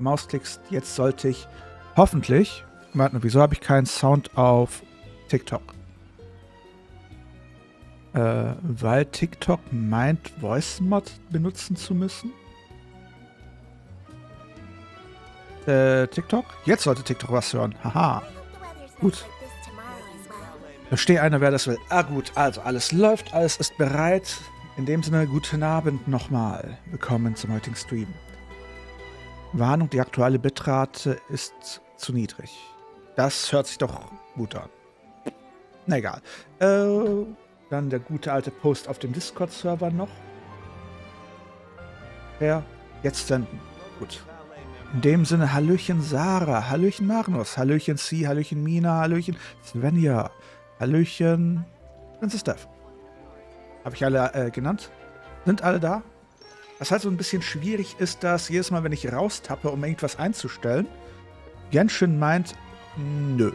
Mausklicks. Jetzt sollte ich hoffentlich... Warte mal, wieso habe ich keinen Sound auf TikTok? Weil TikTok meint, Voice Mod benutzen zu müssen. TikTok? Jetzt sollte TikTok was hören. Haha. Gut. Verstehe einer, wer das will. Ah gut, also alles läuft, alles ist bereit. In dem Sinne, guten Abend nochmal. Willkommen zum heutigen Stream. Warnung, die aktuelle Bitrate ist zu niedrig. Das hört sich doch gut an. Na egal. Dann der gute alte Post auf dem Discord-Server noch. Ja, jetzt senden. Gut. In dem Sinne, Hallöchen Sarah, Hallöchen Magnus, Hallöchen C, Hallöchen Mina, Hallöchen Svenja, Hallöchen Prinzess Steph. Habe ich alle genannt? Sind alle da? Was halt so ein bisschen schwierig ist, dass jedes Mal, wenn ich raustappe, um irgendwas einzustellen, Genshin meint, nö.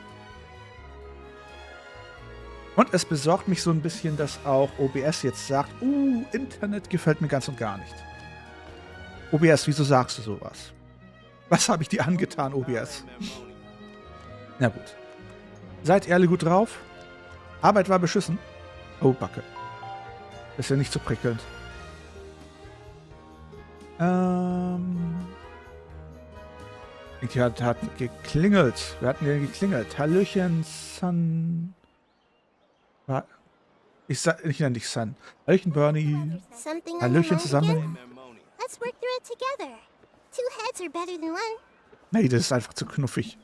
Und es besorgt mich so ein bisschen, dass auch OBS jetzt sagt, Internet gefällt mir ganz und gar nicht. OBS, wieso sagst du sowas? Was habe ich dir angetan, OBS? Na gut. Seid ihr alle gut drauf? Arbeit war beschissen. Oh, Backe. Ist ja nicht so prickelnd. Hat geklingelt. Wer hat denn geklingelt? Hallöchen, Sun. Ich nenne dich Sun. Hallöchen, Bernie. Hallöchen zusammen. Nee, das ist einfach zu knuffig.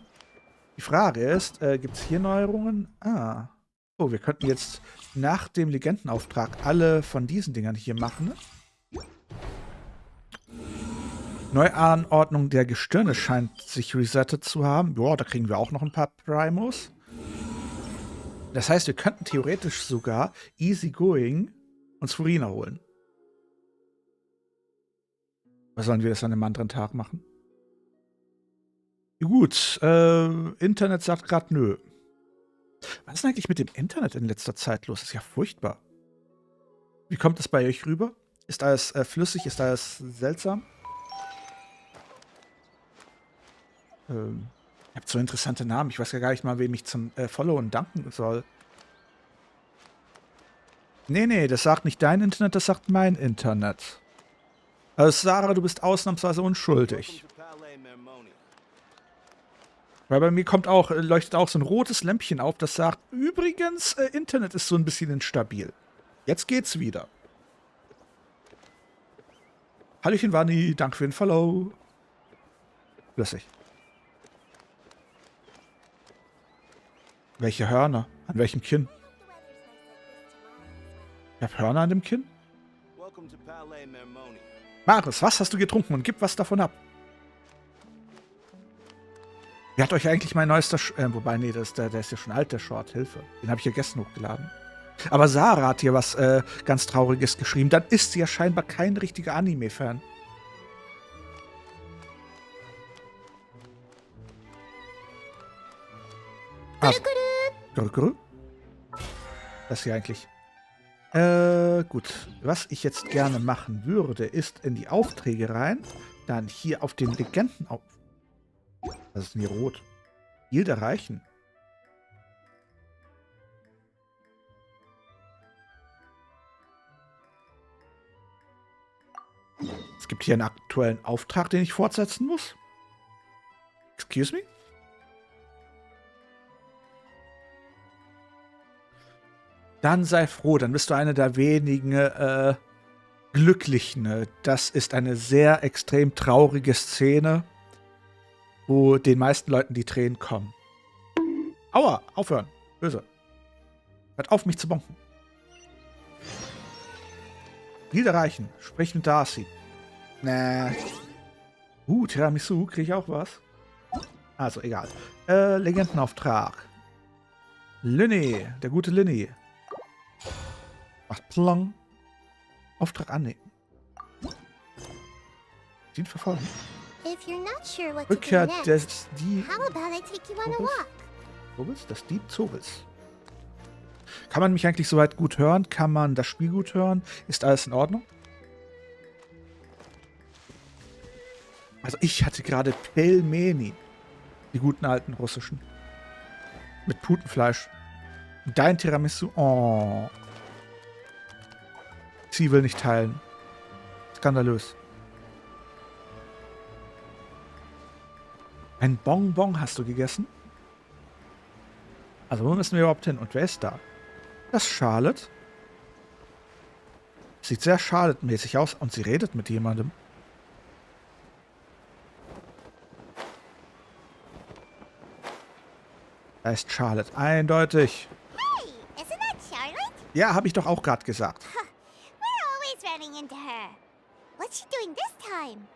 Die Frage ist, gibt es hier Neuerungen? Oh, wir könnten jetzt nach dem Legendenauftrag alle von diesen Dingern hier machen. Ne? Neuanordnung der Gestirne scheint sich resettet zu haben. Boah, da kriegen wir auch noch ein paar Primos. Das heißt, wir könnten theoretisch sogar easygoing uns Furry holen. Was sollen wir das an einem anderen Tag machen? Gut, Internet sagt gerade nö. Was ist denn eigentlich mit dem Internet in letzter Zeit los? Das ist ja furchtbar. Wie kommt es bei euch rüber? Ist alles flüssig? Ist alles seltsam? Ich habe so interessante Namen. Ich weiß ja gar nicht mal, wem ich zum Followen danken soll. Nee, das sagt nicht dein Internet, das sagt mein Internet. Also Sarah, du bist ausnahmsweise unschuldig. Weil bei mir leuchtet auch so ein rotes Lämpchen auf, das sagt, übrigens, Internet ist so ein bisschen instabil. Jetzt geht's wieder. Hallöchen Wanni, danke für den Follow. Flüssig. Welche Hörner? An welchem Kinn? Ich hab Hörner an dem Kinn? Maris, was hast du getrunken und gib was davon ab? Wie hat euch eigentlich mein neuester wobei, nee, der ist ja schon alt, der Short. Hilfe. Den habe ich ja gestern hochgeladen. Aber Sarah hat hier was ganz Trauriges geschrieben. Dann ist sie ja scheinbar kein richtiger Anime-Fan. Das hier eigentlich. Gut. Was ich jetzt gerne machen würde, ist in die Aufträge rein, dann hier auf den Legendenauftrag. Was ist denn hier rot? Ziel erreichen. Es gibt hier einen aktuellen Auftrag, den ich fortsetzen muss. Excuse me? Dann sei froh, dann bist du einer der wenigen Glücklichen. Das ist eine sehr extrem traurige Szene, wo den meisten Leuten die Tränen kommen. Aua, aufhören. Böse. Hört auf, mich zu bonken. Ziel erreichen. Sprich mit Darcy. Tiramisu, kriege ich auch was? Also, egal. Legendenauftrag. Lyneys, der gute Lyneys. Macht Plong. Auftrag annehmen. Den verfolgen. Rückkehr des Dieb. Das Dieb Zobels. Kann man mich eigentlich soweit gut hören? Kann man das Spiel gut hören? Ist alles in Ordnung? Also ich hatte gerade Pelmeni. Die guten alten russischen. Mit Putenfleisch. Dein Tiramisu. Oh. Sie will nicht teilen. Skandalös. Ein Bonbon hast du gegessen? Also wo müssen wir überhaupt hin? Und wer ist da? Das ist Charlotte. Sieht sehr Charlotte-mäßig aus und sie redet mit jemandem. Da ist Charlotte. Eindeutig. Hey, isn't that Charlotte? Ja, habe ich doch auch gerade gesagt. We're always running into her. What's she doing this time?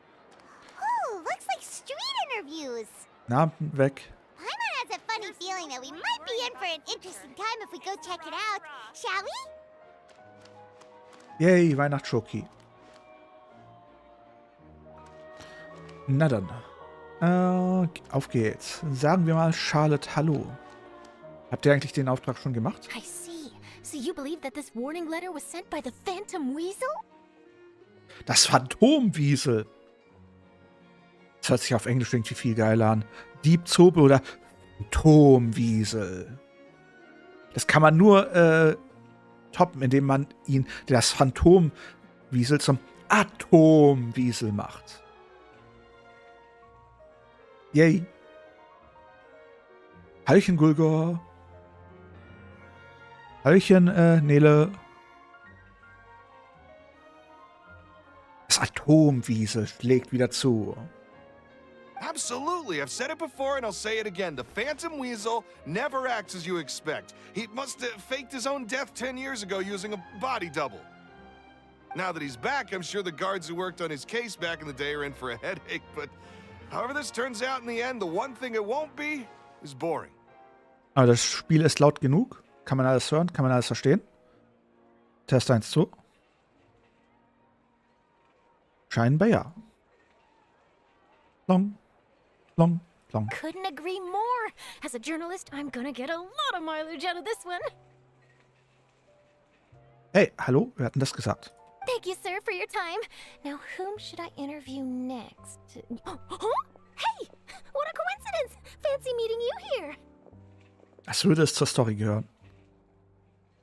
Oh, looks like street interviews. Na, weg. Paimon has a funny feeling that we might be in for an interesting time if we go check it out. Shall we? Yay, Weihnachtsschoki. Na dann. Auf geht's. Sagen wir mal Charlotte Hallo. Habt ihr eigentlich den Auftrag schon gemacht? I see. So you believe that this warning letter was sent by the Phantom Weasel? Das Phantomwiesel. Das hört sich auf Englisch irgendwie viel geiler an. Dieb, Zobe oder Phantomwiesel. Das kann man nur toppen, indem man das Phantomwiesel zum Atomwiesel macht. Yay. Hallöchen, Gulgor. Hallöchen, Nele. Das Atomwiesel schlägt wieder zu. Absolutely. I've said it before and I'll say it again. The Phantom Weasel never acts as you expect. He must have faked his own death 10 years ago using a body double. Now that he's back, I'm sure the guards who worked on his case back in the day are in for a headache, but however this turns out in the end, the one thing it won't be is boring. Aber das Spiel ist laut genug. Kann man alles hören? Kann man alles verstehen? Test 1 zu. Scheinbar ja. Long. Long. Long. Couldn't agree more. As a journalist, I'm gonna get a lot of mileage out of this one. Hey, hallo? Wir hatten das gesagt. Thank you, sir, for your time. Now, whom should I interview next? Huh? Hey! What a coincidence! Fancy meeting you here. Als würde es zur Story gehören.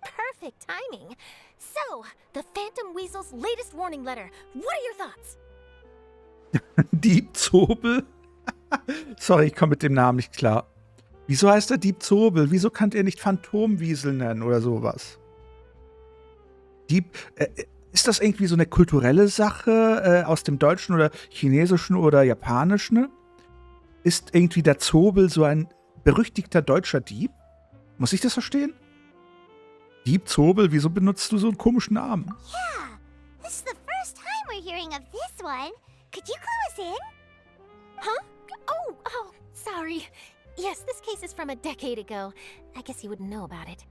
Perfect timing. So, the Phantom Weasel's latest warning letter. What are your thoughts? Dieb Zobel? Sorry, ich komme mit dem Namen nicht klar. Wieso heißt er Dieb Zobel? Wieso kann er nicht Phantomwiesel nennen oder sowas? Dieb, ist das irgendwie so eine kulturelle Sache aus dem Deutschen oder Chinesischen oder Japanischen? Ist irgendwie der Zobel so ein berüchtigter deutscher Dieb? Muss ich das verstehen? Dieb Zobel, wieso benutzt du so einen komischen Namen? Yeah, this is the first time we're hearing of this one. Could you clue us in? Huh? Oh, sorry. Yes, this case is from a decade ago. I guess you wouldn't know about it.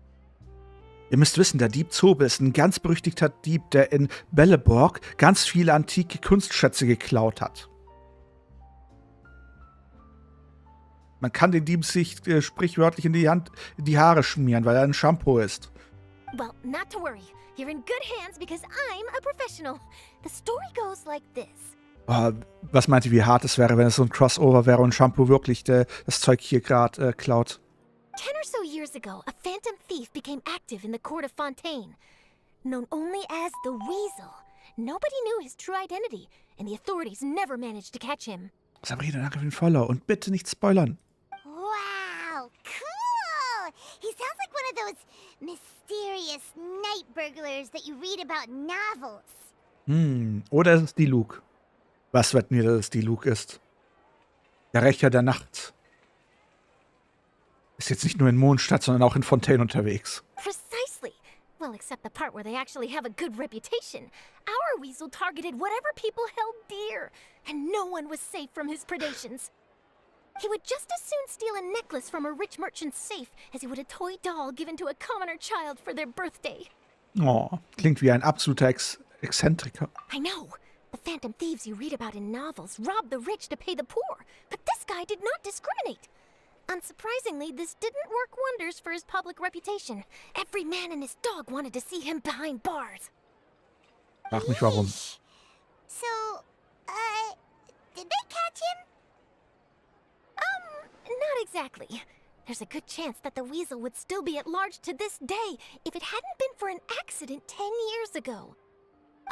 Ihr müsst wissen, der Dieb Zobel ist ein ganz berüchtigter Dieb, der in Belleborg ganz viele antike Kunstschätze geklaut hat. Man kann den Dieb sich sprichwörtlich in die Haare schmieren, weil er ein Shampoo ist. Well, not to worry. You're in good hands because I'm a professional. The story goes like this. Oh, was meint ihr, wie hart es wäre, wenn es so ein Crossover wäre und Shampoo wirklich das Zeug hier gerade klaut? 10 or so years ago, a phantom thief became active in the court of Fontaine. Known only as the Weasel. Nobody knew his true identity, and the authorities never managed to catch him. Sabrina, danke für den Follow und bitte nicht spoilern. Wow, cool! He sounds like one of those mysterious night burglars that you read about in novels. Oder ist es die Luke? Was wird mir, dass es die Luke ist? Der Rächer der Nacht. Ist jetzt nicht nur in Mondstadt, sondern auch in Fontaine unterwegs. Precisely. Well, except the part where they actually have a good reputation. Our Weasel targeted whatever people held dear, and no one was safe from his predations. He would just as soon steal a necklace from a rich merchant's safe as he would a toy doll given to a commoner child for their birthday. Oh, klingt wie ein absoluter Exzentriker. I know. The phantom thieves you read about in novels rob the rich to pay the poor, but this guy did not discriminate. Unsurprisingly, this didn't work wonders for his public reputation. Every man and his dog wanted to see him behind bars. Frag mich warum. So, Did they catch him? Not exactly. There's a good chance that the weasel would still be at large to this day if it hadn't been for an accident 10 years ago.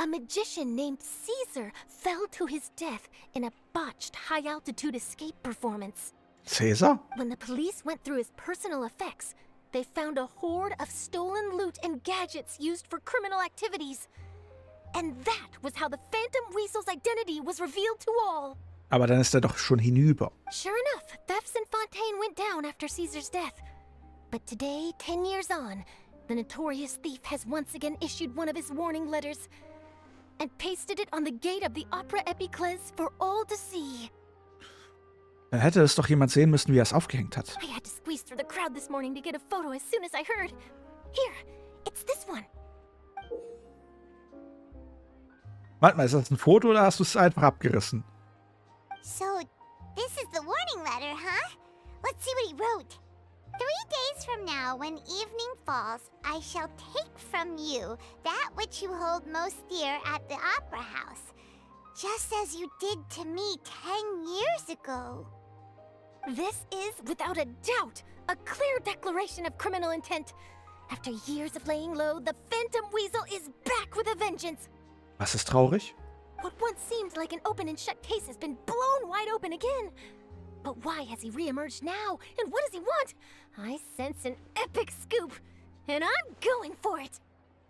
A magician named Caesar fell to his death in a botched high-altitude escape performance. Caesar? When the police went through his personal effects, they found a hoard of stolen loot and gadgets used for criminal activities. And that was how the Phantom Weasel's identity was revealed to all. Aber dann ist er doch schon hinüber. Sure enough, thefts in Fontaine went down after Caesar's death. But today, 10 years on, the notorious thief has once again issued one of his warning letters and pasted it on the gate of the Opera Epiclese for all to see. Dann hätte es doch jemand sehen müssen, wie er es aufgehängt hat. I had to squeeze through the crowd this morning to get a photo as soon as I heard. Here, it's this one. Warte mal, ist das ein Foto oder hast du es einfach abgerissen? So, this is the warning letter, huh? Let's see what he wrote. 3 days from now, when evening falls, I shall take from you that which you hold most dear at the Opera House, just as you did to me 10 years ago. This is, without a doubt, a clear declaration of criminal intent. After years of laying low, the Phantom Weasel is back with a vengeance. Was ist traurig? What once seemed like an open and shut case has been blown wide open again. But why has he reemerged now? And what does he want? I sense an epic scoop. And I'm going for it.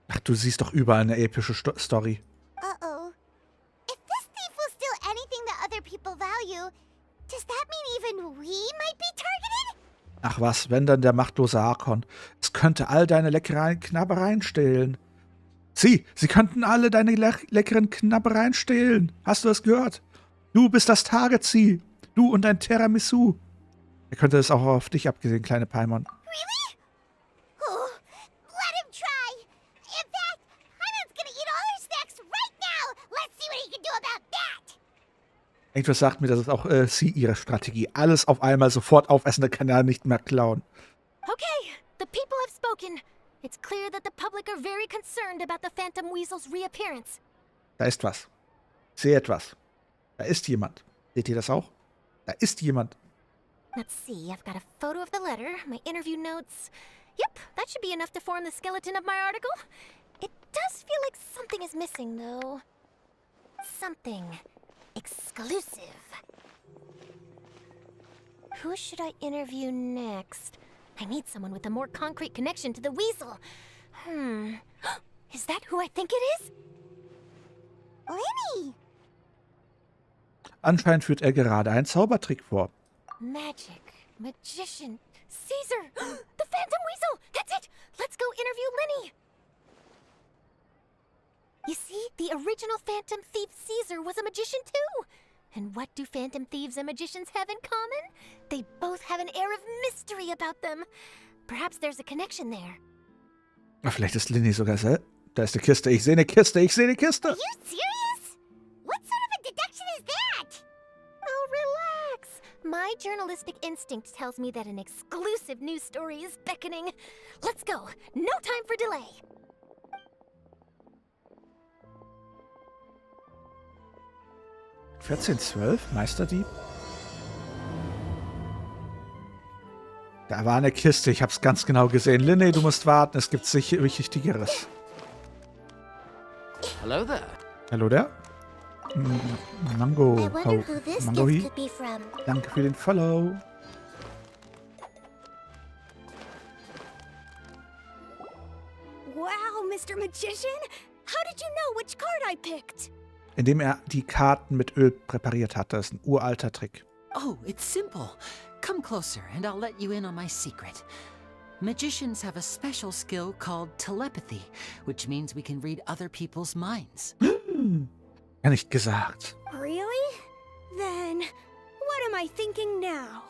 Ach, du siehst doch überall eine epische Story. Uh-oh. If this thief will steal anything that other people value, does that mean even we might be targeted? Ach was, wenn dann der machtlose Arkon. Es könnte all deine leckeren Knabbereien stehlen. Sie könnten alle deine leckeren Knabbereien stehlen. Hast du das gehört? Du bist das Target-Ziel. Du und dein Tiramisu. Er könnte es auch auf dich abgesehen, kleine Paimon. Really? Oh, let him try. In fact, Hyman's gonna eat all her snacks right now. Let's see what he can do about that. Irgendwas sagt mir, das ist auch sie ihre Strategie. Alles auf einmal sofort aufessen, der kann ja nicht mehr klauen. Okay, the people have spoken. It's clear that the public are very concerned about the Phantom Weasel's reappearance. Da ist was. Ich sehe etwas. Da ist jemand. Seht ihr das auch? Da ist jemand. Let's see, I've got a photo of the letter, my interview notes. Yep, that should be enough to form the skeleton of my article. It does feel like something is missing, though. Something exclusive. Who should I interview next? I need someone with a more concrete connection to the weasel. Is that who I think it is? Lyny! Anscheinend führt er gerade einen Zaubertrick vor. Magic, magician, Caesar, the Phantom Weasel! That's it! Let's go interview Lyny! You see, the original Phantom Thief Caesar was a magician too! And what do Phantom Thieves and magicians have in common? They both have an air of mystery about them. Perhaps there's a connection there. Vielleicht ist Lyny sogar selbst. Da ist eine Kiste. Ich sehe eine Kiste. Ich sehe eine Kiste. Are you serious? What sort of a deduction is that? Oh, relax. My journalistic instinct tells me that an exclusive news story is beckoning. Let's go. No time for delay. (1412) Meisterdieb. Da war eine Kiste, ich hab's ganz genau gesehen. Lyny, du musst warten, es gibt sicher Wichtigeres. Hello there. Hallo der? Mango. I wonder who this Mango gift hi. could be from. Danke für den Follow. Wow, Mr. Magician! How did you know which card I picked? Indem er die Karten mit Öl präpariert hat. Das ist ein uralter Trick. Oh, it's simple. Come closer and I'll let you in on my secret. Magicians have a special skill called telepathy, which means we can read other people's minds. Ja, nicht gesagt. Really? Then, what am I thinking now?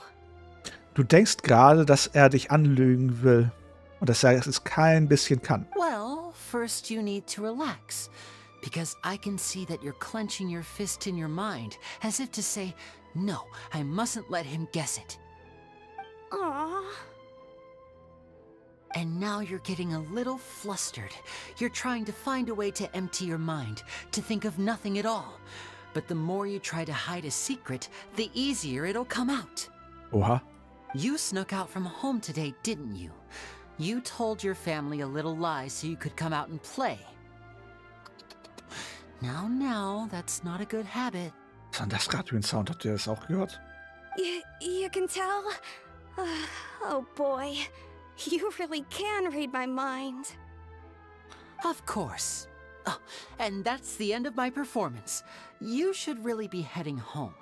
Du denkst gerade, dass er dich anlügen will. Und dass er es kein bisschen kann. Well, first you need to relax. Because I can see that you're clenching your fist in your mind, as if to say, no, I mustn't let him guess it. Aww. And now you're getting a little flustered. You're trying to find a way to empty your mind, to think of nothing at all. But the more you try to hide a secret, the easier it'll come out. Oha. You snuck out from home today, didn't you? You told your family a little lie so you could come out and play. Now, that's not a good habit. Was war denn das gerade für ein Sound? Habt ihr das auch gehört? You can tell? Oh boy, you really can read my mind. Of course. Oh, and that's the end of my performance. You should really be heading home.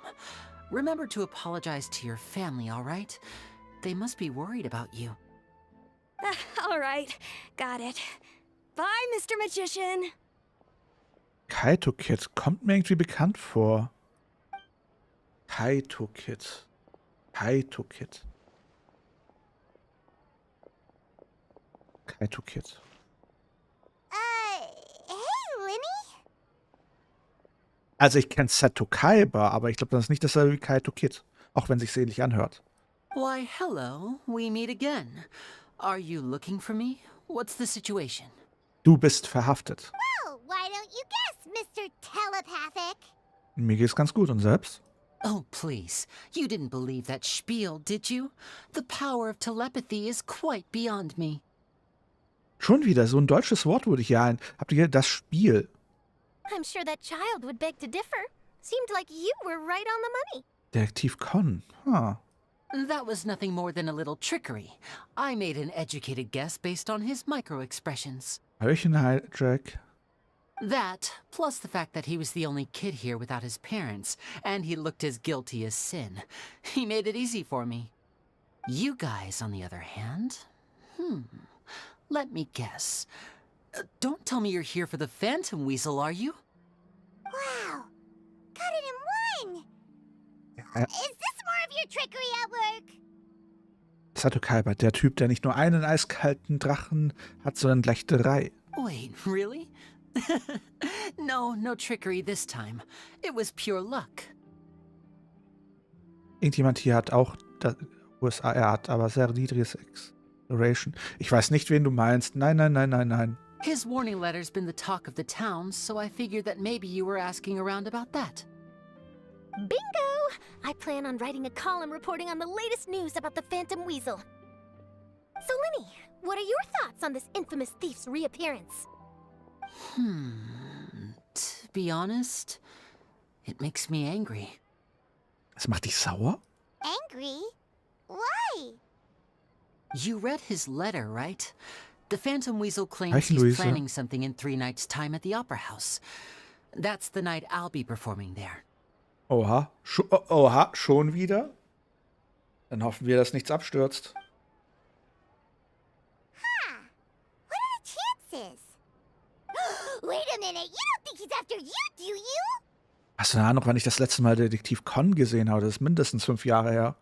Remember to apologize to your family, all right? They must be worried about you. All right, got it. Bye, Mr. Magician. Kaito Kid kommt mir irgendwie bekannt vor. Kaito Kid. Kaito Kid. Kaito Kid. Hey, Lyny? Also ich kenne Seto Kaiba, aber ich glaube, das ist nicht dasselbe wie Kaito Kid. Auch wenn sich's ähnlich anhört. Why, hello. We meet again. Are you looking for me? What's the situation? Du bist verhaftet. Well, why don't you guess, Mr. Telepathic? Mir geht's ganz gut und selbst? Oh, please. You didn't believe that spiel, did you? The power of telepathy is quite beyond me. Schon wieder, so ein deutsches Wort wurde hier ein. Habt ihr das Spiel? I'm sure that child would beg to differ. Seemed like you were right on the money. Detektiv Con. Huh. That was nothing more than a little trickery. I made an educated guess based on his micro-expressions. Hallöchen, Jack. That, plus the fact that he was the only kid here without his parents, and he looked as guilty as sin. He made it easy for me. You guys, on the other hand, let me guess. Don't tell me you're here for the Phantom Weasel, are you? Wow, got it in one. Is this more of your trickery at work? Seto Kaiba, der Typ, der nicht nur einen eiskalten Drachen hat, sondern gleich 3. Wait, really? No trickery this time. It was pure luck. Irgendjemand hier hat auch das USA, er hat aber sehr niedriges Exploration. Ich weiß nicht, wen du meinst. Nein. His warning letter's been the talk of the town, so I figured that maybe you were asking around about that. Bingo! I plan on writing a column reporting on the latest news about the Phantom Weasel. So, Lyny, what are your thoughts on this infamous thief's reappearance? To be honest, it makes me angry. Das macht dich sauer? Angry? Why? You read his letter, right? The Phantom Weasel claims he's planning something in 3 nights' time at the Opera House. That's the night I'll be performing there. Oha, schon wieder? Dann hoffen wir, dass nichts abstürzt. What are the chances? Wait a minute, you don't think he's after you, do you? Hast du eine Ahnung, wann ich das letzte Mal Detektiv Con gesehen habe? Das ist mindestens 5 Jahre her.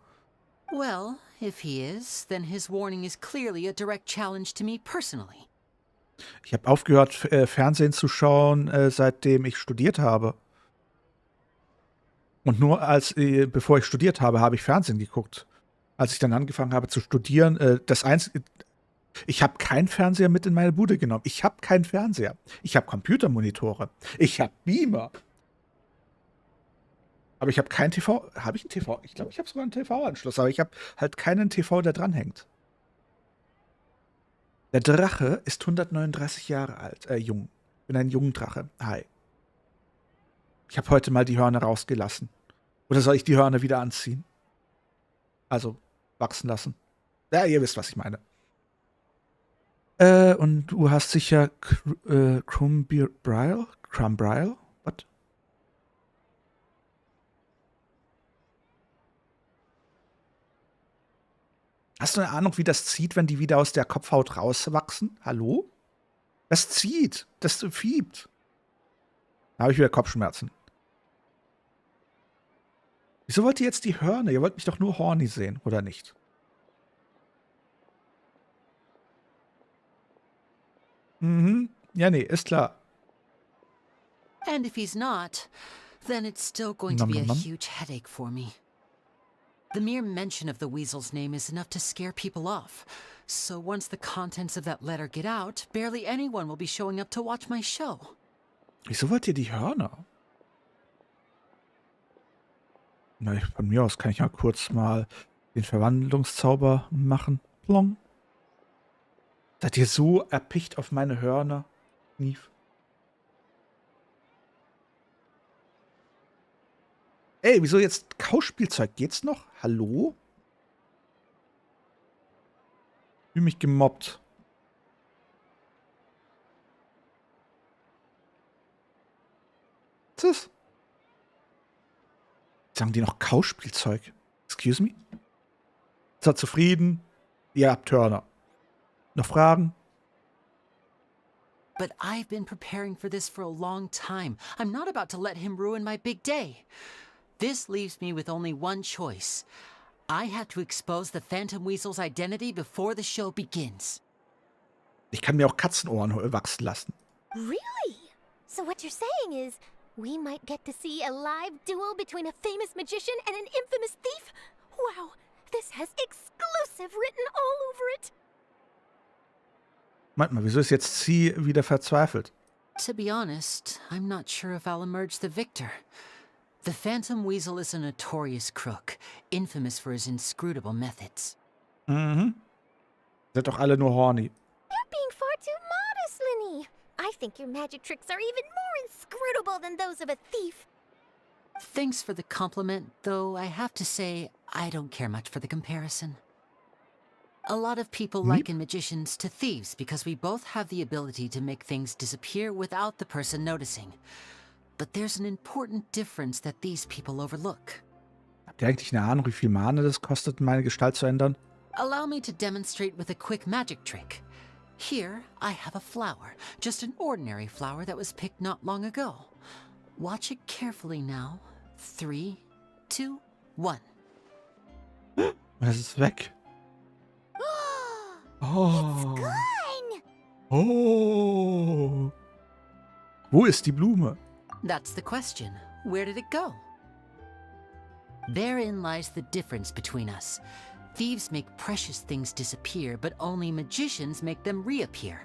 Well, if he is, then his warning is clearly a direct challenge to me personally. Ich habe aufgehört, Fernsehen zu schauen, seitdem ich studiert habe. Und nur bevor ich studiert habe, habe ich Fernsehen geguckt. Als ich dann angefangen habe zu studieren, ich habe keinen Fernseher mit in meine Bude genommen. Ich habe keinen Fernseher. Ich habe Computermonitore. Ich habe Beamer. Aber ich habe keinen TV. Habe ich einen TV? Ich glaube, ich habe sogar einen TV-Anschluss. Aber ich habe halt keinen TV, der dranhängt. Der Drache ist 139 Jahre alt. Jung. Ich bin ein Jungdrache. Hi. Ich habe heute mal die Hörner rausgelassen. Oder soll ich die Hörner wieder anziehen? Also, wachsen lassen. Ja, ihr wisst, was ich meine. Und du hast sicher Crumbrial? What? Hast du eine Ahnung, wie das zieht, wenn die wieder aus der Kopfhaut rauswachsen? Hallo? Das zieht. Das fiebt. Da habe ich wieder Kopfschmerzen. Wieso wollt ihr jetzt die Hörner? Ihr wollt mich doch nur horny sehen, oder nicht? Ja, nee, ist klar. And if he's not, then it's still going to be a huge headache for me. The mere mention of the weasel's name is enough to scare people off. So once the contents of that letter get out, barely anyone will be showing up to watch my show. Wieso wollt ihr die Hörner? Na, von mir aus kann ich ja kurz mal den Verwandlungszauber machen. Plong. Seid ihr so erpicht auf meine Hörner, Neve? Ey, wieso jetzt Kauspielzeug? Geht's noch? Hallo? Ich fühle mich gemobbt. Was ist das? Sagen die noch Kauspielzeug? Excuse me? Seid zufrieden? Ihr habt Hörner. Noch Fragen? But I've been preparing for this for a long time. I'm not about to let him ruin my big day. This leaves me with only one choice. I have to expose the Phantom Weasel's identity before the show begins. Ich kann mir auch Katzenohren wachsen lassen. Really? So what you're saying is, we might get to see a live duel between a famous magician and an infamous thief? Wow, this has exclusive written all over it. Meint mal, wieso ist jetzt sie wieder verzweifelt? To be honest, I'm not sure if I'll emerge the victor. The Phantom Weasel is a notorious crook, infamous for his inscrutable methods. Mhm. Seid doch alle nur horny. You're being far too modest, Lyny. I think your magic tricks are even more inscrutable than those of a thief. Thanks for the compliment, though I have to say, I don't care much for the comparison. A lot of people liken magicians to thieves because we both have the ability to make things disappear without the person noticing. But there's an important difference that these people overlook. Habt ihr eigentlich eine Ahnung, wie viel Mana das kostet, meine Gestalt zu ändern? Allow me to demonstrate with a quick magic trick. Here, I have a flower, just an ordinary flower that was picked not long ago. Watch it carefully now. 3, 2, 1. Es ist weg. Oh. Gone! Oh. Wo ist die Blume? That's the question. Where did it go? Therein lies the difference between us. Thieves make precious things disappear, but only magicians make them reappear.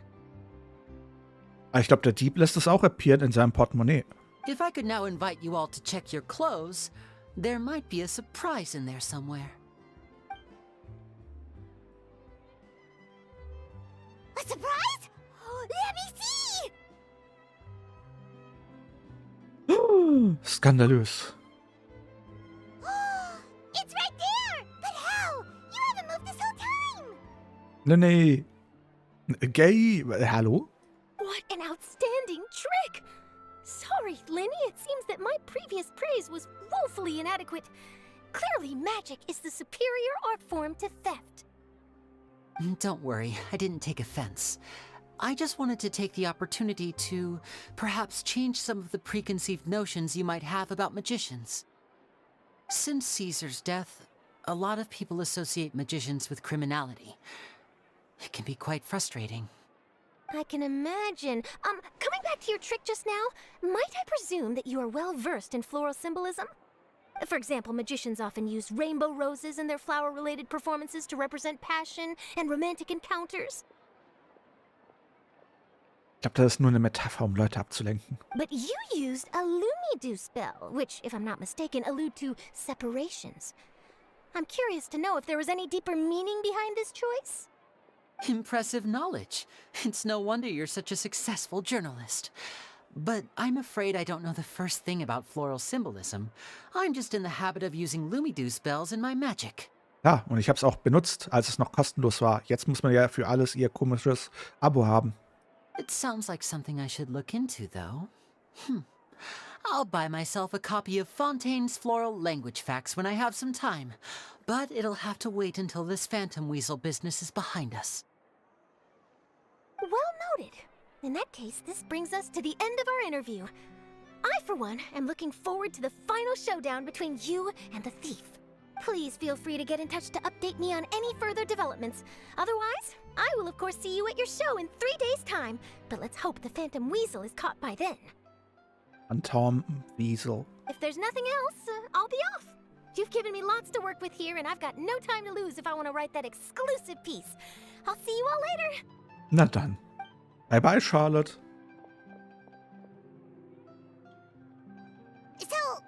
Ich glaube, der Dieb lässt es auch appearen in seinem Portemonnaie. If I could now invite you all to check your clothes, there might be a surprise in there somewhere. A surprise? Let me see! Skandalös. It's right there! But how? You haven't moved this whole time! Nee. Gay. Hallo? What an outstanding trick! Sorry, Lyny, it seems that my previous praise was woefully inadequate. Clearly, magic is the superior art form to theft. Don't worry, I didn't take offense. I just wanted to take the opportunity to perhaps change some of the preconceived notions you might have about magicians. Since Caesar's death, a lot of people associate magicians with criminality. It can be quite frustrating. I can imagine. Coming back to your trick just now, might I presume that you are well versed in floral symbolism? For example, magicians often use rainbow roses in their flower-related performances to represent passion and romantic encounters. Ich glaube, das ist nur eine Metapher, um Leute abzulenken. But you used a Lumidu spell, which, if I'm not mistaken, allude to separations. I'm curious to know if there was any deeper meaning behind this choice? Impressive knowledge. It's no wonder you're such a successful journalist. But I'm afraid I don't know the first thing about floral symbolism. I'm just in the habit of using Lumidu spells in my magic. Ja, und ich habe es auch benutzt, als es noch kostenlos war. Jetzt muss man ja für alles ihr komisches Abo haben. It sounds like something I should look into, though. I'll buy myself a copy of Fontaine's Floral Language Facts when I have some time. But it'll have to wait until this Phantom Weasel business is behind us. Well noted. In that case, this brings us to the end of our interview. I, for one, am looking forward to the final showdown between you and the thief. Please feel free to get in touch to update me on any further developments. Otherwise, I will of course see you at your show in 3 days' time. But let's hope the Phantom Weasel is caught by then. Phantom Weasel. If there's nothing else, I'll be off. You've given me lots to work with here, and I've got no time to lose if I want to write that exclusive piece. I'll see you all later. Na dann. Bye bye, Charlotte. So,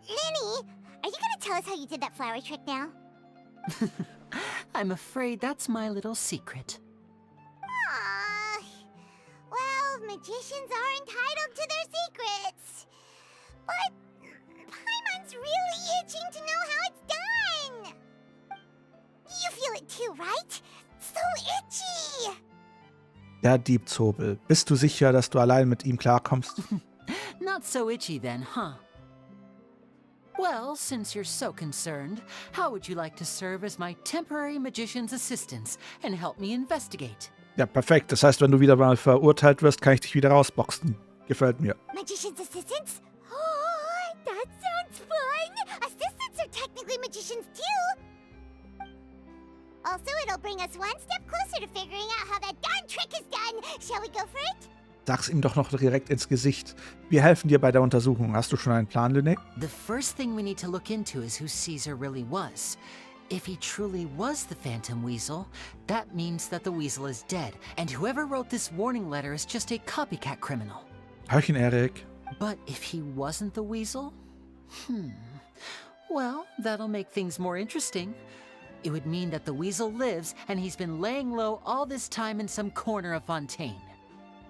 Lyny, you gonna tell us how you did that flower trick now? I'm afraid that's my little secret. Aww. Well, magicians are entitled to their secrets. But Paimon's really itching to know how it's done. You feel it too, right? So itchy. Der Diebzobel. Bist du sicher, dass du allein mit ihm klarkommst? Not so itchy then, huh? Well, since you're so concerned, how would you like to serve as my temporary magician's assistant and help me investigate? Ja, perfekt. Das heißt, wenn du wieder mal verurteilt wirst, kann ich dich wieder rausboxen. Gefällt mir. Magician's assistants? Oh, that sounds fun! Assistants are technically magicians too! Also, it'll bring us one step closer to figuring out how that darn trick is done. Shall we go for it? Sag's ihm doch noch direkt ins Gesicht. Wir helfen dir bei der Untersuchung. Hast du schon einen Plan, Lyneys? The first thing we need to look into is who Caesar really was. If he truly was the Phantom Weasel, that means that the weasel is dead, and whoever wrote this warning letter is just a copycat criminal. Hallöchen, Erik. But if he wasn't the weasel? Well, that'll make things more interesting. It would mean that the weasel lives, and he's been laying low all this time in some corner of Fontaine.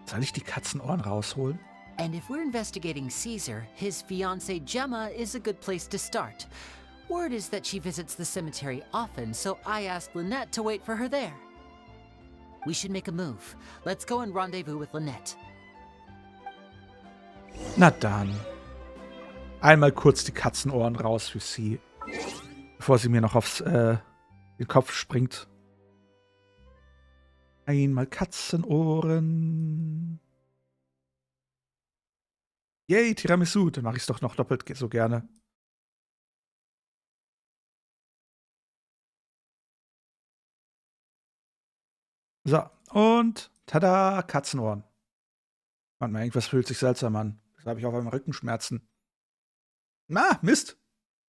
Soll ich die Katzenohren rausholen? And if we're investigating Caesar, his fiancée Gemma is a good place to start. Word is that she visits the cemetery often, so I asked Lynette to wait for her there. We should make a move. Let's go and rendezvous with Lynette. Na dann. Einmal kurz die Katzenohren raus für sie. Bevor sie mir noch aufs den Kopf springt. Einmal Katzenohren. Yay, Tiramisu. Dann mache ich es doch noch doppelt so gerne. So, und tada, Katzenohren. Mann, irgendwas fühlt sich seltsam an. Jetzt habe ich auf einmal Rückenschmerzen. Na, Mist.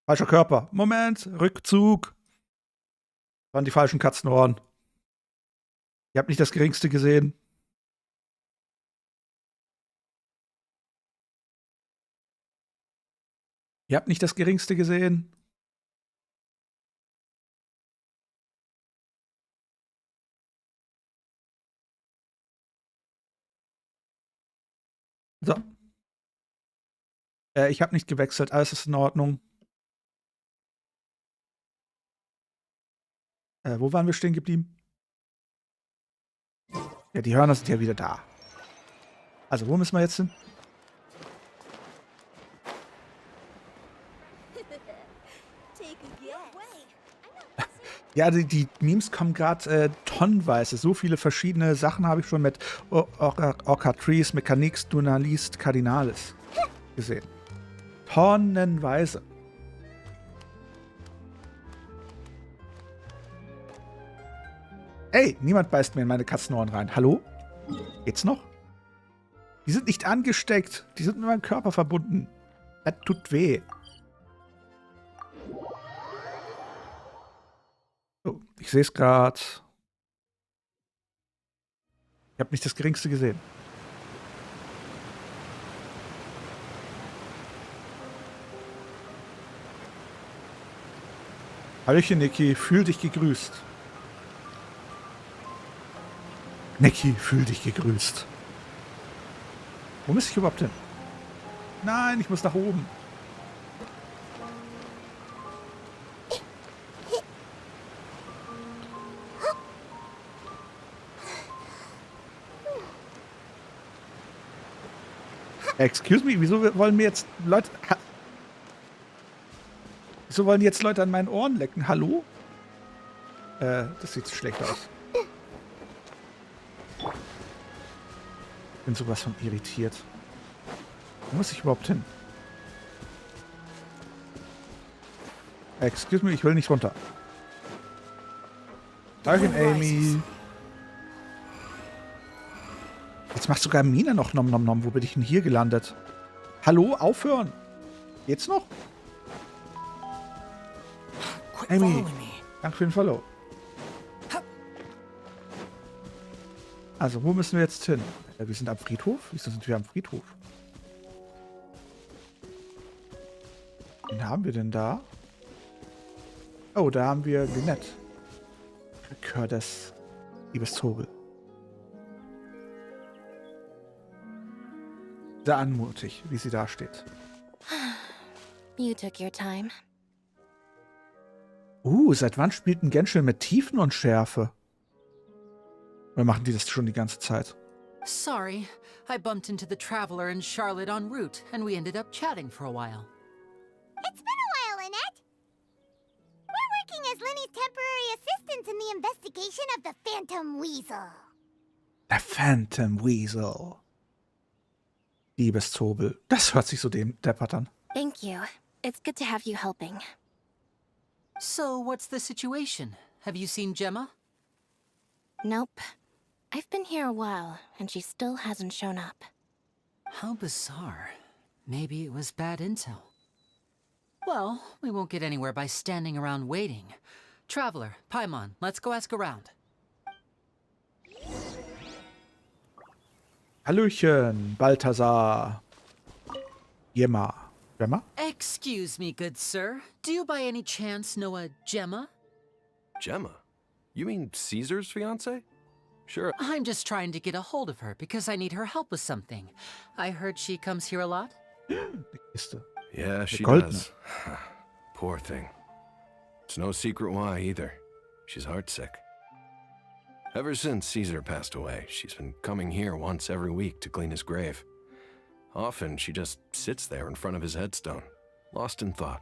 Falscher Körper. Moment, Rückzug. Das waren die falschen Katzenohren. Ihr habt nicht das Geringste gesehen. Ihr habt nicht das Geringste gesehen. So. Ich habe nicht gewechselt. Alles ist in Ordnung. Wo waren wir stehen geblieben? Ja, die Hörner sind ja wieder da. Also, wo müssen wir jetzt hin? Ja, die Memes kommen gerade tonnenweise. So viele verschiedene Sachen habe ich schon mit Orca-Trees, Mechanics, Dunalis, Cardinalis gesehen. Tonnenweise. Ey, niemand beißt mir in meine Katzenohren rein. Hallo? Geht's noch? Die sind nicht angesteckt. Die sind mit meinem Körper verbunden. Das tut weh. Oh, ich sehe es gerade. Ich habe nicht das Geringste gesehen. Hallöchen, Niki. Fühl dich gegrüßt. Niki, fühl dich gegrüßt. Wo muss ich überhaupt hin? Nein, ich muss nach oben. Excuse me, wieso wollen mir jetzt Leute... Wieso wollen jetzt Leute an meinen Ohren lecken? Hallo? Das sieht schlecht aus. Ich bin sowas von irritiert. Wo muss ich überhaupt hin? Excuse me, ich will nicht runter. Danke, Amy. Jetzt macht sogar Mina noch Nom Nom Nom. Wo bin ich denn hier gelandet? Hallo, aufhören. Geht's noch? Amy, danke für den Follow. Also, wo müssen wir jetzt hin? Wir sind am Friedhof? Wieso sind wir am Friedhof? Wen haben wir denn da? Oh, da haben wir Lynette. Rückkehr des Diebeshobel. Sehr anmutig, wie sie da steht. You took your time. Seit wann spielt ein Genshin mit Tiefen und Schärfe? Oder machen die das schon die ganze Zeit? Sorry, I bumped into the Traveler and Charlotte en route, and we ended up chatting for a while. It's been a while, Lynette. We're working as Lyneys' temporary assistants in the investigation of the Phantom Weasel. Der Phantom Weasel. Diebeshobel. Das hört sich so deppert an. Thank you. It's good to have you helping. So, what's the situation? Have you seen Gemma? Nope. I've been here a while, and she still hasn't shown up. How bizarre. Maybe it was bad intel. Well, we won't get anywhere by standing around waiting. Traveler, Paimon, let's go ask around. Hallöchen, Balthasar. Gemma. Gemma? Excuse me, good sir. Do you by any chance know a Gemma? Gemma? You mean Caesar's fiancée? Sure. I'm just trying to get a hold of her because I need her help with something. I heard she comes here a lot. Die Kiste. Yeah, she goldene. does. Poor thing. It's no secret why either. She's heartsick. Ever since Caesar passed away, she's been coming here once every week to clean his grave. Often, she just sits there in front of his headstone, lost in thought.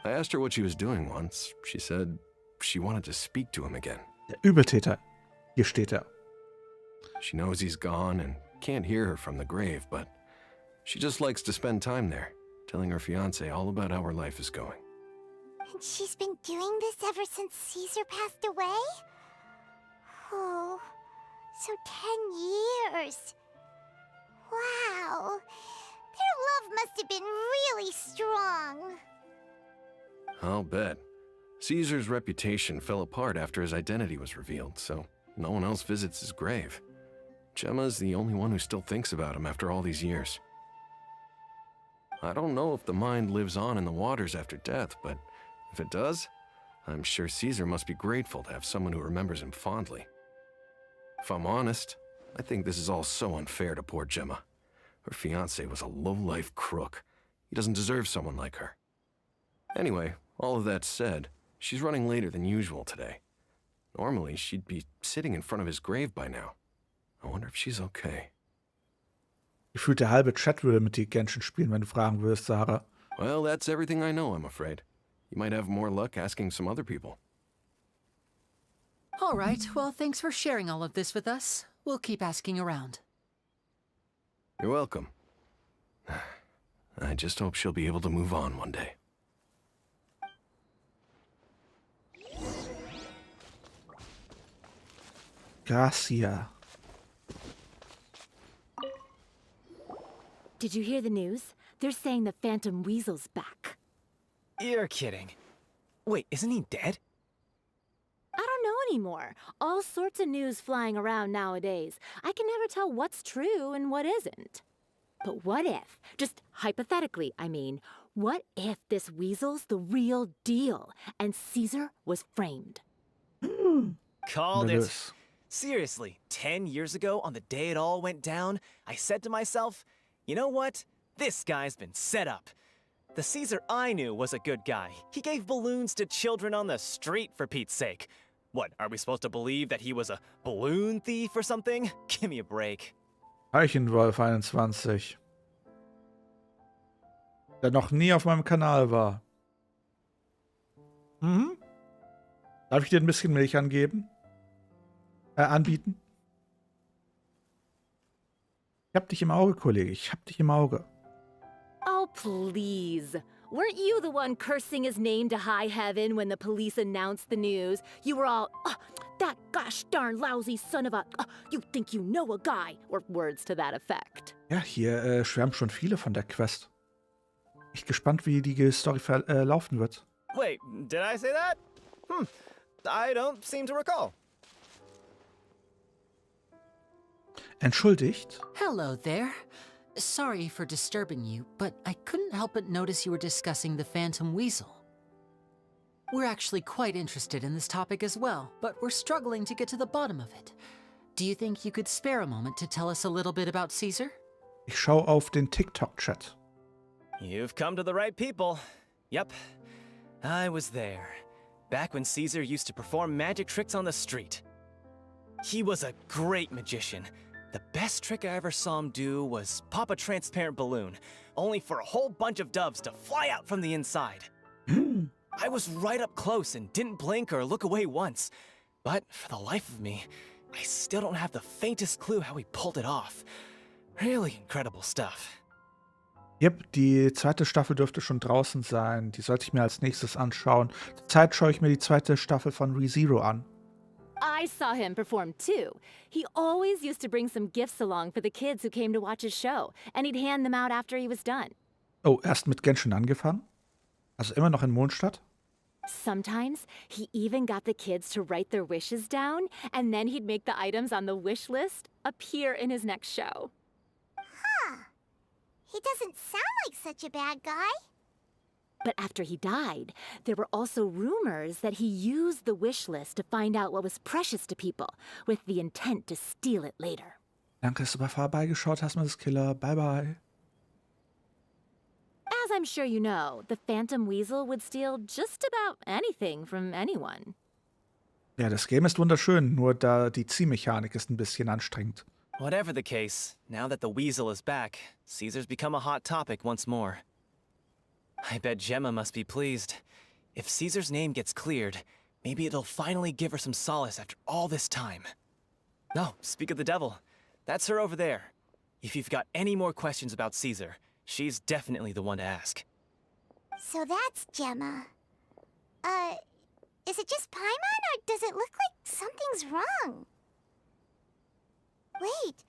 I asked her what she was doing once. She said she wanted to speak to him again. Der Übeltäter. Hier steht er. She knows he's gone and can't hear her from the grave, but she just likes to spend time there, telling her fiancé all about how her life is going. And she's been doing this ever since Caesar passed away? Oh, so 10 years. Wow. Their love must have been really strong. I'll bet. Caesar's reputation fell apart after his identity was revealed, so no one else visits his grave. Gemma's the only one who still thinks about him after all these years. I don't know if the mind lives on in the waters after death, but if it does, I'm sure Caesar must be grateful to have someone who remembers him fondly. If I'm honest, I think this is all so unfair to poor Gemma. Her fiancé was a low-life crook. He doesn't deserve someone like her. Anyway, all of that said, she's running later than usual today. Normally, she'd be sitting in front of his grave by now. I wonder if she's okay. Gefühlt der halbe Chat würde mit dir Genshin spielen, wenn du fragen würdest, Sarah. Well, that's everything I know, I'm afraid. You might have more luck asking some other people. All right, well, thanks for sharing all of this with us. We'll keep asking around. You're welcome. I just hope she'll be able to move on one day. Gracia. Did you hear the news? They're saying the Phantom Weasel's back. You're kidding. Wait, isn't he dead? I don't know anymore. All sorts of news flying around nowadays. I can never tell what's true and what isn't. But what if, just hypothetically, I mean, what if this weasel's the real deal and Caesar was framed? Called it. Nervös. Seriously, 10 years ago, on the day it all went down, I said to myself, you know what? This guy's been set up. The Caesar I knew was a good guy. He gave balloons to children on the street, for Pete's sake. What, are we supposed to believe that he was a balloon thief or something? Give me a break. Eichenwolf 21. Der noch nie auf meinem Kanal war. Mhm. Darf ich dir ein bisschen Milch anbieten? Ich hab dich im Auge, Kollege. Ich hab dich im Auge. Oh, please. Weren't you the one cursing his name to high heaven when the police announced the news? You were all, oh, that gosh darn lousy son of a, oh, you think you know a guy, or words to that effect. Ja, hier schwärmen schon viele von der Quest. Ich gespannt, wie die Story verlaufen wird. Wait, did I say that? I don't seem to recall. Entschuldigt? Hello there. Sorry for disturbing you, but I couldn't help but notice you were discussing the Phantom Weasel. We're actually quite interested in this topic as well, but we're struggling to get to the bottom of it. Do you think you could spare a moment to tell us a little bit about Caesar? Ich schaue auf den TikTok-Chat. You've come to the right people. Yep, I was there. Back when Caesar used to perform magic tricks on the street. He was a great magician. The best trick I ever saw him do was pop a transparent balloon, only for a whole bunch of doves to fly out from the inside. I was right up close and didn't blink or look away once. But for the life of me, I still don't have the faintest clue how he pulled it off. Really incredible stuff. Yep, die zweite Staffel dürfte schon draußen sein. Die sollte ich mir als nächstes anschauen. Zurzeit schaue ich mir die zweite Staffel von ReZero an. I saw him perform too. He always used to bring some gifts along for the kids who came to watch his show, and he'd hand them out after he was done. Oh, erst mit Genshin angefangen? Also immer noch in Mondstadt? Sometimes he even got the kids to write their wishes down, and then he'd make the items on the wish list appear in his next show. Huh. He doesn't sound like such a bad guy. But after he died, there were also rumors that he used the wish list to find out what was precious to people, with the intent to steal it later. Danke, dass du bei vorbeigeschaut hast, Mrs. Killer. Bye, bye. As I'm sure you know, the Phantom Weasel would steal just about anything from anyone. Ja, das Game ist wunderschön, nur da die Ziehmechanik ist ein bisschen anstrengend. Whatever the case, now that the Weasel is back, Caesar's become a hot topic once more. I bet Gemma must be pleased. If Caesar's name gets cleared, maybe it'll finally give her some solace after all this time. No, speak of the devil. That's her over there. If you've got any more questions about Caesar, she's definitely the one to ask. So that's Gemma. Is it just Paimon, or does it look like something's wrong? Wait,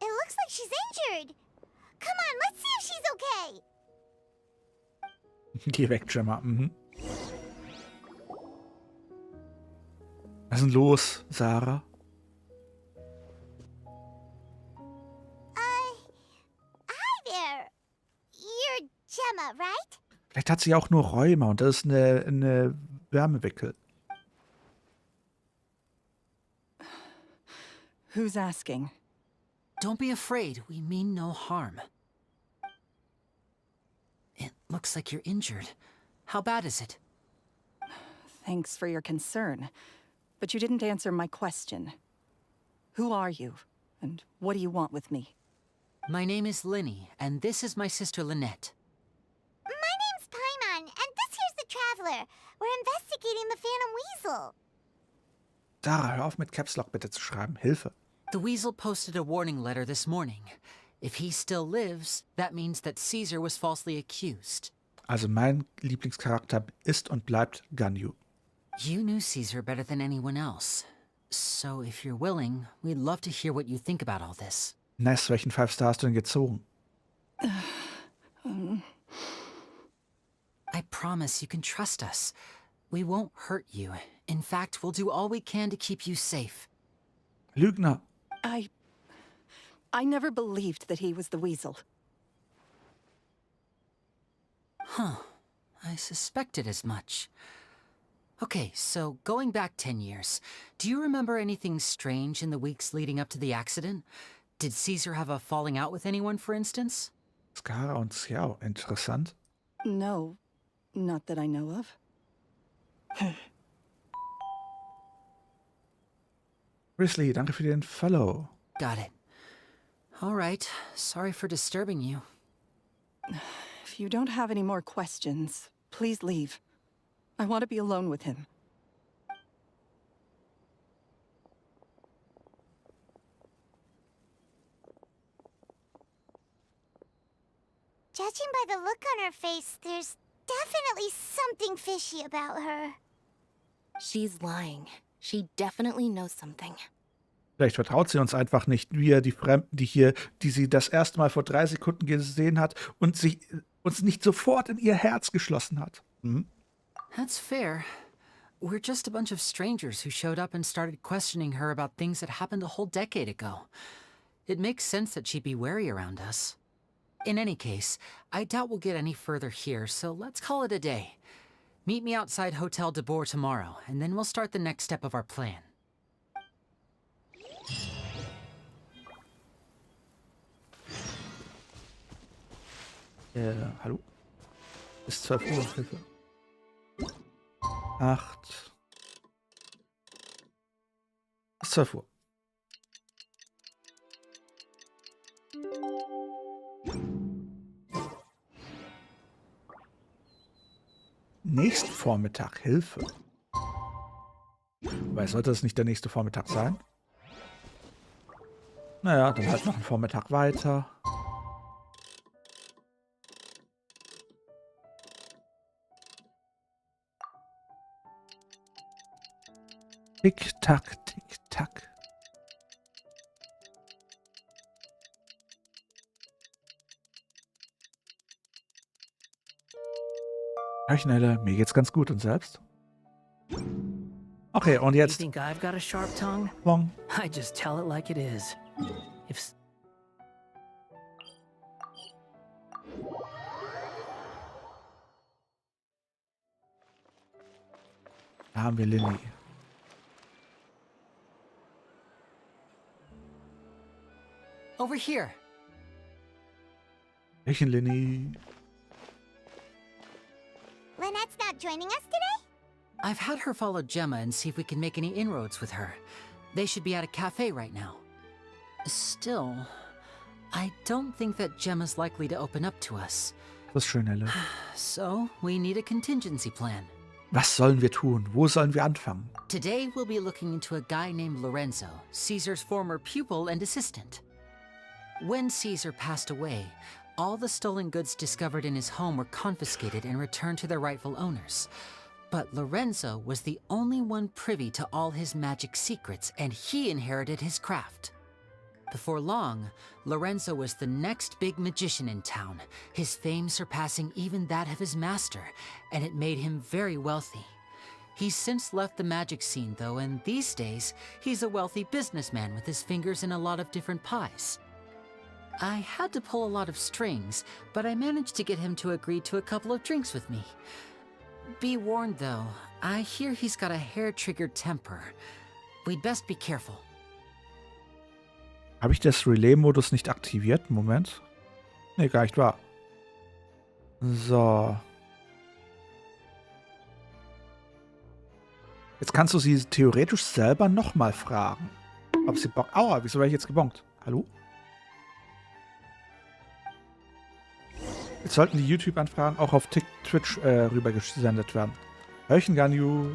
it looks like she's injured. Come on, let's see if she's okay. Geh weg, Gemma. Was ist denn los, Sarah? Hi there. You're Gemma, right? Vielleicht hat sie auch nur Rheuma und das ist eine Wärmewickel. Who's asking? Don't be afraid, we mean no harm. It looks like you're injured. How bad is it? Thanks for your concern, but you didn't answer my question. Who are you, and what do you want with me? My name is Lyny, and this is my sister Lynette. My name's Paimon, and this here's the Traveler. We're investigating the Phantom Weasel. Sarah, hör auf mit Caps Lock bitte zu schreiben. Hilfe. The Weasel posted a warning letter this morning. If he still lives, that means that Caesar was falsely accused. Also mein Lieblingscharakter ist und bleibt Ganyu. You knew Caesar better than anyone else. So if you're willing, we'd love to hear what you think about all this. Ness, welchen 5-Star hast du denn gezogen? I promise you can trust us. We won't hurt you. In fact, we'll do all we can to keep you safe. Lügner. I never believed that he was the Weasel. Huh. I suspected as much. Okay, so going back 10 years, do you remember anything strange in the weeks leading up to the accident? Did Caesar have a falling out with anyone, for instance? Skara und Xiao, interessant. No, not that I know of. Grizzly, danke für den Follow. Got it. All right, sorry for disturbing you. If you don't have any more questions, please leave. I want to be alone with him. Judging by the look on her face, there's definitely something fishy about her. She's lying. She definitely knows something. Vielleicht vertraut sie uns einfach nicht, wir, die Fremden, die sie das erste Mal vor 3 Sekunden gesehen hat und uns nicht sofort in ihr Herz geschlossen hat. Hm? That's fair. We're just a bunch of strangers who showed up and started questioning her about things that happened a whole decade ago. It makes sense that she'd be wary around us. In any case, I doubt we'll get any further here, so let's call it a day. Meet me outside Hotel de Boer tomorrow, and then we'll start the next step of our plan. Hallo? Ist 12 Uhr, Hilfe. 8. Ist 12 Uhr. Nächsten Vormittag, Hilfe. Wobei, sollte das nicht der nächste Vormittag sein? Naja, dann halt noch einen Vormittag weiter. Tick-Tack, Tick-Tack. Schnelle, mir geht's ganz gut und selbst? Okay, und jetzt. You think I've got a sharp tongue? Long. I just tell it like it is. If Da haben wir Lyny. Over here. Welchen Lyny? Lynette's not joining us today? I've had her follow Gemma and see if we can make any inroads with her. They should be at a cafe right now. Still, I don't think that Gemma's likely to open up to us. Das ist schön, Helle. So, we need a contingency plan. Was sollen wir tun? Wo sollen wir anfangen? Today, we'll be looking into a guy named Lorenzo, Caesar's former pupil and assistant. When Caesar passed away, all the stolen goods discovered in his home were confiscated and returned to their rightful owners. But Lorenzo was the only one privy to all his magic secrets, and he inherited his craft. Before long, Lorenzo was the next big magician in town, his fame surpassing even that of his master, and it made him very wealthy. He's since left the magic scene, though, and these days, he's a wealthy businessman with his fingers in a lot of different pies. I had to pull a lot of strings, but I managed to get him to agree to a couple of drinks with me. Be warned, though, I hear he's got a hair-triggered temper. We'd best be careful. Habe ich das Relay-Modus nicht aktiviert? Moment. Nee, gar nicht wahr. So. Jetzt kannst du sie theoretisch selber nochmal fragen. Ob sie Bock... Aua, wieso werde ich jetzt gebonkt? Hallo? Jetzt sollten die YouTube-Anfragen auch auf Twitch rübergesendet werden. Hörchen Ganyu.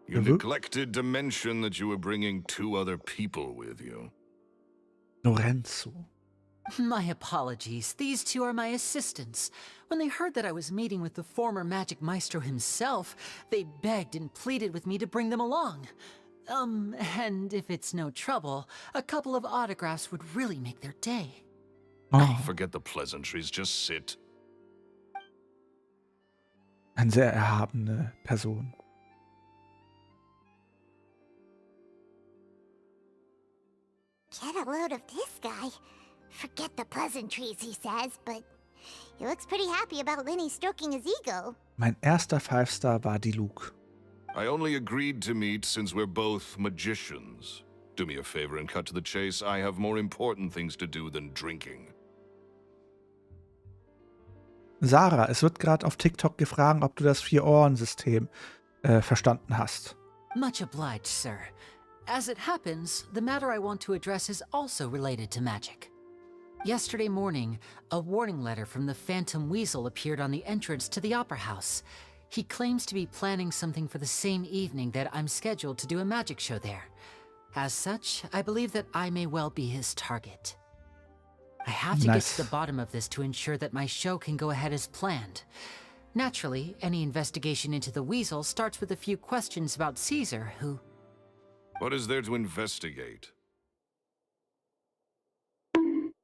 You neglected to mention that you were bringing 2 other people with you. Lorenzo. My apologies. These 2 are my assistants. When they heard that I was meeting with the former magic maestro himself, they begged and pleaded with me to bring them along. And if it's no trouble, a couple of autographs would really make their day. Oh, Forget the pleasantries, just sit. eine sehr erhabene Person. Get a load of this guy. Forget the pleasantries, he says, but he looks pretty happy about Lyny stroking his ego. Mein erster 5-Star war die Luke. I only agreed to meet since we're both magicians. Do me a favor and cut to the chase. I have more important things to do than drinking. Sarah, es wird gerade auf TikTok gefragt, ob du das 4-Ohren-System verstanden hast. Much obliged, sir. As it happens, the matter I want to address is also related to magic. Yesterday morning, a warning letter from the Phantom Weasel appeared on the entrance to the Opera House. He claims to be planning something for the same evening that I'm scheduled to do a magic show there. As such, I believe that I may well be his target. I have to get to the bottom of this to ensure that my show can go ahead as planned. Naturally, any investigation into the Weasel starts with a few questions about Caesar, who... What is there to investigate?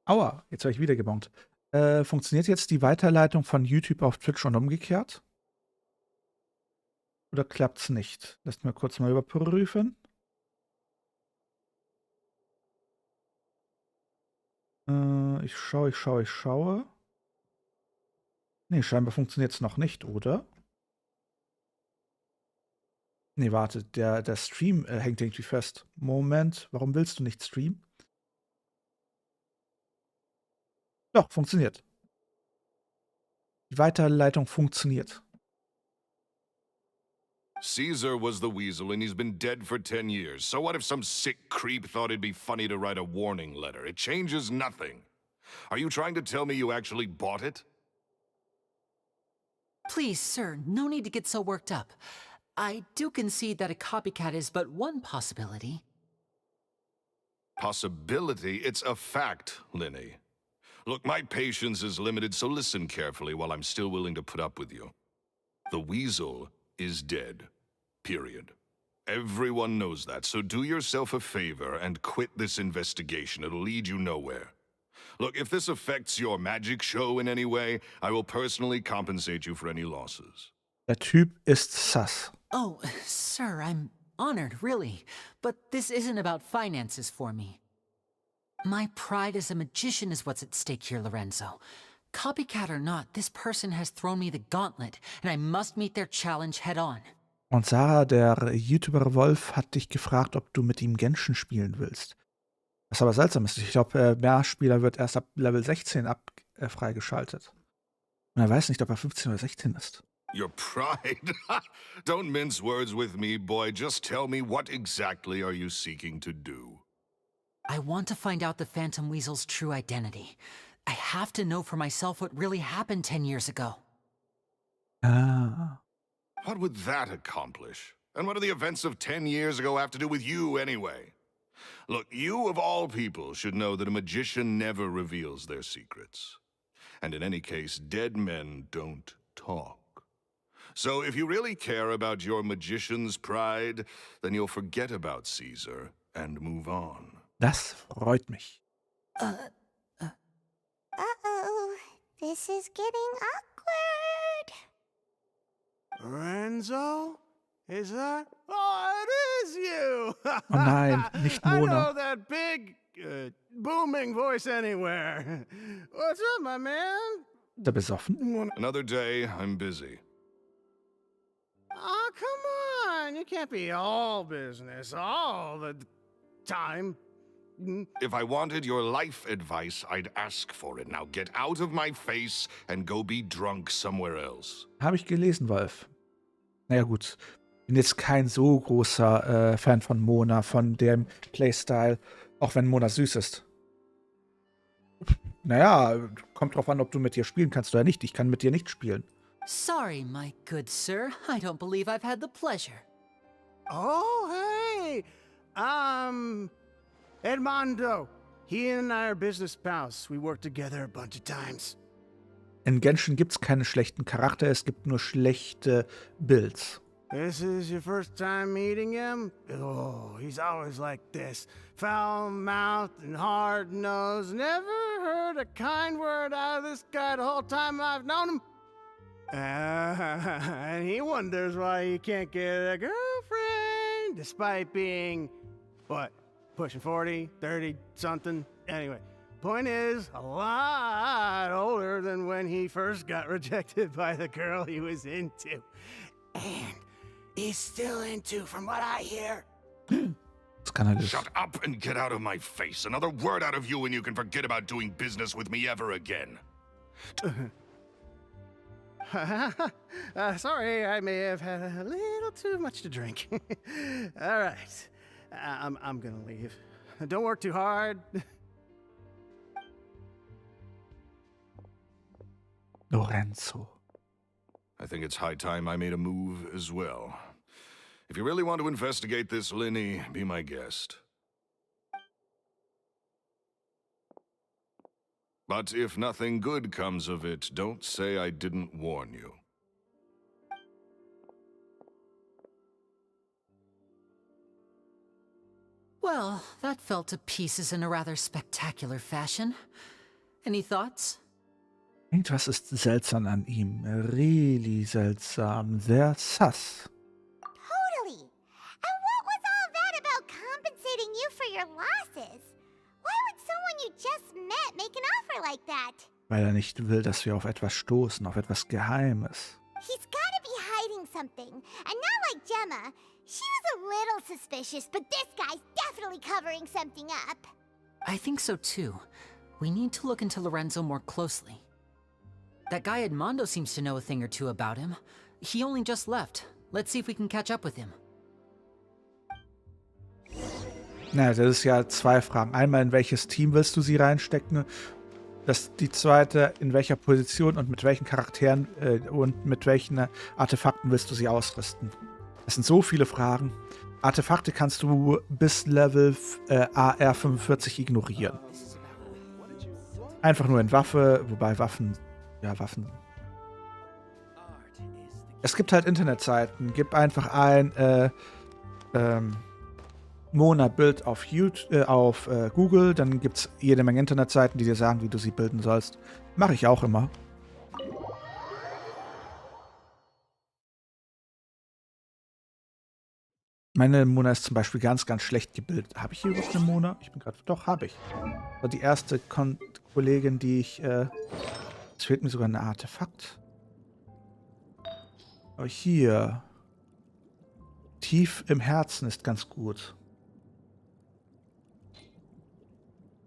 Aua, jetzt werde ich wieder gebonkt. Funktioniert jetzt die Weiterleitung von YouTube auf Twitch und umgekehrt? Oder klappt's nicht? Lasst mal kurz mal überprüfen. Ich schaue. Nee, scheinbar funktioniert es noch nicht, oder? Nee, warte, der Stream hängt irgendwie fest. Moment, warum willst du nicht streamen? Doch, funktioniert. Die Weiterleitung funktioniert. Caesar was the weasel, and he's been dead for 10 years. So what if some sick creep thought it'd be funny to write a warning letter? It changes nothing. Are you trying to tell me you actually bought it? Please, sir, no need to get so worked up. I do concede that a copycat is but one possibility. Possibility? It's a fact, Lyny. Look, my patience is limited, so listen carefully while I'm still willing to put up with you. The weasel is dead. Period. Everyone knows that, so do yourself a favor and quit this investigation. It'll lead you nowhere. Look, if this affects your magic show in any way, I will personally compensate you for any losses. Der Typ ist sass. Oh, sir, I'm honored, really. But this isn't about finances for me. My pride as a magician is what's at stake here, Lorenzo. Copycat or not, this person has thrown me the gauntlet, and I must meet their challenge head on. Und Sarah, der YouTuber Wolf, hat dich gefragt, ob du mit ihm Genshin spielen willst. Was aber seltsam ist. Ich glaube, Mehrspieler wird erst ab Level 16 freigeschaltet. Und er weiß nicht, ob er 15 oder 16 ist. Your pride? Don't mince words with me, boy. Just tell me, what exactly are you seeking to do? I want to find out the Phantom Weasel's true identity. I have to know for myself what really happened 10 years ago. Ah. What would that accomplish? And what do the events of 10 years ago have to do with you, anyway? Look, you of all people should know that a magician never reveals their secrets. And in any case, dead men don't talk. So if you really care about your magician's pride, then you'll forget about Caesar and move on. Das freut mich. Uh-oh. This is getting awkward. Lorenzo? Is that? Oh, it is you! Oh nein, nicht I know Mona. that big, booming voice anywhere. What's up, my man? Ist er besoffen? Another day, I'm busy. Oh, come on. You can't be all business all the time. If I wanted your life advice, I'd ask for it. Now get out of my face and go be drunk somewhere else. Habe ich gelesen, Wolf. Naja gut, bin jetzt kein so großer Fan von Mona, von dem Playstyle, auch wenn Mona süß ist. Naja, kommt drauf an, ob du mit ihr spielen kannst oder nicht. Ich kann mit dir nicht spielen. Sorry, my good sir. I don't believe I've had the pleasure. Oh, hey! Edmondo. He and I are business pals. We worked together a bunch of times. In Genshin gibt es keine schlechten Charakter, es gibt nur schlechte Builds. This is your first time meeting him? Oh, he's always like this. Foul-mouthed and hard-nosed. Never heard a kind word out of this guy the whole time I've known him. And he wonders why he can't get a girlfriend, despite being, what, pushing 40, 30, something? Anyway, point is, a lot older than when he first got rejected by the girl he was into. And is still into, from what I hear. Shut up and get out of my face. Another word out of you and you can forget about doing business with me ever again. Sorry, I may have had a little too much to drink. All right, I'm gonna leave. Don't work too hard. Lorenzo. I think it's high time I made a move as well. If you really want to investigate this, Lyny, be my guest. But if nothing good comes of it, don't say I didn't warn you. Well, that fell to pieces in a rather spectacular fashion. Any thoughts? Irgendwas ist seltsam an ihm. Really seltsam. Sehr sass. Totally. And what was all that about compensating you for your losses? Why would someone you just met make an offer like that? Weil er nicht will, dass wir auf etwas stoßen, auf etwas Geheimes. He's gotta be hiding something. And not like Gemma. She was a little suspicious, but this guy's definitely covering something up. I think so too. We need to look into Lorenzo more closely. That guy Edmondo seems to know a thing or two about him. He only just left. Let's see if we can catch up with him. Naja, das ist ja zwei Fragen. Einmal, in welches Team willst du sie reinstecken? Die zweite, in welcher Position und mit welchen Charakteren und mit welchen Artefakten willst du sie ausrüsten? Das sind so viele Fragen. Artefakte kannst du bis Level AR45 ignorieren. Einfach nur in Waffe, wobei Waffen. Es gibt halt Internetseiten. Gib einfach ein Mona-Bild auf Google, dann gibt es jede Menge Internetseiten, die dir sagen, wie du sie bilden sollst. Mache ich auch immer. Meine Mona ist zum Beispiel ganz, ganz schlecht gebildet. Habe ich hier überhaupt eine Mona? Ich bin gerade. Doch, habe ich. Das war die erste Kollegin, die ich. Es fehlt mir sogar ein Artefakt. Aber hier. Tief im Herzen ist ganz gut.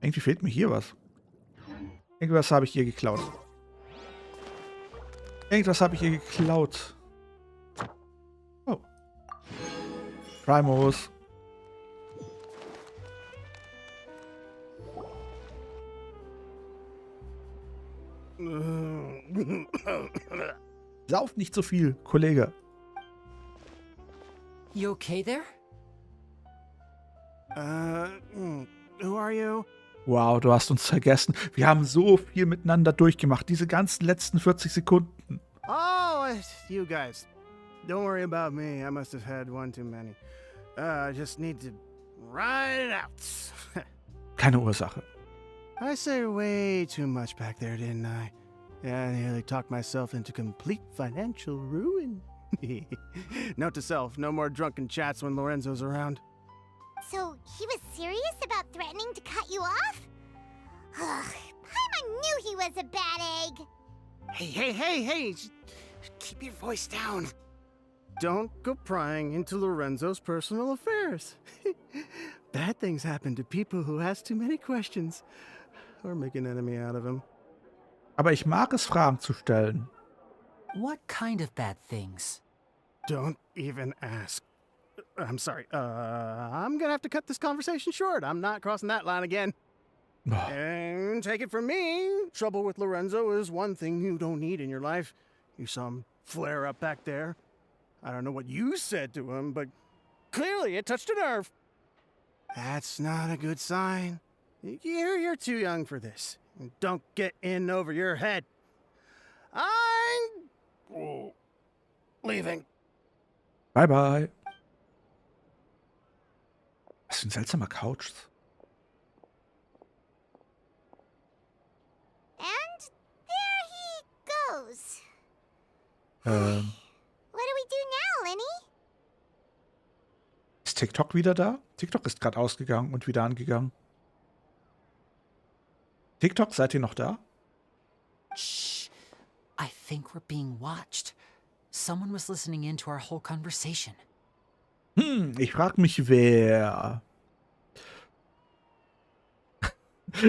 Irgendwie fehlt mir hier was. Irgendwas habe ich ihr geklaut. Oh. Primos. Sauf nicht so viel, Kollege. You okay there? Who are you? Wow, du hast uns vergessen. Wir haben so viel miteinander durchgemacht. Diese ganzen letzten 40 Sekunden. Oh, it's you guys. Don't worry about me. I must have had one too many. I just need to ride it out. Keine Ursache. I say way too much back there, didn't I? Yeah, I nearly talked myself into complete financial ruin. Note to self, no more drunken chats when Lorenzo's around. So, he was serious about threatening to cut you off? Ugh, Paimon knew he was a bad egg. Hey, keep your voice down. Don't go prying into Lorenzo's personal affairs. Bad things happen to people who ask too many questions. Or make an enemy out of him. Aber ich mag es, Fragen zu stellen. What kind of bad things? Don't even ask. I'm sorry. I'm gonna have to cut this conversation short. I'm not crossing that line again. And take it from me, trouble with Lorenzo is one thing you don't need in your life. You saw him flare up back there. I don't know what you said to him, but clearly it touched a nerve. That's not a good sign. You're too young for this. Don't get in over your head. I'm leaving. Bye, bye. Was für ein seltsamer Couch. And there he goes. Ähm, What do we do now, Lenny? ist TikTok wieder da? TikTok ist gerade ausgegangen und wieder angegangen. TikTok, seid ihr noch da? Shh. I think we're being watched. Someone was listening in to our whole conversation. Ich frage mich, wer.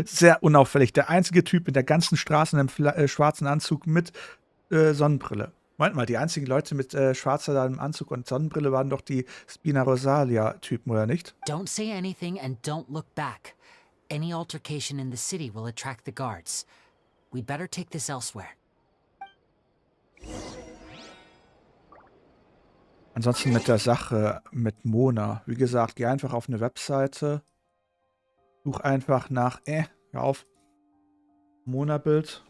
Sehr unauffällig. Der einzige Typ in der ganzen Straße in einem schwarzen Anzug mit Sonnenbrille. Moment mal, die einzigen Leute mit schwarzer Anzug und Sonnenbrille waren doch die Spina Rosalia-Typen, oder nicht? Don't say anything and don't look back. Any altercation in the city will attract the guards. We'd better take this elsewhere. Ansonsten mit der Sache mit Mona. Wie gesagt, geh einfach auf eine Webseite. Such einfach nach, hör auf. Mona-Bild.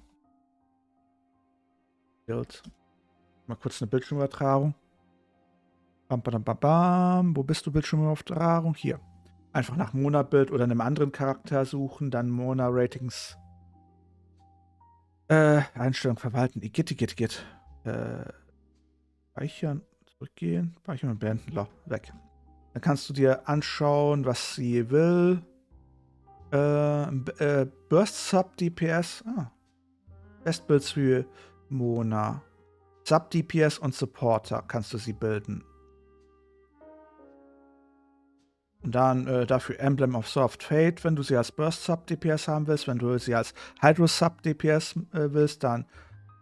Mal kurz eine Bildschirmübertragung. Bam, bam, bam, bam. Wo bist du, Bildschirmübertragung? Hier. Einfach nach Mona-Bild oder einem anderen Charakter suchen, dann Mona-Ratings. Einstellung verwalten. Igitt. Speichern, zurückgehen, speichern und beenden. Weg. Dann kannst du dir anschauen, was sie will. Burst Sub DPS. Bestbuilds für Mona. Sub DPS und Supporter kannst du sie bilden. Und dann dafür Emblem of Soft Fate, wenn du sie als Burst Sub DPS haben willst. Wenn du sie als Hydro Sub DPS willst, dann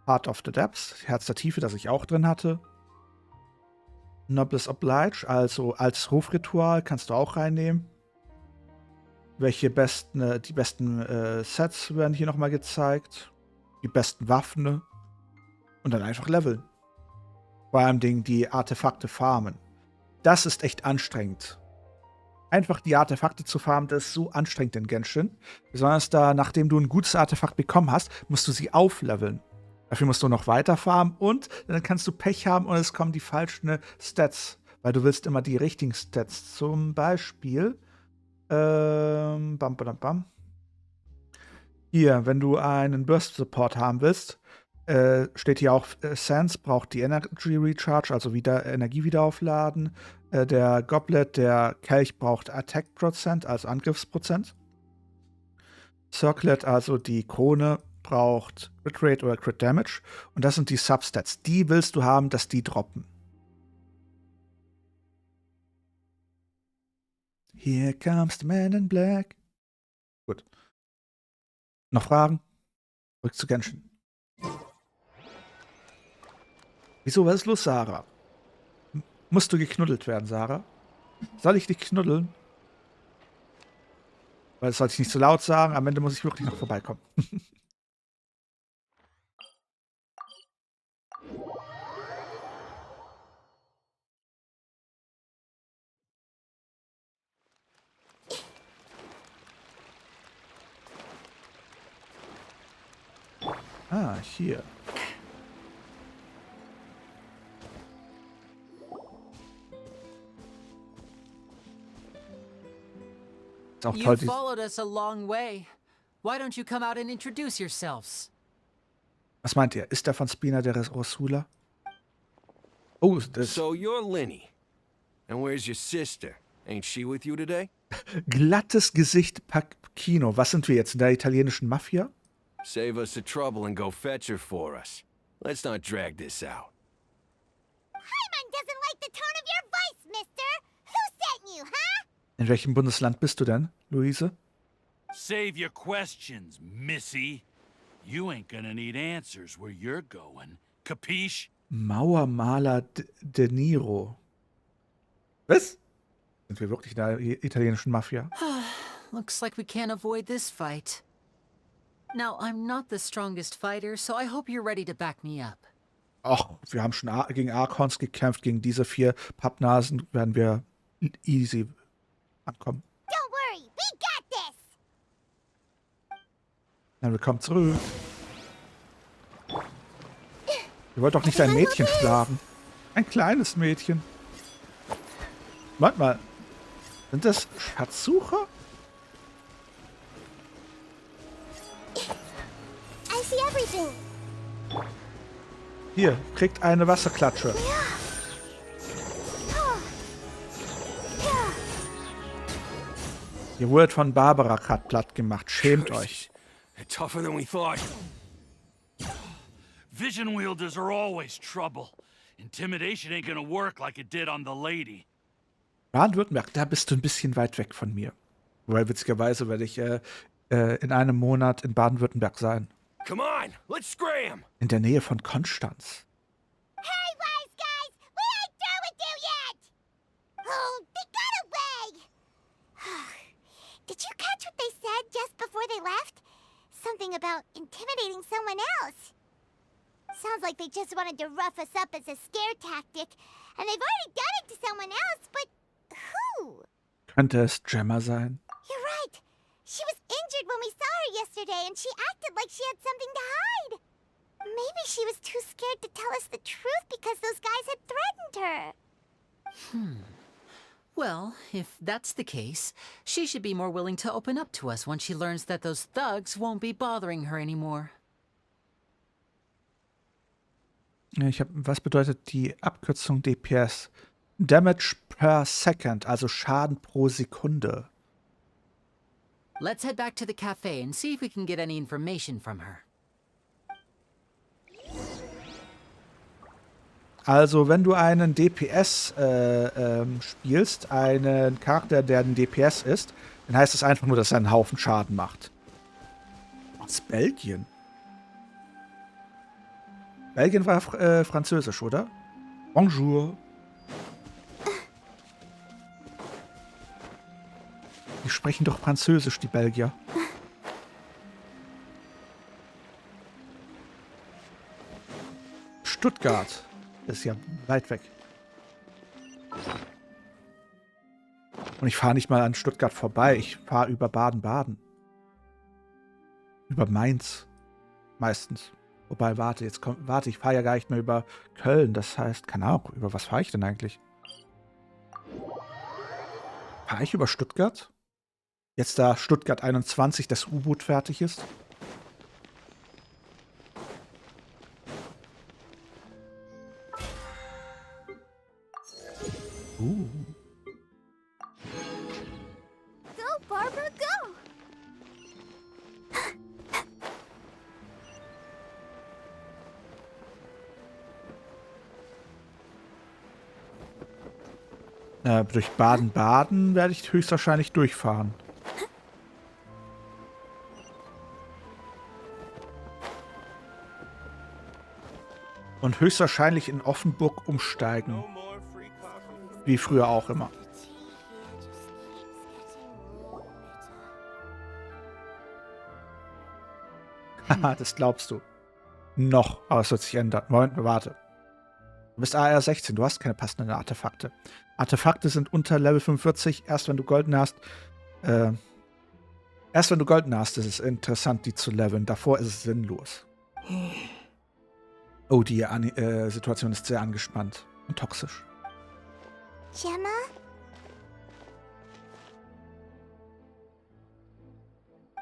Heart of the Depths, Herz der Tiefe, das ich auch drin hatte. Noblesse Oblige, also als Rufritual, kannst du auch reinnehmen. Die besten Sets werden hier nochmal gezeigt. Die besten Waffen. Ne? Und dann einfach leveln. Vor allem die Artefakte farmen. Das ist echt anstrengend. Einfach die Artefakte zu farmen, das ist so anstrengend in Genshin. Besonders da, nachdem du ein gutes Artefakt bekommen hast, musst du sie aufleveln. Dafür musst du noch weiter farmen und dann kannst du Pech haben und es kommen die falschen Stats. Weil du willst immer die richtigen Stats. Zum Beispiel Hier, wenn du einen Burst Support haben willst, steht hier auch, Sans braucht die Energy Recharge, also wieder Energie wieder aufladen. Der Goblet, der Kelch braucht Attack Prozent, also Angriffsprozent. Circlet, also die Krone, braucht Crit Rate oder Crit Damage. Und das sind die Substats. Die willst du haben, dass die droppen. Here comes the man in black. Gut. Noch Fragen? Zurück zu Genshin. Wieso, was ist los, Sarah? Musst du geknuddelt werden, Sarah? Soll ich dich knuddeln? Weil das sollte ich nicht zu laut sagen. Am Ende muss ich wirklich noch vorbeikommen. Hier. Ist auch toll. You followed us a long way. Why don't you come out and introduce yourselves? Was meint ihr? Ist der von Spina der Rosula? Oh, das. So you're Lyny. And where's your sister? Ain't she with you today? Glattes Gesicht Pacchino. Was sind wir jetzt? In der italienischen Mafia? Save us the trouble and go fetch her for us. Let's not drag this out. Paimon doesn't like the tone of your voice, mister! Who sent you, huh? In welchem Bundesland bist du denn, Luise? Save your questions, missy. You ain't gonna need answers where you're going. Capiche? Mauermaler De Niro. Was? Sind wir wirklich in der italienischen Mafia? Looks like we can't avoid this fight. Now, I'm not the strongest fighter, so I hope you're ready to back me up. Ach, wir haben schon gegen Archons gekämpft. Gegen diese 4 Pappnasen werden wir easy ankommen. Don't worry, we got this! Na, willkommen zurück. Ihr wollt doch nicht ein Mädchen schlagen. Ein kleines Mädchen. Warte mal. Sind das Schatzsucher? I see everything. Hier, kriegt eine Wasserklatsche. Ihr wurdet von Barbara gerade platt gemacht. Schämt euch. Tougher than we thought. Vision wielders are always trouble. Intimidation ain't gonna work like it did on the lady. Baden-Württemberg, da bist du ein bisschen weit weg von mir. Weil witzigerweise werde ich in einem Monat in Baden-Württemberg sein. Come on, let's scram. In der Nähe von Konstanz. Hey, wise guys! We ain't through with you yet! Oh, they got away! Did you catch what they said just before they left? Something about intimidating someone else. Sounds like they just wanted to rough us up as a scare tactic, and they've already done it to someone else, but who? Könnte es Gemma sein? You're right. She was injured when we saw her yesterday, and she acted like she had something to hide. Maybe she was too scared to tell us the truth because those guys had threatened her. Well, if that's the case, she should be more willing to open up to us once she learns that those thugs won't be bothering her anymore. Was bedeutet die Abkürzung DPS? Damage per Second, also Schaden pro Sekunde. Let's head back to the cafe and see if we can get any information from her. Also, wenn du einen DPS spielst, einen Charakter, der ein DPS ist, dann heißt es einfach nur, dass er einen Haufen Schaden macht. Aus Belgien? Belgien war französisch, oder? Bonjour. Die sprechen doch Französisch, die Belgier. Stuttgart. Das ist ja weit weg. Und ich fahre nicht mal an Stuttgart vorbei. Ich fahre über Baden-Baden. Über Mainz. Meistens. Wobei, warte, ich fahre ja gar nicht mehr über Köln. Das heißt, keine Ahnung, über was fahre ich denn eigentlich? Fahre ich über Stuttgart? Jetzt da Stuttgart 21 das U-Boot fertig ist? Go, Barbara, go! Durch Baden-Baden werde ich höchstwahrscheinlich durchfahren. Und höchstwahrscheinlich in Offenburg umsteigen. Wie früher auch immer. Haha, das glaubst du. Noch, aber es wird sich ändern. Moment, warte. Du bist AR 16, du hast keine passenden Artefakte. Artefakte sind unter Level 45, erst wenn du golden hast. Erst wenn du golden hast, ist es interessant, die zu leveln. Davor ist es sinnlos. Oh, die Situation ist sehr angespannt und toxisch. Gemma?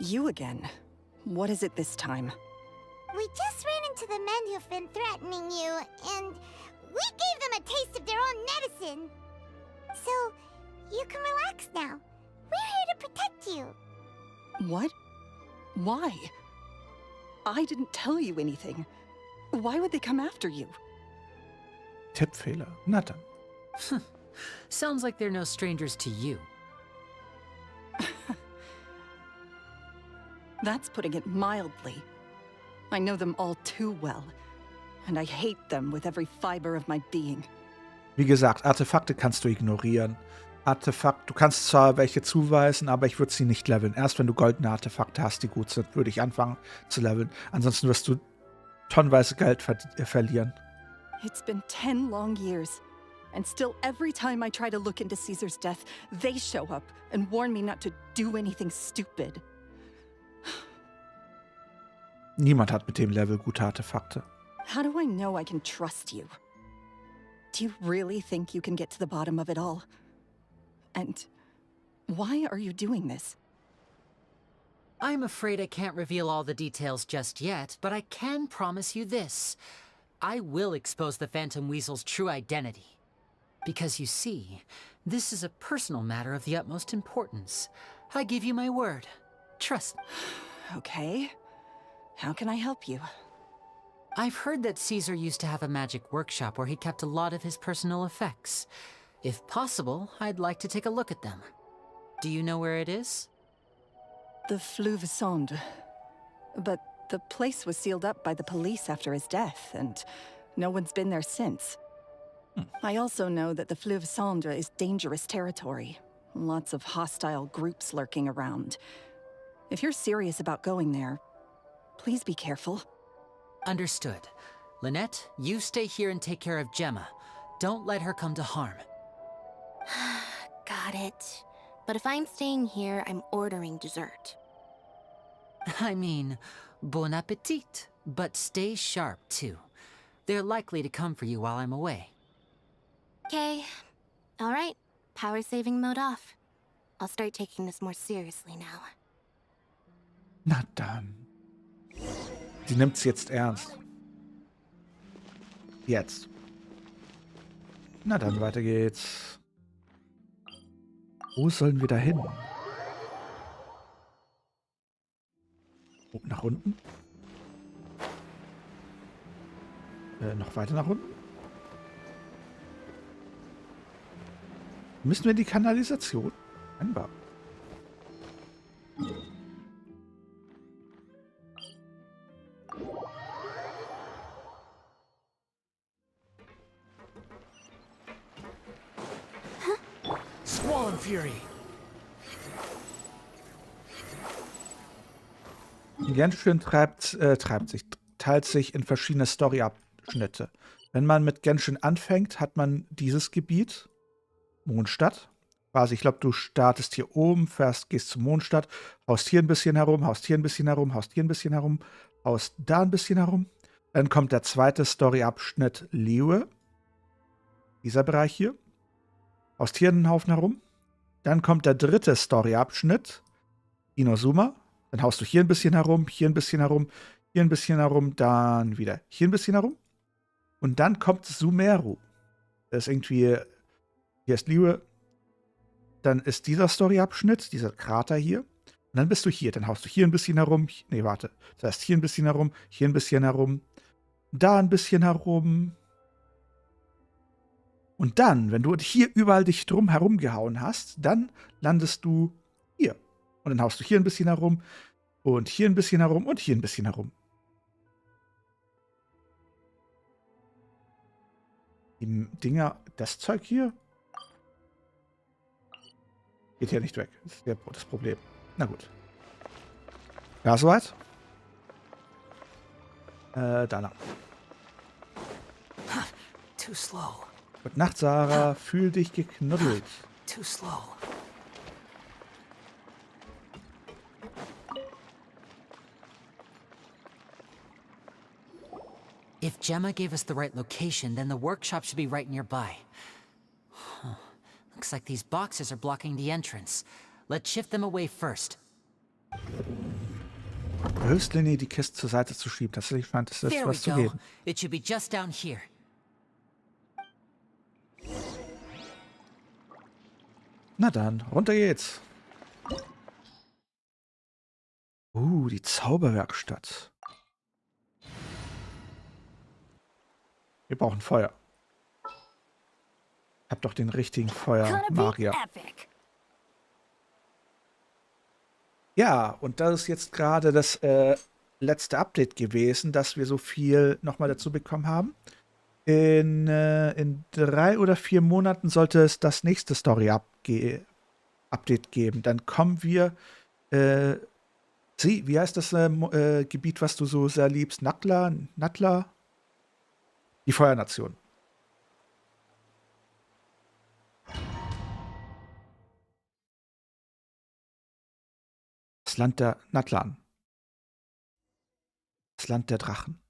You again. What is it this time? We just ran into the men who've been threatening you, and we gave them a taste of their own medicine. So, you can relax now. We're here to protect you. What? Why? I didn't tell you anything. Why would they come after you? Tippfehler. Na dann. Sounds like they're no strangers to you. That's putting it mildly. I know them all too well, and I hate them with every fiber of my being. Wie gesagt, Artefakte kannst du ignorieren. Du kannst zwar welche zuweisen, aber ich würde sie nicht leveln. Erst wenn du goldene Artefakte hast, die gut sind, würde ich anfangen zu leveln. Ansonsten wirst du tonnenweise Geld verlieren. It's been 10 long years, and still every time I try to look into Caesar's death, they show up and warn me not to do anything stupid. Niemand hat mit dem Level gute Artefakte. How do I know I can trust you? Do you really think you can get to the bottom of it all? And why are you doing this? I'm afraid I can't reveal all the details just yet, but I can promise you this. I will expose the Phantom Weasel's true identity. Because you see, this is a personal matter of the utmost importance. I give you my word. Trust me. Okay. How can I help you? I've heard that Caesar used to have a magic workshop where he kept a lot of his personal effects. If possible, I'd like to take a look at them. Do you know where it is? The Fleuve Sonde. But the place was sealed up by the police after his death, and no one's been there since. I also know that the Fleuve Sonde is dangerous territory. Lots of hostile groups lurking around. If you're serious about going there, please be careful. Understood. Lynette, you stay here and take care of Gemma. Don't let her come to harm. Got it. But if I'm staying here, I'm ordering dessert. I mean, bon appetit. But stay sharp, too. They're likely to come for you while I'm away. Okay. All right. Power saving mode off. I'll start taking this more seriously now. Na dann. Sie nimmt es jetzt ernst. Jetzt. Na dann, weiter geht's. Wo sollen wir da hin? Nach unten? Noch weiter nach unten? Müssen wir in die Kanalisation? Scheinbar. Squall and Fury. Genshin teilt sich in verschiedene Story-Abschnitte. Wenn man mit Genshin anfängt, hat man dieses Gebiet, Mondstadt. Quasi, ich glaube, du startest hier oben, gehst zur Mondstadt, haust hier ein bisschen herum, haust hier ein bisschen herum, haust hier ein bisschen herum, haust da ein bisschen herum. Dann kommt der zweite Story-Abschnitt Liyue. Dieser Bereich hier. Haust hier einen Haufen herum. Dann kommt der dritte Story-Abschnitt, Inozuma. Dann haust du hier ein bisschen herum, hier ein bisschen herum, hier ein bisschen herum, dann wieder hier ein bisschen herum. Und dann kommt Sumeru. Das ist irgendwie, hier ist Liyue. Dann ist dieser Story-Abschnitt, dieser Krater hier. Und dann bist du hier. Dann haust du hier ein bisschen herum. Nee, warte. Das heißt, hier ein bisschen herum, hier ein bisschen herum, da ein bisschen herum. Und dann, wenn du hier überall dich drum herum gehauen hast, dann landest du hier. Und dann haust du hier ein bisschen herum und hier ein bisschen herum und hier ein bisschen herum. Die Dinger, das Zeug hier, geht ja nicht weg. Das ist das Problem. Na gut. Ja, soweit. Danach. Too slow. Gute Nacht, Sarah. Fühl dich geknuddelt. Too slow. If Gemma gave us the right location, then the workshop should be right nearby. Huh. Looks like these boxes are blocking the entrance. Let's shift them away first. Du hilfst Lyny, die Kiste zur Seite zu schieben. Tatsächlich scheint es There we was zu go. geben. It should be just down here. Na dann, runter geht's. Die Zauberwerkstatt. Wir brauchen Feuer. Ich hab doch den richtigen Feuermagier. Ja, und das ist jetzt gerade das letzte Update gewesen, dass wir so viel nochmal dazu bekommen haben. In 3 oder 4 Monaten sollte es das nächste Story-Update geben. Dann kommen wir. Wie heißt das Gebiet, was du so sehr liebst? Natla? Die Feuernation. Das Land der Natlan. Das Land der Drachen.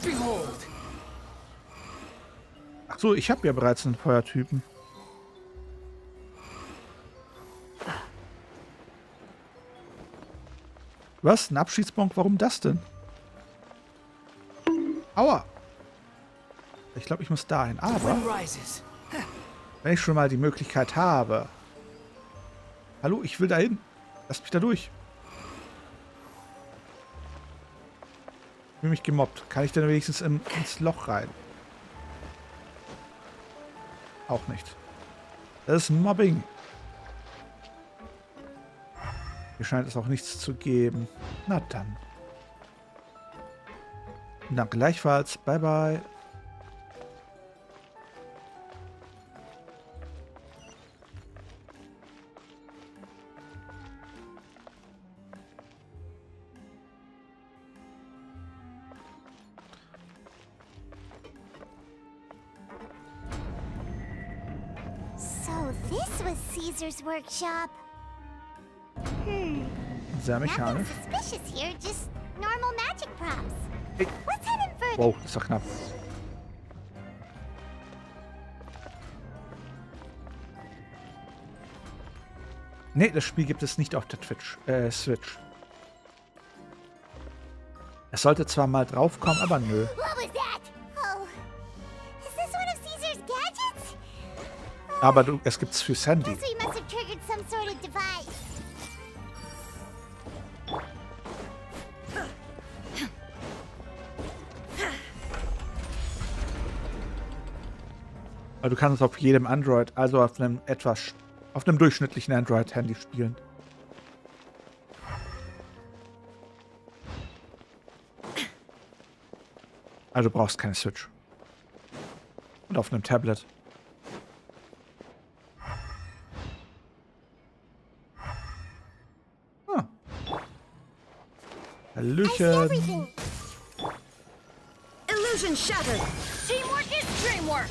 Behold. Ach so, ich habe ja bereits einen Feuertypen. Was? Ein Abschiedsbonk? Warum das denn? Aua! Ich glaube, ich muss dahin. Aber wenn ich schon mal die Möglichkeit habe. Hallo, ich will dahin. Lasst mich da durch. Ich fühle mich gemobbt. Kann ich denn wenigstens ins Loch rein? Auch nicht. Das ist Mobbing. Hier scheint es auch nichts zu geben. Na dann. Danke gleichfalls. Bye, bye. So this was Caesar's workshop. Sehr mechanisch. Nothing suspicious here, just normal magic props. Hey. What's hidden further? Wow, das ist doch knapp. Nee, das Spiel gibt es nicht auf der Switch. Es sollte zwar mal draufkommen, aber nö. What was that? Oh. Is this one of Caesar's gadgets? Aber es gibt's für Sandy. Guess we must have triggered some sort of device. Aber du kannst es auf jedem Android, also auf einem durchschnittlichen Android-Handy spielen. Also du brauchst keine Switch. Und auf einem Tablet. Ah. Hallöchen. Illusion shattered. Teamwork is dreamwork!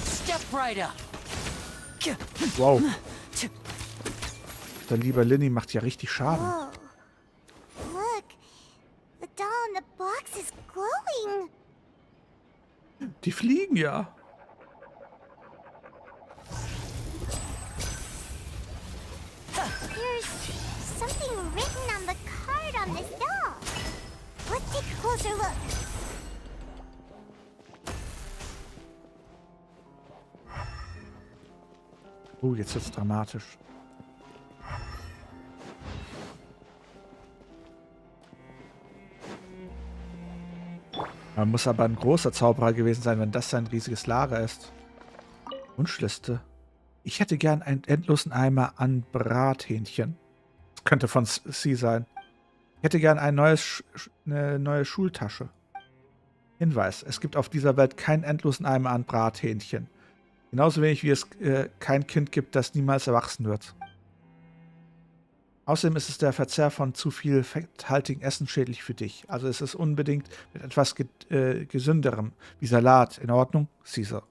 Step right up. Wow. Der liebe Lyny macht ja richtig Schaden. Whoa. Look. The doll in the box is glowing. Die fliegen ja. There's something written on the card on this doll. Let's take a closer look. Oh, jetzt wird's dramatisch. Man muss aber ein großer Zauberer gewesen sein, wenn das sein riesiges Lager ist. Wunschliste. Ich hätte gern einen endlosen Eimer an Brathähnchen. Das könnte von sie sein. Ich hätte gern eine neue Schultasche. Hinweis. Es gibt auf dieser Welt keinen endlosen Eimer an Brathähnchen. Genauso wenig wie es kein Kind gibt, das niemals erwachsen wird. Außerdem ist es der Verzehr von zu viel fetthaltigem Essen schädlich für dich. Also ist es unbedingt mit etwas Gesünderem, wie Salat. In Ordnung, Caesar.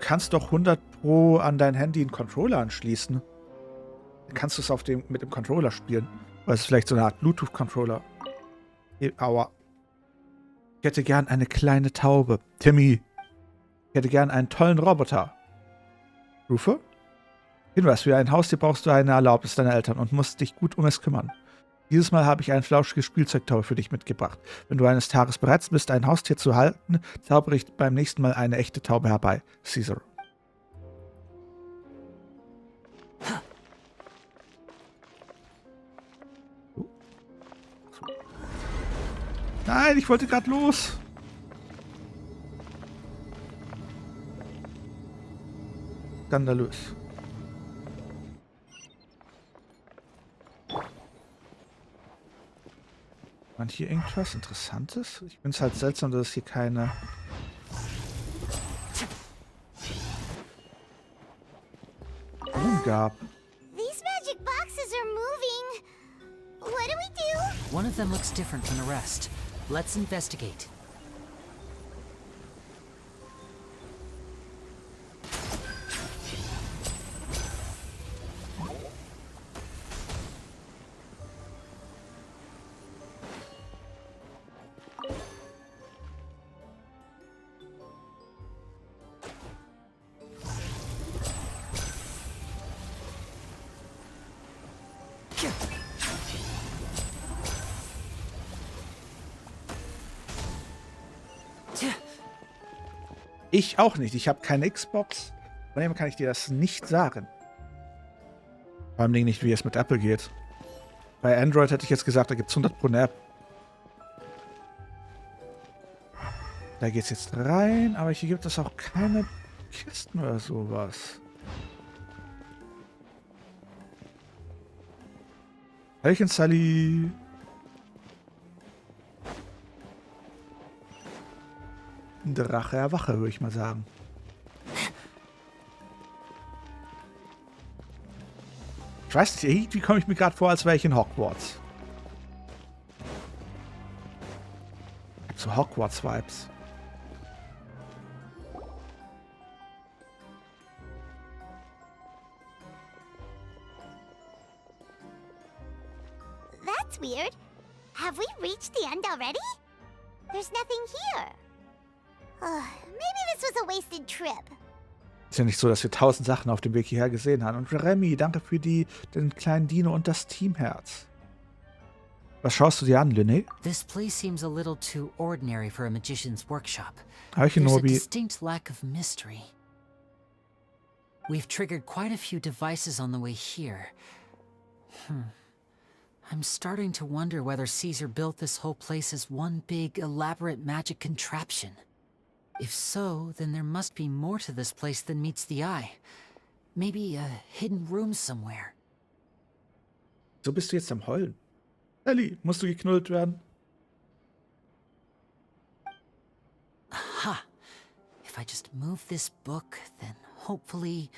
Kannst doch 100 Pro an dein Handy einen Controller anschließen. Dann kannst du es mit dem Controller spielen. Oder ist es vielleicht so eine Art Bluetooth-Controller? Aua. Ich hätte gern eine kleine Taube. Timmy. Ich hätte gern einen tollen Roboter. Rufe? Hinweis, für ein Haustier brauchst du eine Erlaubnis deiner Eltern und musst dich gut um es kümmern. Dieses Mal habe ich ein flauschiges Spielzeugtaube für dich mitgebracht. Wenn du eines Tages bereit bist, ein Haustier zu halten, zaubere ich beim nächsten Mal eine echte Taube herbei. Caesar. Nein, ich wollte gerade los. Skandalös. War hier irgendwas Interessantes? Ich finde es halt seltsam, dass es hier keine... gab. These magic boxes are moving. What do we do? One of them looks different from the rest. Let's investigate. Ich auch nicht. Ich habe keine Xbox. Von dem kann ich dir das nicht sagen. Vor allem nicht, wie es mit Apple geht. Bei Android hätte ich jetzt gesagt, da gibt es 100 pro eine App. Da geht es jetzt rein, aber hier gibt es auch keine Kisten oder sowas. Hallöchen, Sally. Ein Drache erwache, würde ich mal sagen. Ich weiß nicht, irgendwie komme ich mir gerade vor, als wäre ich in Hogwarts. Ich hab so Hogwarts-Vibes. That's weird. Have we reached the end already? There's nothing here. Maybe this was a wasted trip. Ist ja nicht so, dass wir 1000 Sachen auf dem Weg hierher gesehen haben. Und Remy, danke für den kleinen Dino und das Teamherz. Was schaust du dir an, Lyne? This place seems a little too ordinary for a magician's workshop. There's a distinct lack of mystery. We've triggered quite a few devices on the way here. I'm starting to wonder whether Caesar built this whole place as one big, elaborate magic contraption. If so, then there must be more to this place than meets the eye. Maybe a hidden room somewhere. So bist du jetzt am Heulen. Ellie, musst du geknullt werden? Aha. If I just move this book, then hopefully...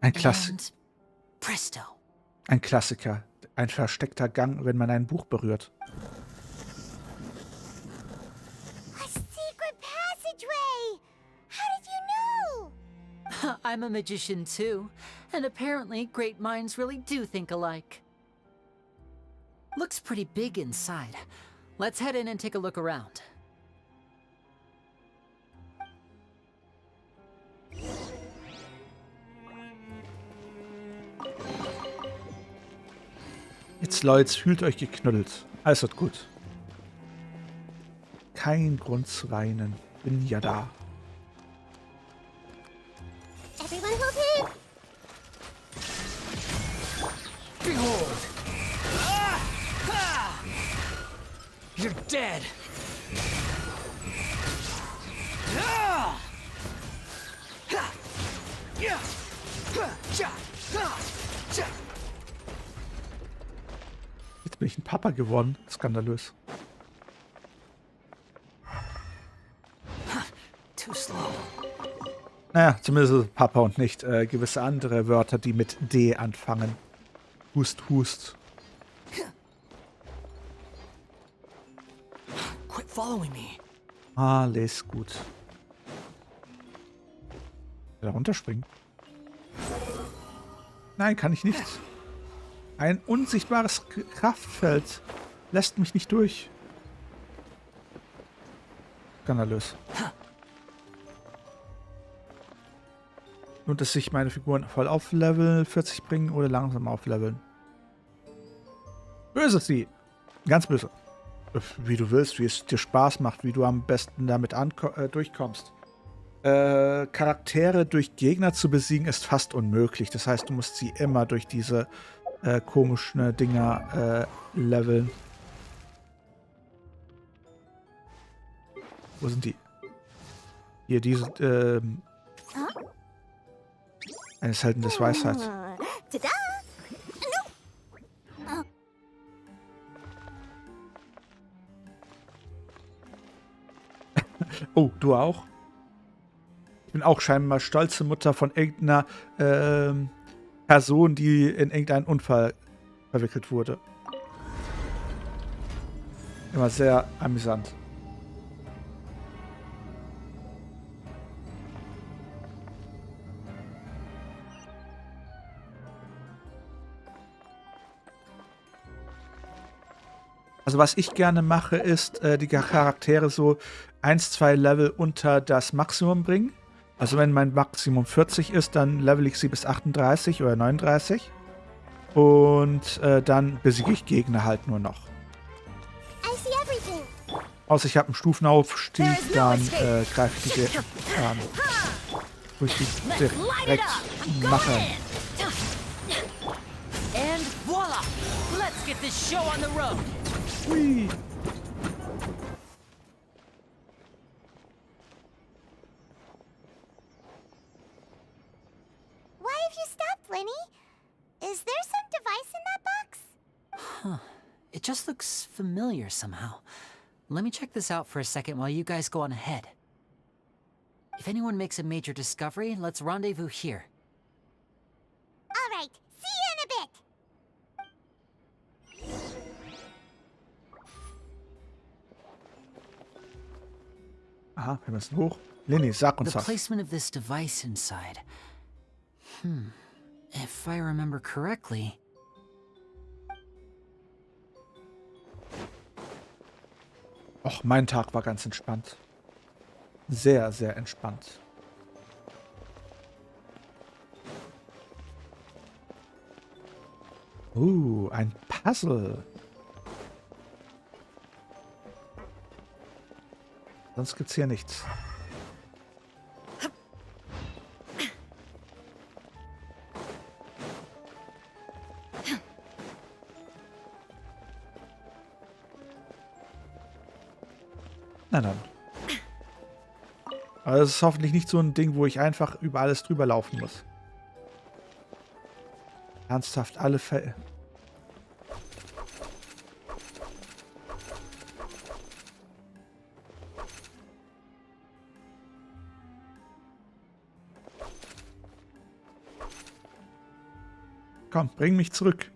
Ein Klassiker. Presto. Ein Klassiker. Ein versteckter Gang, wenn man ein Buch berührt. A secret passageway! How did you know? I'm a magician too, and apparently great minds really do think alike. Looks pretty big inside. Let's head in and take a look around. Jetzt, Leute, fühlt euch geknuddelt. Alles wird gut. Kein Grund zu weinen. Bin ja da. Everyone hold it! Behold! You're dead! Jetzt bin ich ein Papa geworden. Skandalös. Too slow. Naja, zumindest ist es Papa und nicht gewisse andere Wörter, die mit D anfangen. Hust, hust. Quit following me. Alles gut. Da runterspringen? Nein, kann ich nicht. Ein unsichtbares Kraftfeld lässt mich nicht durch. Skandalös. Lohnt es sich, meine Figuren voll auf Level 40 bringen oder langsam aufleveln? Böse ist sie. Ganz böse. Wie du willst, wie es dir Spaß macht, wie du am besten damit durchkommst. Charaktere durch Gegner zu besiegen ist fast unmöglich. Das heißt, du musst sie immer durch diese komischen Dinger leveln. Wo sind die? Hier, diese eines Helden des Weisheit. Ta-da! Oh, du auch? Ich bin auch scheinbar stolze Mutter von irgendeiner Person, die in irgendeinen Unfall verwickelt wurde. Immer sehr amüsant. Also was ich gerne mache, ist die Charaktere so 1-2 Level unter das Maximum bringen. Also wenn mein Maximum 40 ist, dann level ich sie bis 38 oder 39. Und dann besiege ich Gegner halt nur noch. Außer ich habe einen Stufenaufstieg, dann greife ich die an. Durch die direkt machen. And voila! Let's get this show on the road! Hui. Why have you stopped, Lyny? Is there some device in that box? Huh. It just looks familiar somehow. Let me check this out for a second while you guys go on ahead. If anyone makes a major discovery, let's rendezvous here. All right, see you in a bit. Aha, wir müssen hoch. Lyny, sag uns The was. placement of this device inside. If I remember correctly... Och, mein Tag war ganz entspannt. Sehr, sehr entspannt. Ein Puzzle. Sonst gibt's hier nichts. Na dann. Aber das ist hoffentlich nicht so ein Ding, wo ich einfach über alles drüber laufen muss. Ernsthaft, alle Fälle. Komm, bring mich zurück.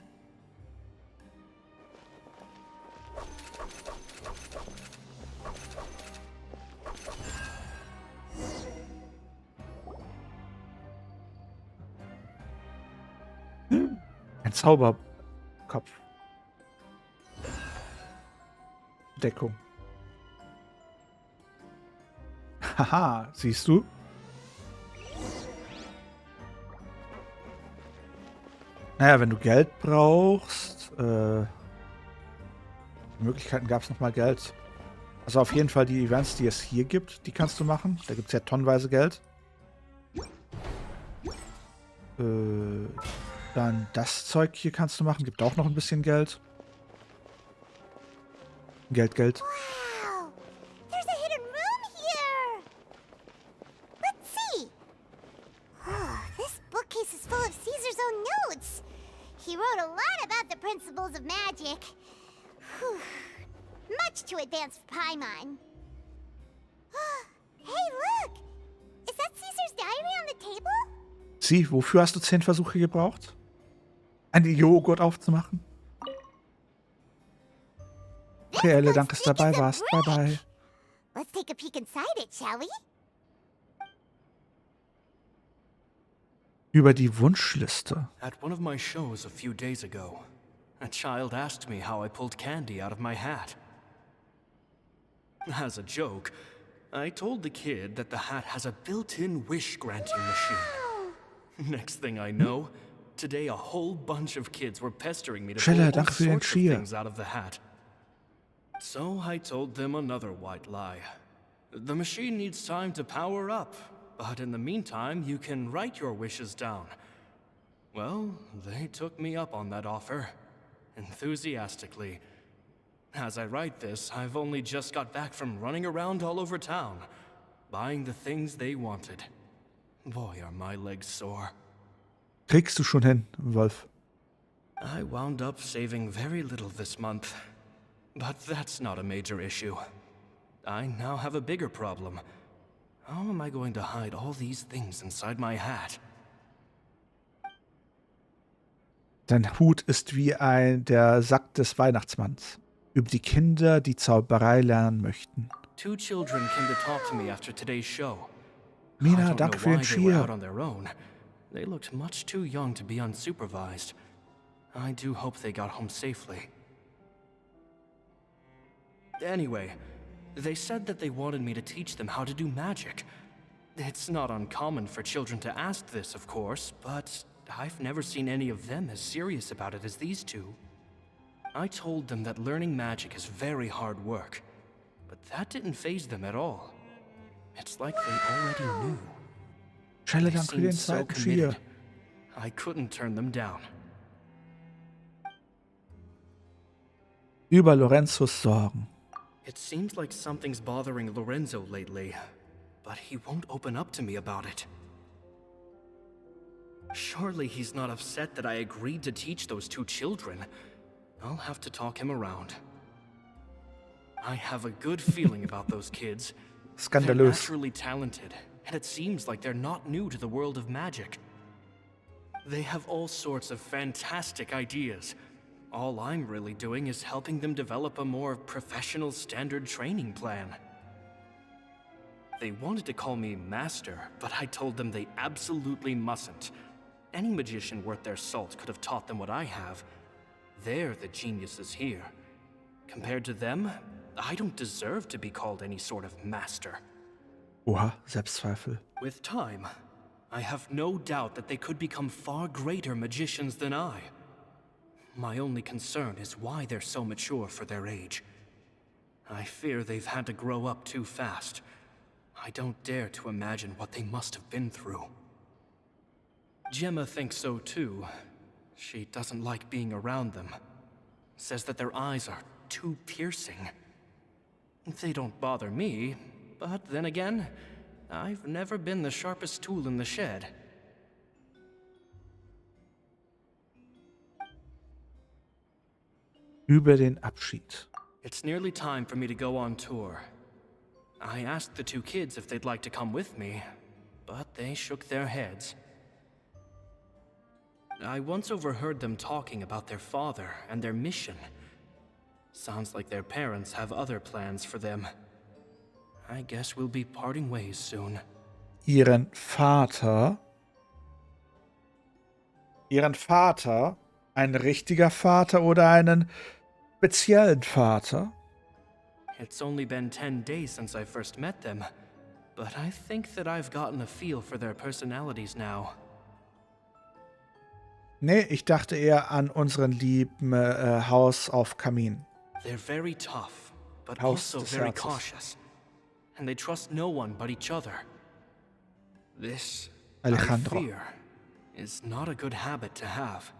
Ein Zauberkopf. Deckung. Haha, siehst du? Naja, wenn du Geld brauchst, Möglichkeiten gab es nochmal Geld. Also auf jeden Fall die Events, die es hier gibt, die kannst du machen. Da gibt es ja tonnenweise Geld. Dann das Zeug hier kannst du machen. Gibt auch noch ein bisschen Geld. Geld. Wow! There's a hidden room here! Let's see! Oh, this bookcase is full of Caesar's own notes. He wrote a lot about the principles of magic. Whew. Much too advanced for Paimon. Hey, look! Is that Caesar's diary on the table? Sieh, wofür hast du 10 Versuche gebraucht? Einen Joghurt aufzumachen? Okay, Elle, danke, dass du dabei warst. Bye, bye. Let's take a peek inside it, shall we? Über die Wunschliste. At one of my shows a few days ago, a child asked me how I pulled candy out of my hat. As a joke, I told the kid that the hat has a built-in wish-granting machine. Next thing I know, today a whole bunch of kids were pestering me to pull all sorts of things out of the hat. So I told them another white lie. The machine needs time to power up, but in the meantime, you can write your wishes down. Well, they took me up on that offer, enthusiastically. As I write this, I've only just got back from running around all over town, buying the things they wanted. Boy, are my legs sore. Kriegst du schon hin, Wolf. I wound up saving very little this month, but that's not a major issue. I now have a bigger problem. How am I going to hide all these things inside my hat? Dein Hut ist wie der Sack des Weihnachtsmanns. Über die Kinder, die Zauberei lernen möchten. 2 children came to talk to me after today's show. Mina, danke für den Cheer. They looked much too young to be unsupervised. I do hope they got home safely. Anyway, they said that they wanted me to teach them how to do magic. It's not uncommon for children to ask this, of course, but I've never seen any of them as serious about it as these two. I told them that learning magic is very hard work, but that didn't faze them at all. It's like they already knew. Schelle, danke für den zweiten Cheer. I couldn't turn them down. Über Lorenzos Sorgen. It seems like something's bothering Lorenzo lately, but he won't open up to me about it. Surely he's not upset that I agreed to teach those 2 children. I'll have to talk him around. I have a good feeling about those kids. They're naturally talented, and it seems like they're not new to the world of magic. They have all sorts of fantastic ideas. All I'm really doing is helping them develop a more professional standard training plan. They wanted to call me Master, but I told them they absolutely mustn't. Any magician worth their salt could have taught them what I have. They're the geniuses here. Compared to them, I don't deserve to be called any sort of master. Oha, Selbstzweifel. With time, I have no doubt that they could become far greater magicians than I. My only concern is why they're so mature for their age. I fear they've had to grow up too fast. I don't dare to imagine what they must have been through. Gemma thinks so too. She doesn't like being around them. Says that their eyes are too piercing. They don't bother me, but then again, I've never been the sharpest tool in the shed. Über den Abschied. It's nearly time for me to go on tour. I asked the two kids if they'd like to come with me, but they shook their heads. I once overheard them talking about their father and their mission. Sounds like their parents have other plans for them. I guess we'll be parting ways soon. Ihren Vater? Ihren Vater? Ein richtiger Vater oder einen speziellen Vater? It's only been 10 days since I first met them, but I think that I've gotten a feel for their personalities now. Nee, ich dachte eher an unseren lieben Haus auf Kamin. They're very tough, but Haus also des very Herzens. cautious. And they trust no one but each other. This, Alejandro. I fear, is not a good habit to have.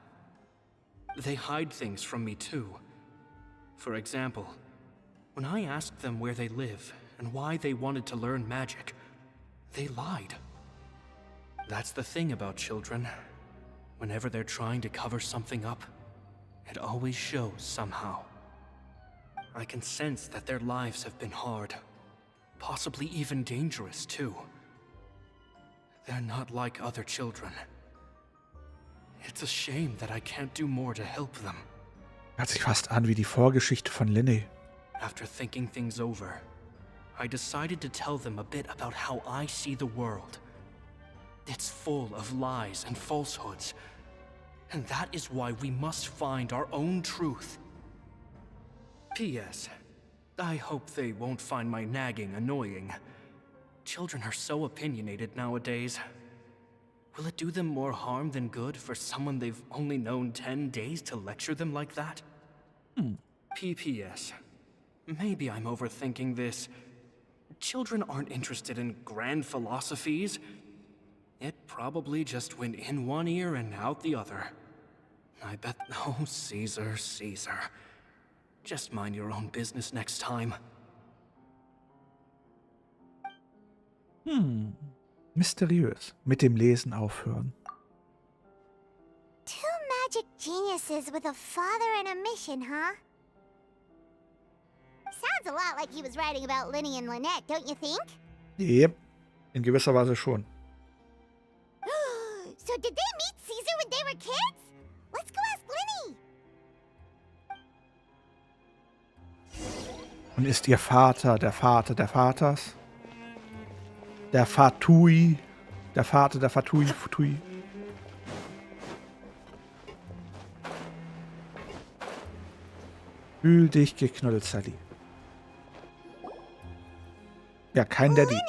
They hide things from me too. For example, when I asked them where they live and why they wanted to learn magic, they lied. That's the thing about children. Whenever they're trying to cover something up, it always shows somehow. I can sense that their lives have been hard, possibly even dangerous too. They're not like other children. It's a shame that I can't do more to help them. Hört sich fast an wie die Vorgeschichte von Lyneys. After thinking things over, I decided to tell them a bit about how I see the world. It's full of lies and falsehoods, and that is why we must find our own truth. P.S. I hope they won't find my nagging annoying. Children are so opinionated nowadays. Will it do them more harm than good for someone they've only known 10 days to lecture them like that? P.P.S. Maybe I'm overthinking this. Children aren't interested in grand philosophies. It probably just went in one ear and out the other. I bet... Oh, Caesar, Caesar. Just mind your own business next time. Mysteriös. Mit dem Lesen aufhören. Two magic geniuses with a father and a mission, huh? Sounds a lot like he was writing about Lyny and Lynette, don't you think? Yep. In gewisser Weise schon. So did they meet Caesar when they were kids? Let's go ask Lyny. Und ist ihr Vater der Vater der Vaters? Der Fatui? Der Vater der Fatui? Futui? Fühl dich geknuddelt, Sally. Ja, kein Daddy.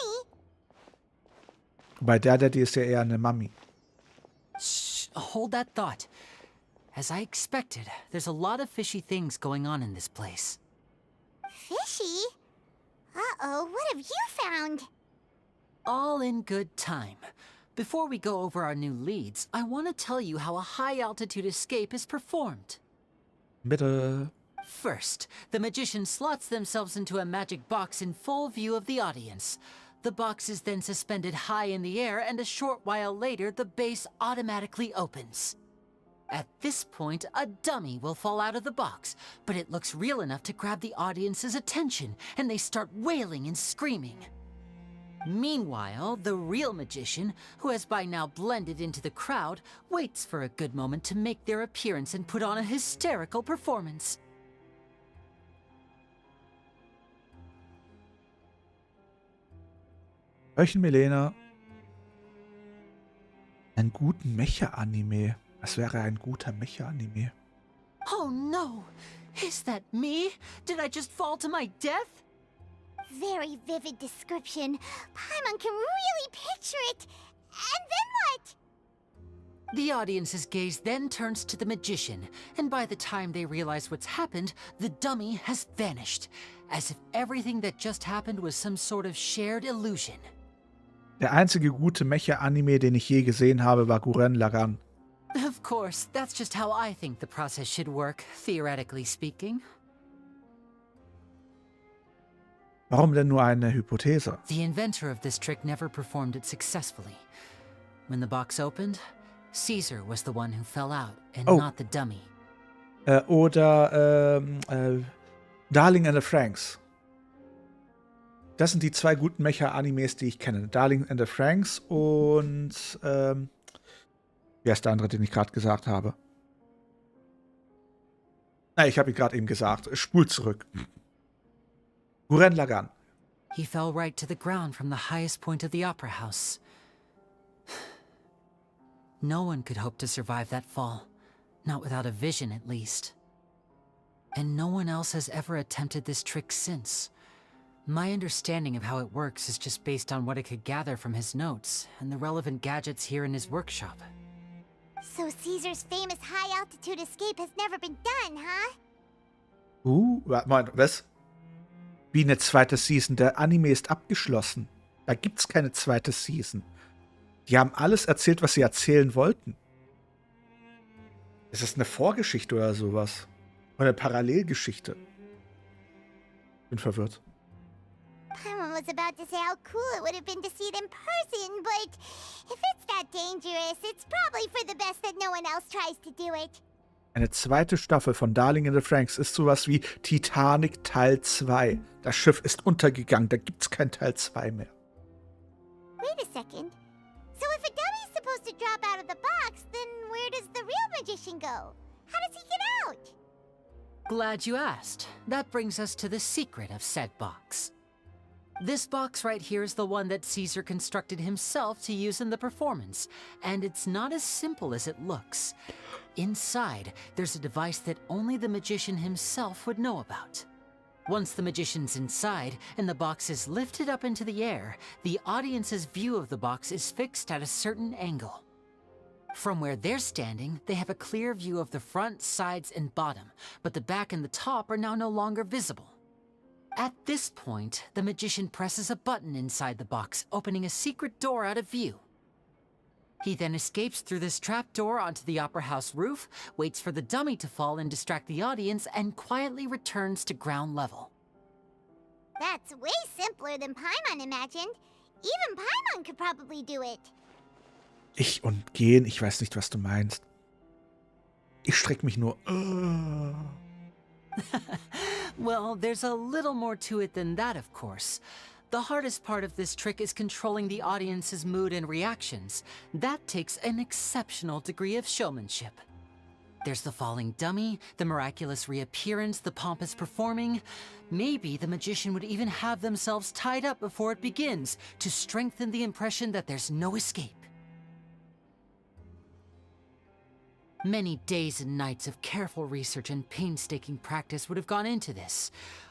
Wobei der Daddy ist ja eher eine Mami. Shh, hold that thought. As I expected, there's a lot of fishy things going on in this place. Fishy? Uh-oh, what have you found? All in good time. Before we go over our new leads, I want to tell you how a high-altitude escape is performed. Bitte. First, the magician slots themselves into a magic box in full view of the audience. The box is then suspended high in the air, and a short while later, the base automatically opens. At this point, a dummy will fall out of the box, but it looks real enough to grab the audience's attention, and they start wailing and screaming. Meanwhile, the real magician, who has by now blended into the crowd, waits for a good moment to make their appearance and put on a hysterical performance. Hörchen, Milena. Einen guten Mecha-Anime. Was wäre ein guter Mecha-Anime? Oh no! Is that me? Did I just fall to my death? Very vivid description. Paimon can really picture it. And then what? The audience's gaze then turns to the magician, and by the time they realize what's happened, the dummy has vanished, as if everything that just happened was some sort of shared illusion. Der einzige gute Mecha-Anime, den ich je gesehen habe, war Gurren Lagann. Of course, that's just how I think the process should work, theoretically speaking. Warum denn nur eine Hypothese? The inventor of this trick never performed it successfully. When the box opened, Caesar was the one who fell out, and not the dummy. Oder Darling and the Franxx. Das sind die zwei guten Mecha-Animes, die ich kenne. Darling and the Franxx und wer ist der andere, den ich gerade gesagt habe? Ich habe ihn gerade eben gesagt. Spul zurück. Gurren Lagann. He fell right to the ground from the highest point of the opera house. No one could hope to survive that fall. Not without a vision, at least. And no one else has ever attempted this trick since. My understanding of how it works is just based on what I could gather from his notes and the relevant gadgets here in his workshop. So Caesar's famous high-altitude escape has never been done, huh? Was? Wie eine zweite Season? Der Anime ist abgeschlossen. Da gibt's keine zweite Season. Die haben alles erzählt, was sie erzählen wollten. Es ist eine Vorgeschichte oder sowas. Oder eine Parallelgeschichte. Bin verwirrt. Paimon was about to say how cool it would have been to see it in person, but if it's that dangerous, it's probably for the best that no one else tries to do it. Eine zweite Staffel von Darling in the Franxx ist sowas wie Titanic Teil 2. Das Schiff ist untergegangen, da gibt's kein Teil 2 mehr. Wait a second. So if a dummy's supposed to drop out of the box, then where does the real magician go? How does he get out? Glad you asked. That brings us to the secret of said box. This box right here is the one that Caesar constructed himself to use in the performance, and it's not as simple as it looks. Inside, there's a device that only the magician himself would know about. Once the magician's inside and the box is lifted up into the air, the audience's view of the box is fixed at a certain angle. From where they're standing, they have a clear view of the front, sides, and bottom, but the back and the top are now no longer visible. At this point, the magician presses a button inside the box, opening a secret door out of view. He then escapes through this trapdoor onto the opera house roof, waits for the dummy to fall and distract the audience, and quietly returns to ground level. That's way simpler than Paimon imagined. Even Paimon could probably do it. Ich und gehen, ich weiß nicht, was du meinst. Ich streck mich nur. Well, there's a little more to it than that, of course. The hardest part of this trick is controlling the audience's mood and reactions. That takes an exceptional degree of showmanship. There's the falling dummy, the miraculous reappearance, the pompous performing. Maybe the magician would even have themselves tied up before it begins to strengthen the impression that there's no escape. Many days and nights of careful research and painstaking practice would have gone into this,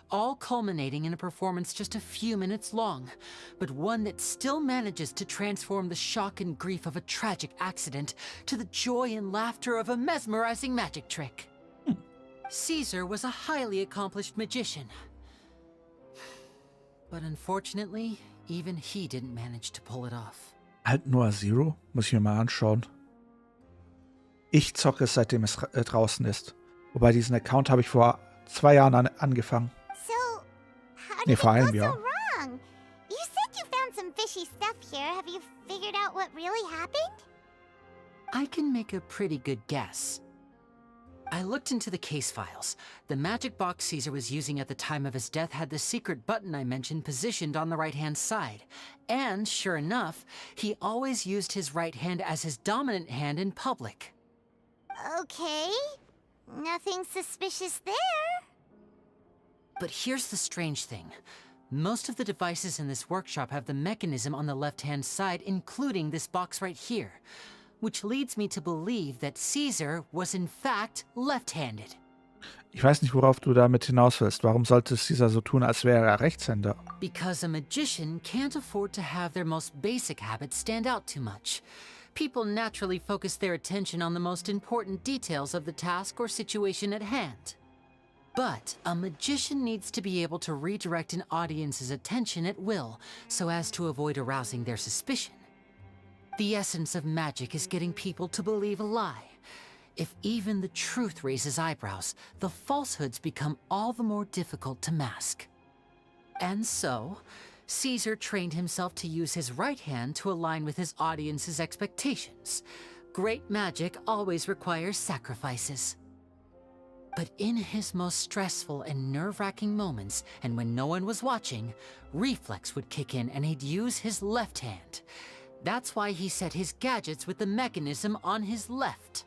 all culminating in a performance just a few minutes long, but one that still manages to transform the shock and grief of a tragic accident to the joy and laughter of a mesmerizing magic trick. Caesar was a highly accomplished magician. But unfortunately, even he didn't manage to pull it off. Alten Noah Zero? Muss ich mir mal anschauen. Ich zocke es, seitdem es draußen ist. Wobei diesen Account habe ich vor 2 Jahren angefangen. So, how did it vor go einem so Jahr. wrong? You said you found some fishy stuff here. Have you figured out what really happened? I can make a pretty good guess. I looked into the case files. The magic box Caesar was using at the time of his death had the secret button I mentioned positioned on the right-hand side. And, sure enough, he always used his right hand as his dominant hand in public. Okay. Nothing suspicious there. But here's the strange thing. Most of the devices in this workshop have the mechanism on the left-hand side, including this box right here, which leads me to believe that Caesar was in fact left-handed. Ich weiß nicht, worauf du damit hinaus willst. Warum sollte Caesar so tun, als wäre er Rechtshänder? Because a magician can't afford to have their most basic habits stand out too much. People naturally focus their attention on the most important details of the task or situation at hand. But a magician needs to be able to redirect an audience's attention at will, so as to avoid arousing their suspicion. The essence of magic is getting people to believe a lie. If even the truth raises eyebrows, the falsehoods become all the more difficult to mask. And so, Caesar trained himself to use his right hand to align with his audience's expectations. Great magic always requires sacrifices. But in his most stressful and nerve-wracking moments, and when no one was watching, reflex would kick in and he'd use his left hand. That's why he set his gadgets with the mechanism on his left.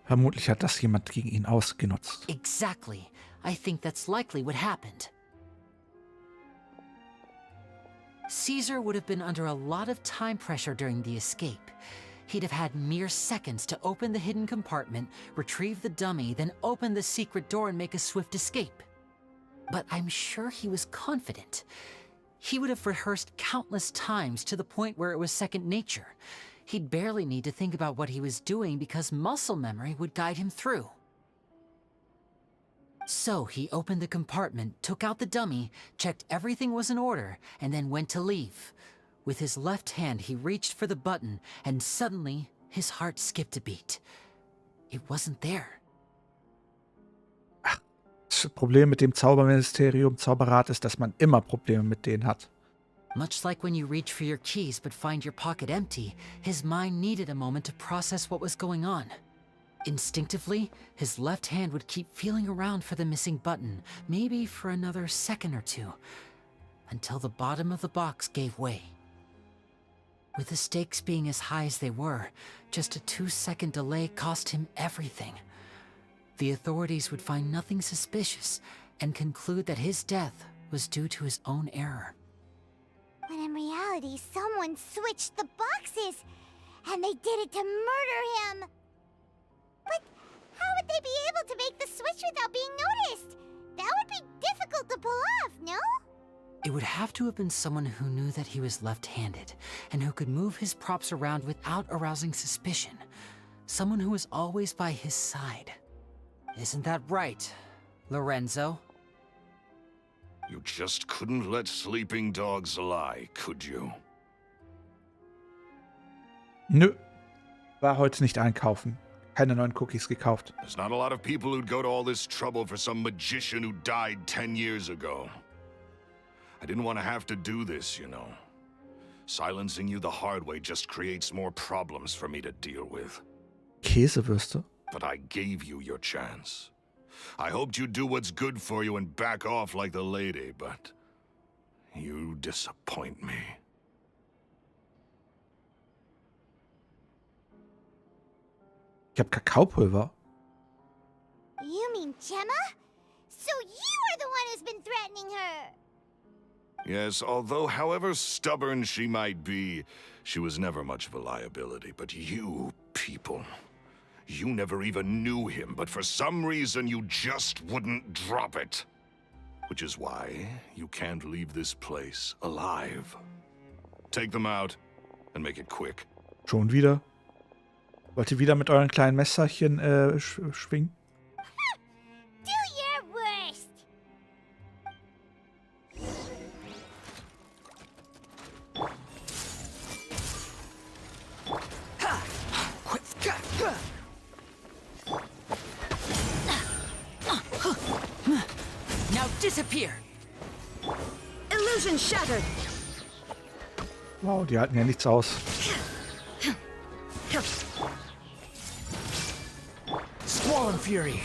Vermutlich hat das jemand gegen ihn ausgenutzt. Exactly. I think that's likely what happened. Caesar would have been under a lot of time pressure during the escape. He'd have had mere seconds to open the hidden compartment, retrieve the dummy, then open the secret door and make a swift escape. But I'm sure he was confident. He would have rehearsed countless times to the point where it was second nature. He'd barely need to think about what he was doing because muscle memory would guide him through. So he opened the compartment, took out the dummy, checked everything was in order, and then went to leave. With his left hand, he reached for the button, and suddenly, his heart skipped a beat. It wasn't there. Das Problem mit dem Zauberministerium, Zauberrat, ist, dass man immer Probleme mit denen hat. Much like when you reach for your keys but find your pocket empty, his mind needed a moment to process what was going on. Instinctively, his left hand would keep feeling around for the missing button, maybe for another second or two, until the bottom of the box gave way. With the stakes being as high as they were, just a 2-second delay cost him everything. The authorities would find nothing suspicious and conclude that his death was due to his own error. When in reality, someone switched the boxes, and they did it to murder him. But how would they be able to make the switch without being noticed? That would be difficult to pull off, no? It would have to have been someone who knew that he was left-handed, and who could move his props around without arousing suspicion. Someone who was always by his side. Isn't that right, Lorenzo? You just couldn't let sleeping dogs lie, could you? Nö. War heute nicht einkaufen. Keine neuen Cookies gekauft. There's not a lot of people who'd go to all this trouble for some magician who died 10 years ago. I didn't want to have to do this, you know. Silencing you the hard way just creates more problems for me to deal with. Käsewürste? But I gave you your chance. I hoped you'd do what's good for you and back off like the lady, but you disappoint me. Ich hab Kakaopulver. You mean Gemma? So you are the one who's been threatening her! Yes, although however stubborn she might be, she was never much of a liability. But you people, you never even knew him, but for some reason you just wouldn't drop it. Which is why you can't leave this place alive. Take them out and make it quick. Schon wieder? Wollt ihr wieder mit euren kleinen Messerchen schwingen? Do your worst! Now disappear! Illusion shattered! Wow, die halten ja nichts aus. Squall and Fury.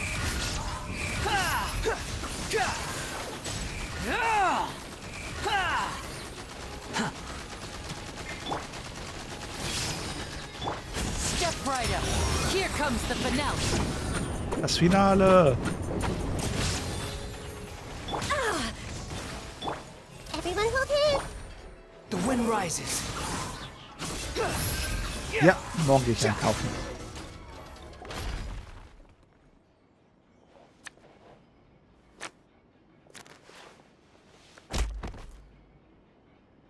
Step right up. Here comes the finale. Das Finale. Everyone hold his! The wind rises. Ja, morgen gehe ich einkaufen.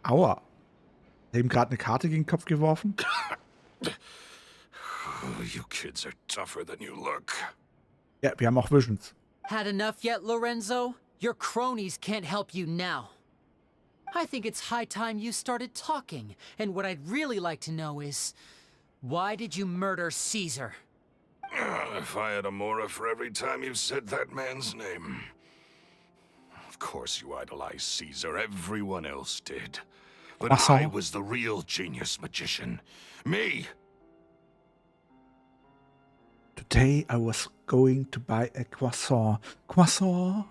Aua. Eben gerade eine Karte gegen den Kopf geworfen. You kids are tougher than you look. Ja, wir haben auch Visions. Had enough yet, Lorenzo? Your cronies can't help you now. I think it's high time you started talking. And what I'd really like to know is, why did you murder Caesar? If I had a Mora for every time you said that man's name. Of course you idolized Caesar, everyone else did. But I was the real genius magician. Me! Today I was going to buy a croissant. Croissant?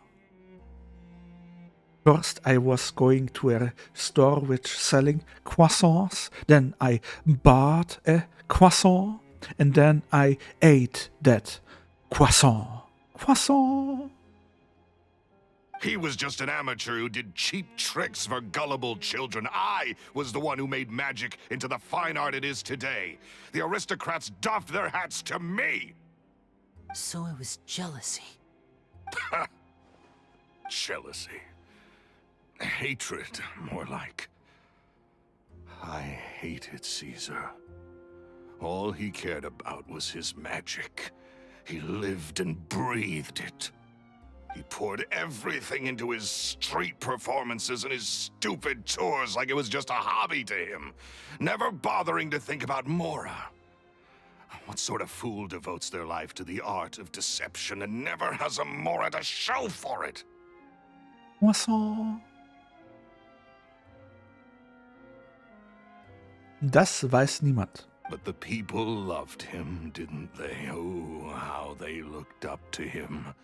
First I was going to a store which selling croissants. Then I bought a croissant. And then I ate that croissant. Croissant. He was just an amateur who did cheap tricks for gullible children. I was the one who made magic into the fine art it is today. The aristocrats doffed their hats to me. So it was jealousy. Jealousy. Hatred, more like. I hated Caesar. All he cared about was his magic. He lived and breathed it. He poured everything into his street performances and his stupid tours like it was just a hobby to him, never bothering to think about Mora. What sort of fool devotes their life to the art of deception and never has a Mora to show for it? Croissant. Das weiß niemand. But the people loved him, didn't they? Oh, how they looked up to him.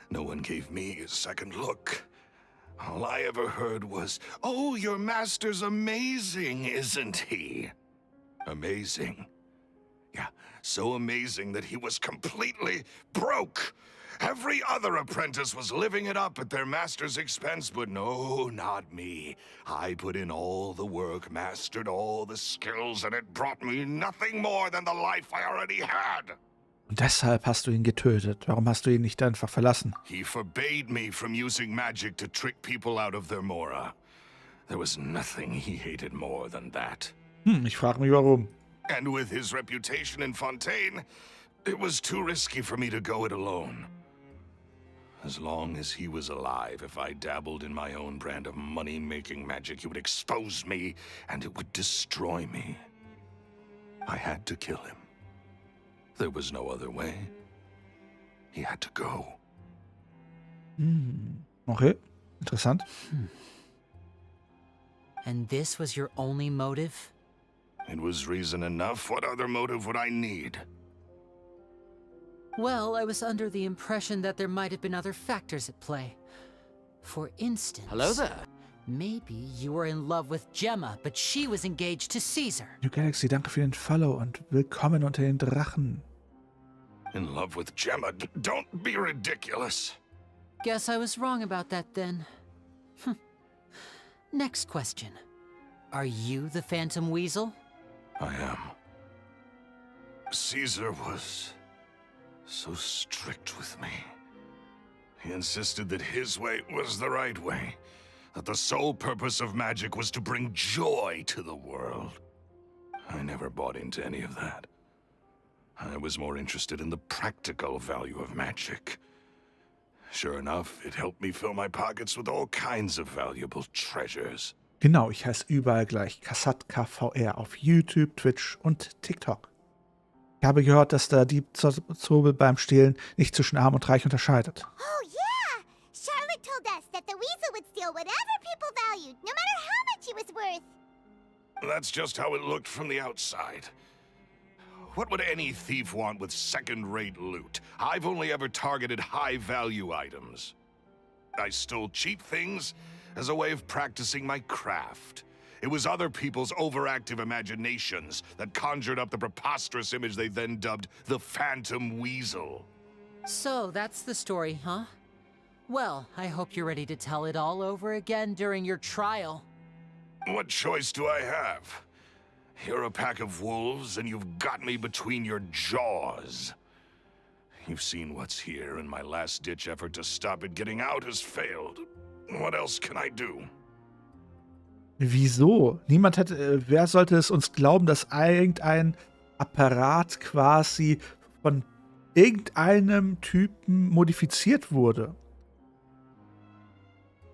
No one gave me a second look. All I ever heard was, "Oh, your master's amazing, isn't he?" Amazing. Yeah, so amazing that he was completely broke. Every other apprentice was living it up at their master's expense, but no, not me. I put in all the work, mastered all the skills, and it brought me nothing more than the life I already had. Und deshalb hast du ihn getötet. Warum hast du ihn nicht einfach verlassen? He forbade me from using magic to trick people out of their Mora. There was nothing he hated more than that. Ich frage mich warum. And with his reputation in Fontaine, it was too risky for me to go it alone. As long as he was alive, if I dabbled in my own brand of money-making magic, he would expose me, and it would destroy me. I had to kill him. There was no other way. He had to go. Okay, interessant. And this was your only motive? It was reason enough. What other motive would I need? Well, I was under the impression that there might have been other factors at play. For instance... Hello there. Maybe you were in love with Gemma, but she was engaged to Caesar. New Galaxy, danke für den Follow und willkommen unter den Drachen. In love with Gemma? Don't be ridiculous. Guess I was wrong about that then. Next question. Are you the Phantom Weasel? I am. Caesar was so strict with me. He insisted that his way was the right way, that the sole purpose of magic was to bring joy to the world. I never bought into any of that. I was more interested in the practical value of magic. Sure enough, it helped me fill my pockets with all kinds of valuable treasures. Genau, ich heiße überall gleich KasatKVR auf YouTube, Twitch und TikTok. Ich habe gehört, dass der Dieb Zobel beim Stehlen nicht zwischen Arm und Reich unterscheidet. Oh, yeah! Charlotte told us that the weasel would steal whatever people valued, no matter how much it was worth. That's just how it looked from the outside. What would any thief want with second-rate loot? I've only ever targeted high-value items. I stole cheap things as a way of practicing my craft. It was other people's overactive imaginations that conjured up the preposterous image they then dubbed the Phantom Weasel. So that's the story, huh? Well, I hope you're ready to tell it all over again during your trial. What choice do I have? You're a pack of wolves, and you've got me between your jaws. You've seen what's here, and my last-ditch effort to stop it getting out has failed. What else can I do? Wieso? Niemand hätte, wer sollte es uns glauben, dass irgendein Apparat quasi von irgendeinem Typen modifiziert wurde?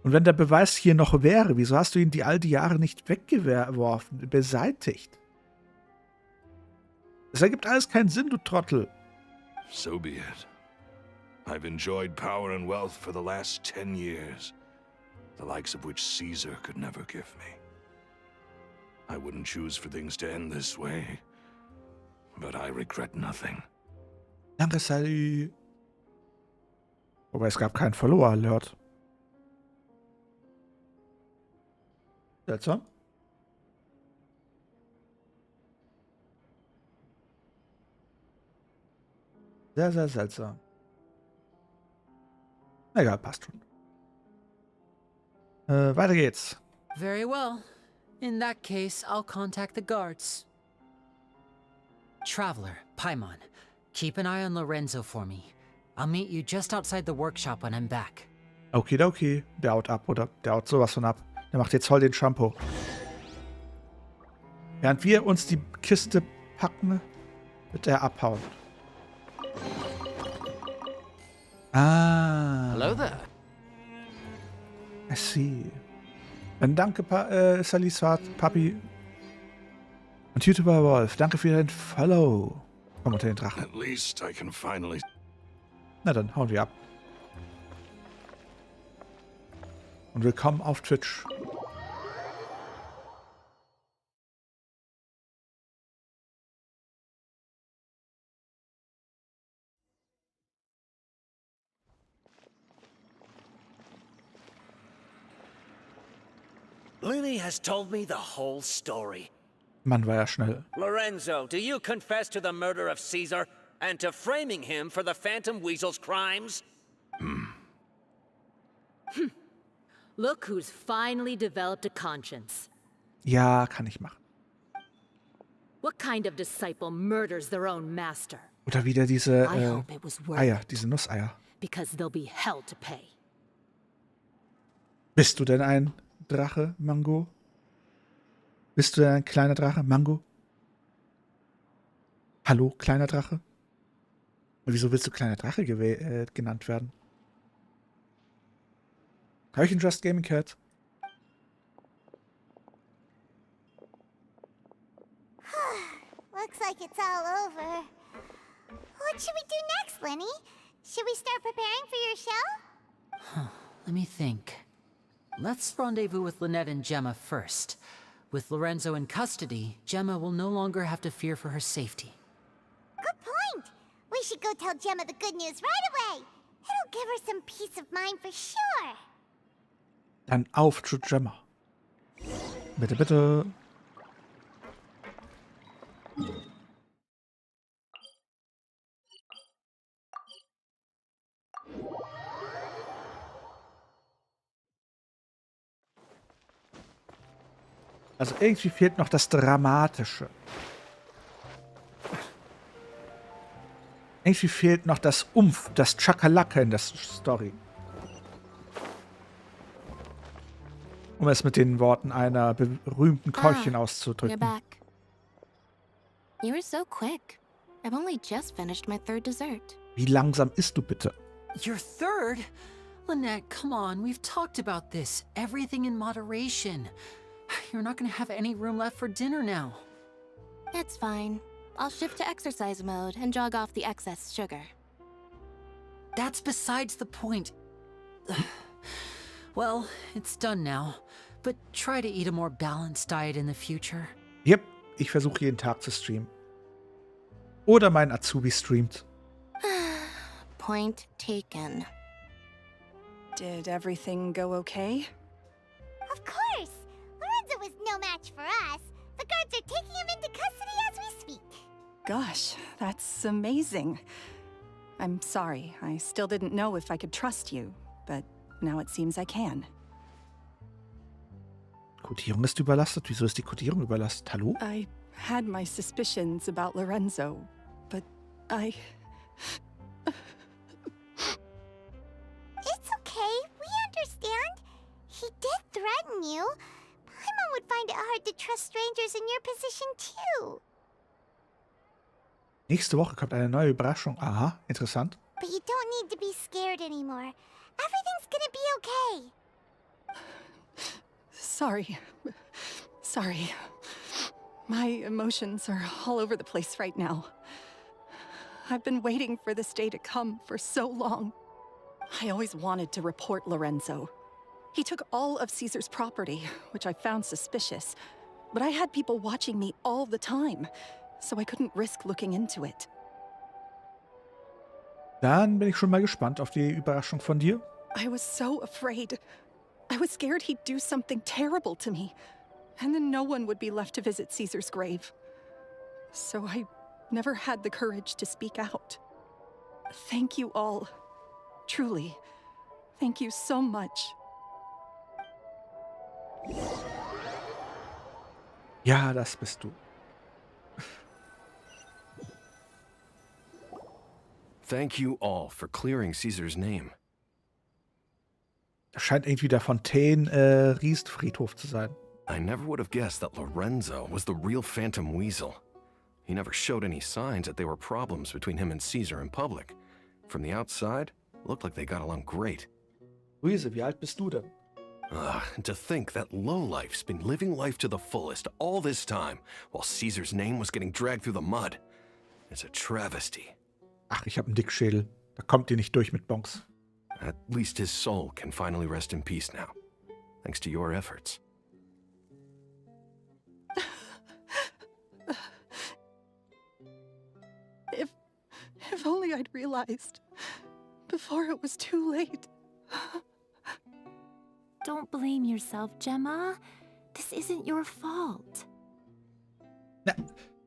Und wenn der Beweis hier noch wäre, wieso hast du ihn all die Jahre nicht weggeworfen, beseitigt? Es ergibt alles keinen Sinn, du Trottel. So be it. I've enjoyed power and wealth for the last 10 years. The likes of which Caesar could never give me. I wouldn't choose for things to end this way, but I regret nothing. Danke, Sally. Wobei es gab keinen Follower-Alert. Seltsam. Sehr, sehr seltsam. Egal, passt schon. Weiter geht's. Very well. In that case, I'll contact the guards. Traveler, Paimon, keep an eye on Lorenzo for me. I'll meet you just outside the workshop when I'm back. Okidoki. Der haut ab, oder? Der haut sowas von ab. Der macht jetzt voll den Shampoo. Während wir uns die Kiste packen, wird er abhauen. Ah. Hello there. I see. Dann danke, Sallys Papi. Und YouTuber Wolf, danke für dein Follow. Komm unter den Drachen. At least I can finally... Na dann, hauen wir ab. Und willkommen auf Twitch. Lyny has told me the whole story. Mann, war ja schnell. Lorenzo, do you confess to the murder of Caesar and to framing him for the Phantom Weasel's crimes? Look who's finally developed a conscience. Ja, kann ich machen. What kind of disciple murders their own master? Oder wieder diese I hope it was worth Eier, it, diese Nusseier. because they'll be hell to pay. Bist du denn ein Drache, Mango? Bist du denn ein kleiner Drache, Mango? Hallo, kleiner Drache? Und wieso willst du kleiner Drache genannt werden? Habe ich einen Just Gaming Cat? Looks like it's all over. What should we do next, Lyny? Should we start preparing for your show? Let me think. Let's rendezvous with Lynette and Gemma first. With Lorenzo in custody, Gemma will no longer have to fear for her safety. Good point. We should go tell Gemma the good news right away. It'll give her some peace of mind for sure. Dann auf zu Gemma. Bitte, bitte. Also irgendwie fehlt noch das Dramatische. Irgendwie fehlt noch das Umf, das Chakalaka in der Story. Um es mit den Worten einer berühmten Keuchin You're auszudrücken. back. You were so quick. I've only just finished my third dessert. Wie langsam isst du bitte? Your third? Lynette, come on, we've talked about this. Everything in moderation. You're not gonna have any room left for dinner now. It's fine. I'll shift to exercise mode and jog off the excess sugar. That's besides the point. Well, it's done now. But try to eat a more balanced diet in the future. Yep, ich versuche jeden Tag zu streamen. Oder mein Azubi streamt. Point taken. Did everything go okay? Of course. Lorenzo was no match for us. The guards are taking him into custody as we speak. Gosh, that's amazing. I'm sorry. I still didn't know if I could trust you, but now it seems I can. Kodierung ist überlastet? Wieso ist die Kodierung überlastet? Hallo? I had my suspicions about Lorenzo, but I... It's okay. We understand. He did threaten you. Paimon would find it hard to trust strangers in your position too. Nächste Woche kommt eine neue Überraschung. Aha, interessant. But you don't need to be scared anymore. Everything's gonna be okay. Sorry. Sorry. My emotions are all over the place right now. I've been waiting for this day to come for so long. I always wanted to report Lorenzo. He took all of Caesar's property, which I found suspicious. But I had people watching me all the time, so I couldn't risk looking into it. Dann bin ich schon mal gespannt auf die Überraschung von dir. I was so afraid. I was scared he'd do something terrible to me, and then no one would be left to visit Caesar's grave. So I never had the courage to speak out. Thank you all. Truly. Thank you so much. Ja, das bist du. Thank you all for clearing Caesar's name. Das scheint irgendwie der Fontaine-Riest-Friedhof zu sein. I never would have guessed that Lorenzo was the real Phantom Weasel. He never showed any signs that there were problems between him and Caesar in public. From the outside, it looked like they got along great. Luise, wie alt bist du denn? To think that lowlife's been living life to the fullest all this time, while Caesar's name was getting dragged through the mud. It's a travesty. Ach, ich hab einen Dickschädel. Da kommt ihr nicht durch mit Bonks. At least his soul can finally rest in peace now, thanks to your efforts. If only I'd realized before it was too late. Don't blame yourself, Gemma. This isn't your fault. Na,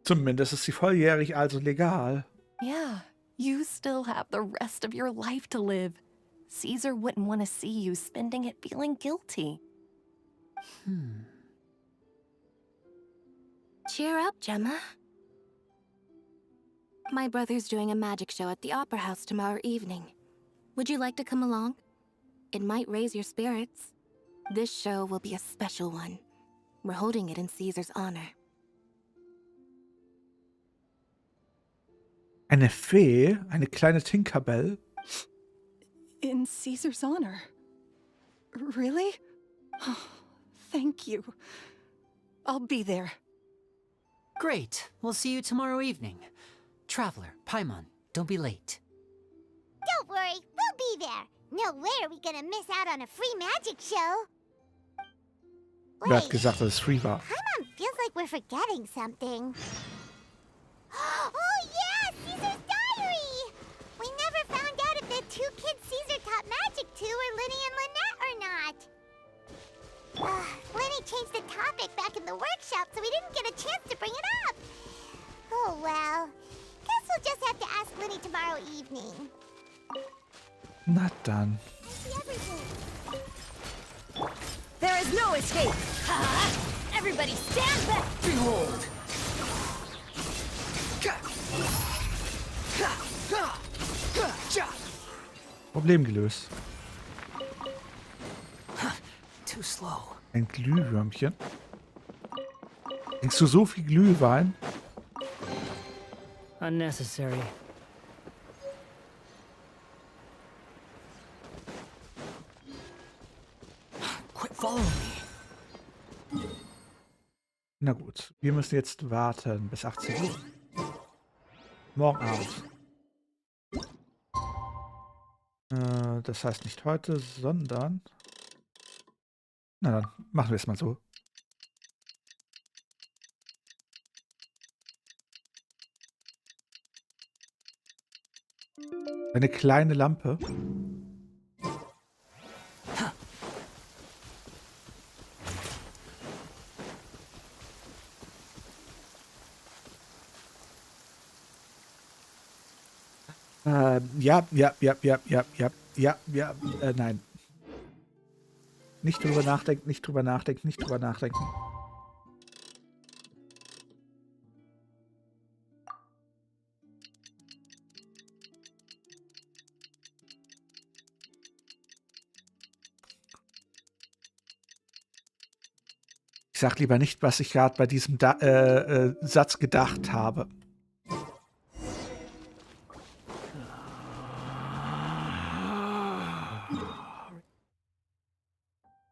zumindest ist sie volljährig, also legal. Yeah, you still have the rest of your life to live. Caesar wouldn't want to see you spending it feeling guilty. Cheer up, Gemma. My brother's doing a magic show at the Opera House tomorrow evening. Would you like to come along? It might raise your spirits. This show will be a special one. We're holding it in Caesar's honor. Eine Fee? Eine kleine Tinkerbell? In Caesar's honor? Really? Oh, thank you. I'll be there. Great. We'll see you tomorrow evening. Traveler, Paimon, don't be late. Don't worry, we'll be there. No way are we gonna miss out on a free magic show. Wer hat gesagt, dass es free war? Paimon feels like we're forgetting something. Oh yeah, Caesar's diary! We never found out if the two kids Caesar taught magic to were Lyny and Lynette or not. Lyny changed the topic back in the workshop, so we didn't get a chance to bring it up. Oh well. Guess we'll just have to ask Lyny tomorrow evening. Na dann. There is no escape! Everybody stand back! Behold! Problem gelöst. Too slow. Ein Glühwürmchen. Trinkst du so viel Glühwein? Unnecessary. Quit following me. Na gut, wir müssen jetzt warten bis 18 Uhr. Morgen Abend. Das heißt nicht heute, sondern... Na dann, machen wir es mal so. Eine kleine Lampe. Nein. Nicht drüber nachdenken, nicht drüber nachdenken, nicht drüber nachdenken. Ich sag lieber nicht, was ich gerade bei diesem Satz gedacht habe.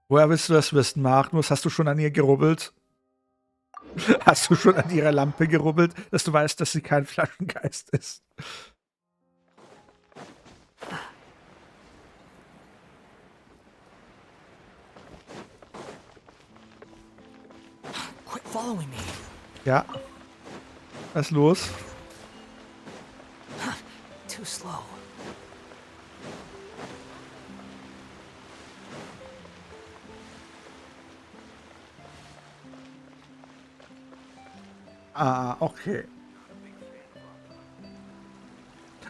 Woher willst du das wissen, Magnus? Hast du schon an ihr gerubbelt? Hast du schon an ihrer Lampe gerubbelt, dass du weißt, dass sie kein Flaschengeist ist? Quit following me. Ja. Was ist los? Too slow. Ah, okay.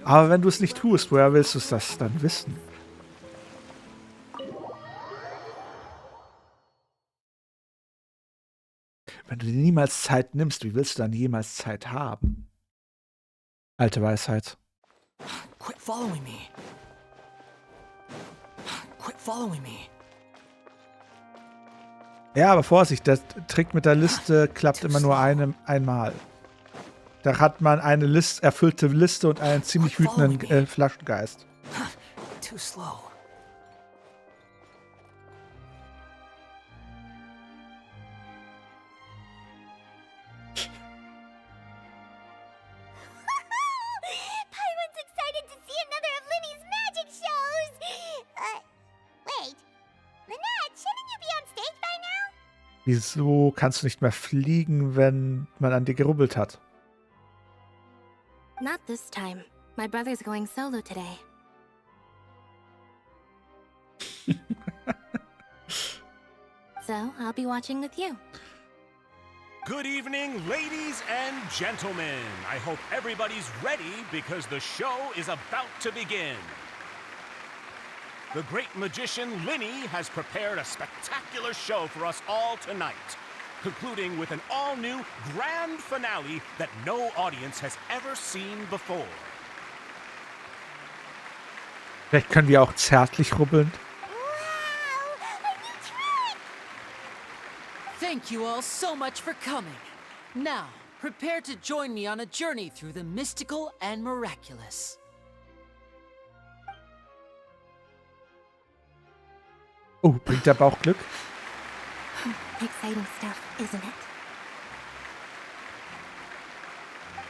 Aber wenn du es nicht tust, woher willst du es das dann wissen? Wenn du dir niemals Zeit nimmst, wie willst du dann jemals Zeit haben? Alte Weisheit. Quit following me. Quit following me. Ja, aber Vorsicht, der Trick mit der Liste klappt immer nur einmal. Da hat man eine erfüllte Liste und einen ziemlich wütenden Flaschengeist. Too slow. Paimon's excited to see another of Lyneys magic shows! Wait. Lynette, shouldn't you be on stage by now? Wieso kannst du nicht mehr fliegen, wenn man an dir gerubbelt hat? Not this time. My brother's going solo today. So, I'll be watching with you. Good evening, ladies and gentlemen. I hope everybody's ready because the show is about to begin. The great magician Lyny has prepared a spectacular show for us all tonight, concluding with an all-new grand finale that no audience has ever seen before. Vielleicht können wir auch zärtlich rubbeln. Thank you all so much for coming. Now, prepare to join me on a journey through the mystical and miraculous. Oh, bringt der Bauch Glück? Exciting stuff, isn't it?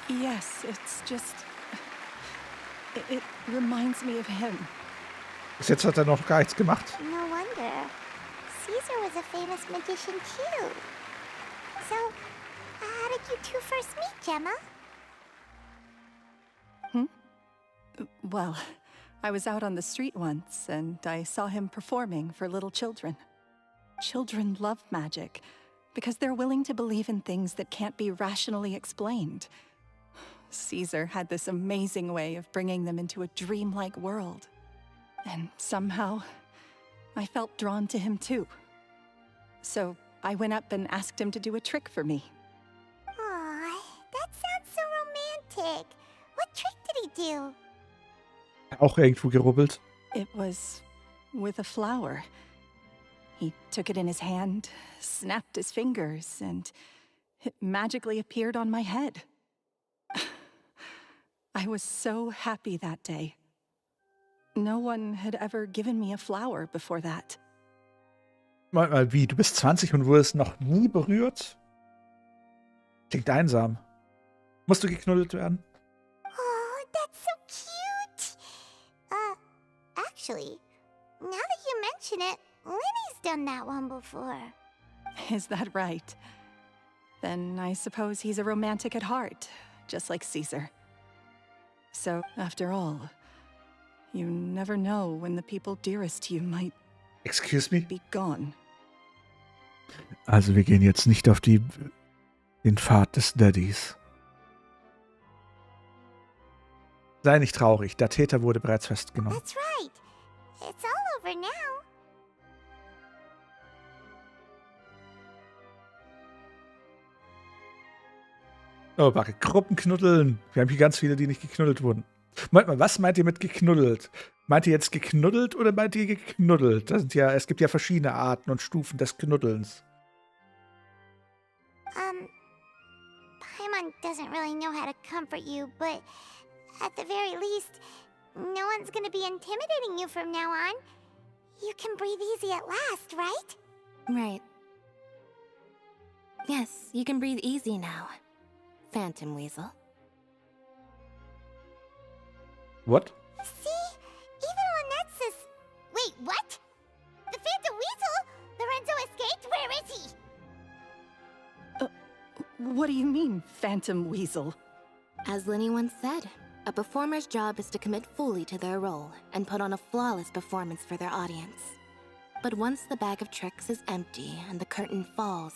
Yes, it's just... It reminds me of him. Bis jetzt hat er noch gar nichts gemacht. No wonder. Caesar was a famous magician too. So, how did you two first meet, Gemma? Well, I was out on the street once, and I saw him performing for little children. Children love magic, because they're willing to believe in things that can't be rationally explained. Caesar had this amazing way of bringing them into a dreamlike world. And somehow, I felt drawn to him too. So I went up and asked him to do a trick for me. Aw, that sounds so romantic. What trick did he do? Auch irgendwo gerubbelt. It was with a flower. He took it in his hand, snapped his fingers, and it magically appeared on my head. I was so happy that day. No one had ever given me a flower before that. Mal, wie? Du bist 20 und wurdest noch nie berührt? Klingt einsam. Musst du geknuddelt werden? Oh, that's so cute. Actually, now that you mention it, Lyny's done that one before. Is that right? Then I suppose he's a romantic at heart, just like Caesar. So, after all, you never know when the people dearest to you might Excuse me? be gone. Also wir gehen jetzt nicht auf den Pfad des Daddys. Sei nicht traurig, der Täter wurde bereits festgenommen. That's right. It's all over now. Oh, Backe, Gruppenknuddeln. Wir haben hier ganz viele, die nicht geknuddelt wurden. Moment mal, was meint ihr mit geknuddelt? Meint ihr jetzt geknuddelt oder meint ihr geknuddelt? Es gibt ja verschiedene Arten und Stufen des Knuddelns. Paimon doesn't really know how to comfort you, but at the very least, no one's gonna be intimidating you from now on. You can breathe easy at last, right? Right. Yes, you can breathe easy now, Phantom Weasel. What? See? Even Lynette says... Wait, what? The Phantom Weasel? Lorenzo escaped? Where is he? What do you mean, Phantom Weasel? As Lyny once said, a performer's job is to commit fully to their role and put on a flawless performance for their audience. But once the bag of tricks is empty and the curtain falls,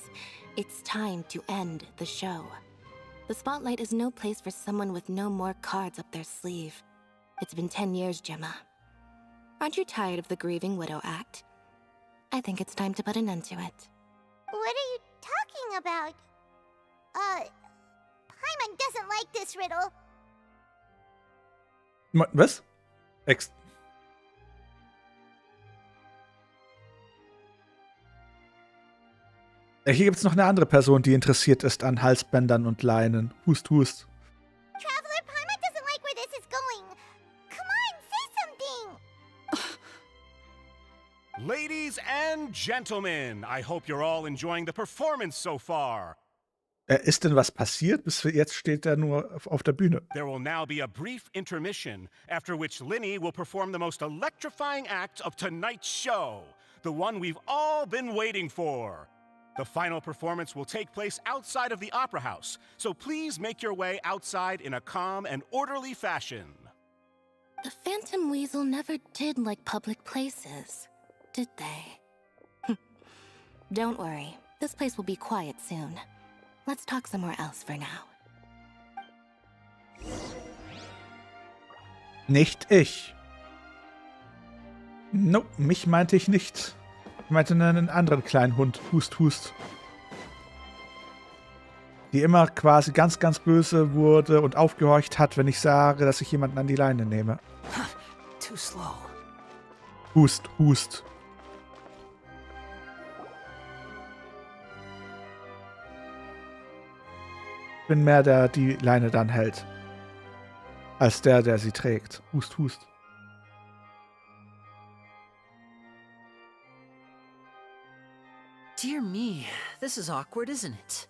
it's time to end the show. The spotlight is no place for someone with no more cards up their sleeve. It's been 10 years, Gemma. Aren't you tired of the grieving widow act? I think it's time to put an end to it. What are you talking about? Paimon doesn't like this riddle. Was? Hier gibt es noch eine andere Person, die interessiert ist an Halsbändern und Leinen. Hust, hust. Traveler, Paimon doesn't like where this is going. Come on, say something. Ladies and gentlemen, I hope you're all enjoying the performance so far. Ist denn was passiert? Bis jetzt steht er nur auf der Bühne. There will now be a brief intermission, after which Lyny will perform the most electrifying act of tonight's show, the one we've all been waiting for. The final performance will take place outside of the Opera House, so please make your way outside in a calm and orderly fashion. The Phantom Weasel never did like public places, did they? Don't worry, this place will be quiet soon. Let's talk somewhere else for now. Nicht ich. Nope, mich meinte ich nicht. Ich meinte einen anderen kleinen Hund. Hust, hust. Die immer quasi ganz, ganz böse wurde und aufgehorcht hat, wenn ich sage, dass ich jemanden an die Leine nehme. Too slow. Hust, hust. Ich bin mehr der die Leine dann hält, als der sie trägt. Hust, hust. Dear me, this is awkward, isn't it?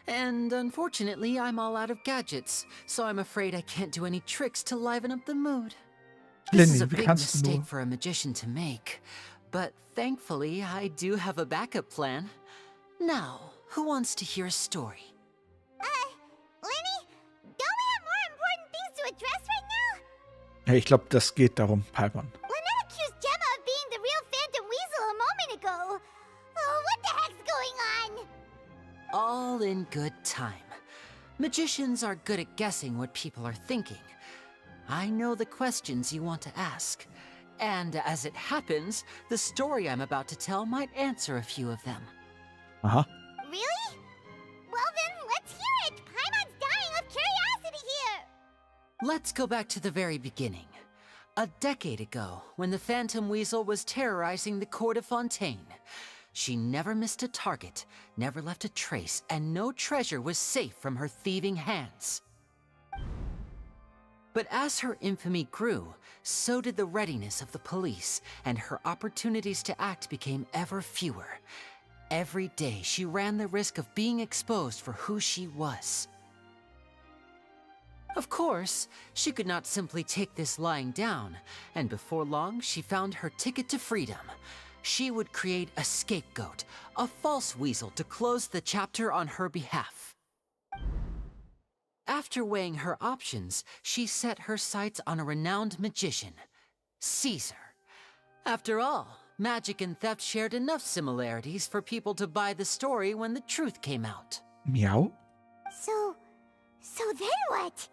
And unfortunately, I'm all out of gadgets, so I'm afraid I can't do any tricks to liven up the mood. This is a big mistake for a magician to make, but thankfully, I do have a backup plan. Now, who wants to hear a story? Lyny, don't we have more important things to address right now? Ja, ich glaube, das geht darum, Paimon. Lynette accused Gemma of being the real Phantom Weasel a moment ago. Oh, what the heck's going on? All in good time. Magicians are good at guessing what people are thinking. I know the questions you want to ask. And as it happens, the story I'm about to tell might answer a few of them. Uh-huh. Really? Well then, let's hear it! Paimon's dying of curiosity here! Let's go back to the very beginning. A decade ago, when the Phantom Weasel was terrorizing the court of Fontaine. She never missed a target, never left a trace, and no treasure was safe from her thieving hands. But as her infamy grew, so did the readiness of the police, and her opportunities to act became ever fewer. Every day, she ran the risk of being exposed for who she was. Of course, she could not simply take this lying down, and before long, she found her ticket to freedom. She would create a scapegoat, a false weasel to close the chapter on her behalf. After weighing her options, she set her sights on a renowned magician, Caesar. After all, magic and theft shared enough similarities for people to buy the story when the truth came out. Meow? So then what?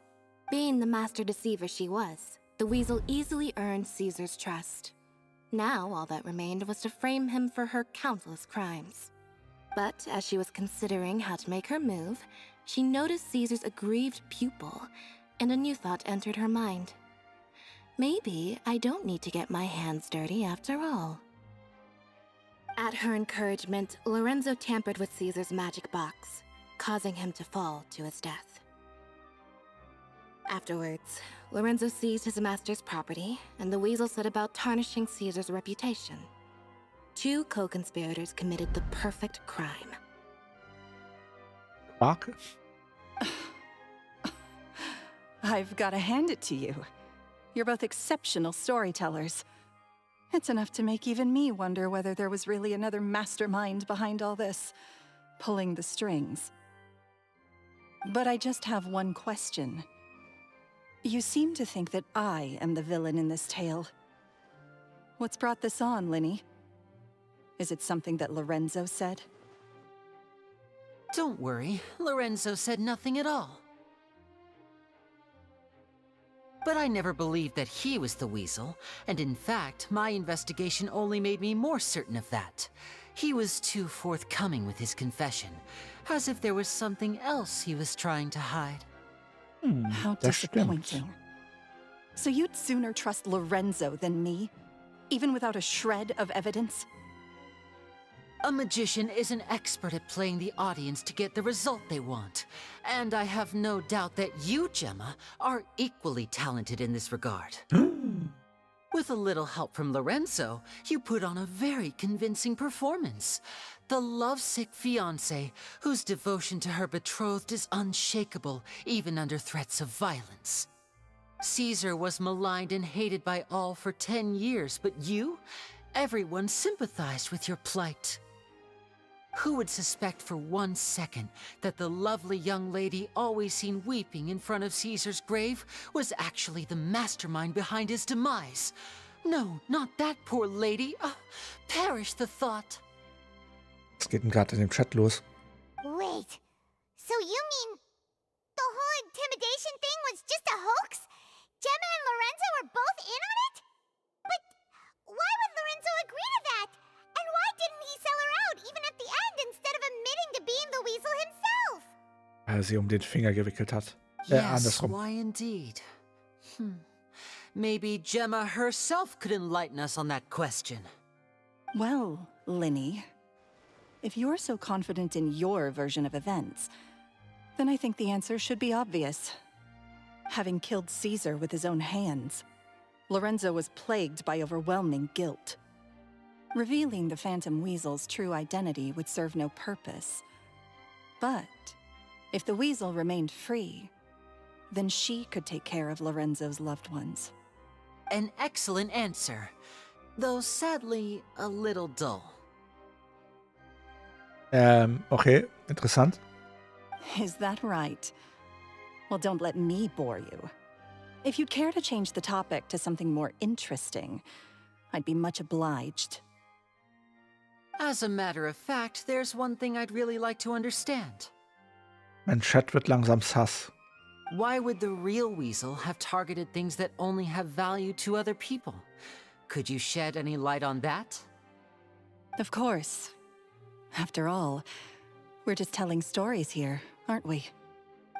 Being the master deceiver she was, the weasel easily earned Caesar's trust. Now, all that remained was to frame him for her countless crimes. But as she was considering how to make her move, she noticed Caesar's aggrieved pupil, and a new thought entered her mind. Maybe I don't need to get my hands dirty after all. At her encouragement, Lorenzo tampered with Caesar's magic box, causing him to fall to his death. Afterwards, Lorenzo seized his master's property, and the weasel set about tarnishing Caesar's reputation. 2 co-conspirators committed the perfect crime. Mark? I've got to hand it to you. You're both exceptional storytellers. It's enough to make even me wonder whether there was really another mastermind behind all this, pulling the strings. But I just have one question. You seem to think that I am the villain in this tale. What's brought this on, Lyny? Is it something that Lorenzo said? Don't worry, Lorenzo said nothing at all. But I never believed that he was the weasel, and in fact, my investigation only made me more certain of that. He was too forthcoming with his confession, as if there was something else he was trying to hide. How disappointing. So you'd sooner trust Lorenzo than me, even without a shred of evidence? A magician is an expert at playing the audience to get the result they want. And I have no doubt that you, Gemma, are equally talented in this regard. With a little help from Lorenzo, you put on a very convincing performance. The lovesick fiancé, whose devotion to her betrothed is unshakable, even under threats of violence. Caesar was maligned and hated by all for 10 years, but you? Everyone sympathized with your plight. Who would suspect for 1 second that the lovely young lady always seen weeping in front of Caesar's grave was actually the mastermind behind his demise? No, not that poor lady. Perish the thought. Was geht denn gerade in dem Chat los? Wait, so you mean the whole intimidation thing was just a hoax? Gemma and Lorenzo were both in on it? But why would Lorenzo agree to that? And why didn't he sell her out even at the end instead of admitting to being the weasel himself? Weil er sie den Finger gewickelt hat. Yes, Andersrum. why indeed? Maybe Gemma herself could enlighten us on that question. Well, Lyny, if you're so confident in your version of events, then I think the answer should be obvious. Having killed Caesar with his own hands, Lorenzo was plagued by overwhelming guilt. Revealing the Phantom Weasel's true identity would serve no purpose. But if the Weasel remained free, then she could take care of Lorenzo's loved ones. An excellent answer, though sadly a little dull. Okay, interessant. Is that right? Well, don't let me bore you. If you'd care to change the topic to something more interesting, I'd be much obliged. As a matter of fact, there's one thing I'd really like to understand. Mein Chat wird langsam sass. Why would the real weasel have targeted things that only have value to other people? Could you shed any light on that? Of course. After all, we're just telling stories here, aren't we?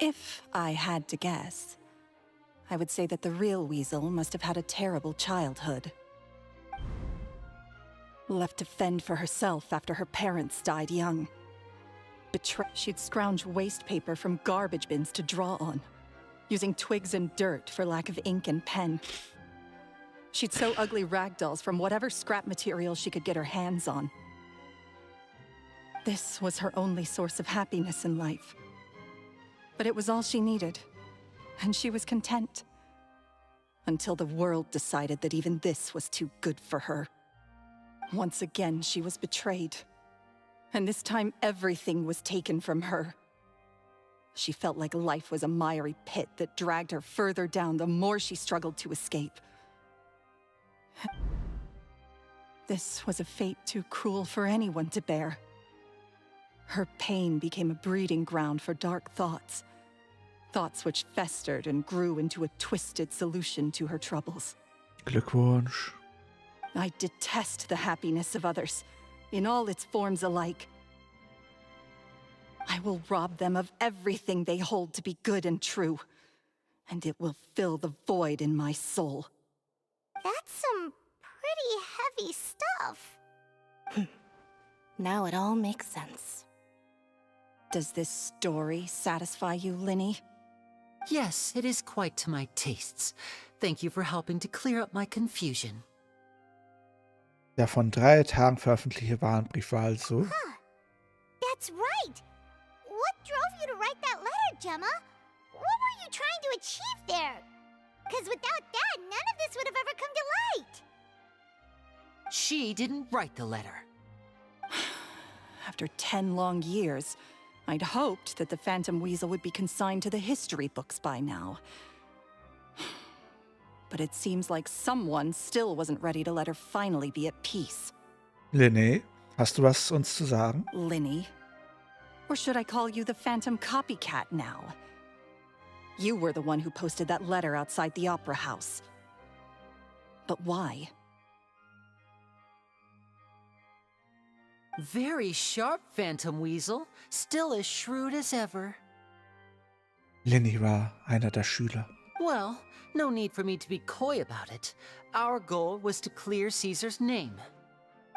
If I had to guess, I would say that the real weasel must have had a terrible childhood. Left to fend for herself after her parents died young. She'd scrounge waste paper from garbage bins to draw on, using twigs and dirt for lack of ink and pen. She'd sew ugly ragdolls from whatever scrap material she could get her hands on. This was her only source of happiness in life. But it was all she needed, and she was content. Until the world decided that even this was too good for her. Once again, she was betrayed. And this time, everything was taken from her. She felt like life was a miry pit that dragged her further down the more she struggled to escape. This was a fate too cruel for anyone to bear. Her pain became a breeding ground for dark thoughts. Thoughts which festered and grew into a twisted solution to her troubles. Glückwunsch. I detest the happiness of others, in all its forms alike. I will rob them of everything they hold to be good and true, and it will fill the void in my soul. That's some pretty heavy stuff. Now it all makes sense. Does this story satisfy you, Lyny? Yes, it is quite to my tastes. Thank you for helping to clear up my confusion. Der von 3 Tagen veröffentlichte Warnbrief war also. Huh. That's right. What drove you to write that letter, Gemma? What were you trying to achieve there? Because without that, none of this would have ever come to light. She didn't write the letter. After 10 long years, I'd hoped that the Phantom Weasel would be consigned to the history books by now. But it seems like someone still wasn't ready to let her finally be at peace. Lyny, hast du was uns zu sagen? Lyny? Or should I call you the Phantom Copycat now? You were the one who posted that letter outside the Opera House. But why? Very sharp, Phantom Weasel. Still as shrewd as ever. Lyny war einer der Schüler. Well, no need for me to be coy about it. Our goal was to clear Caesar's name.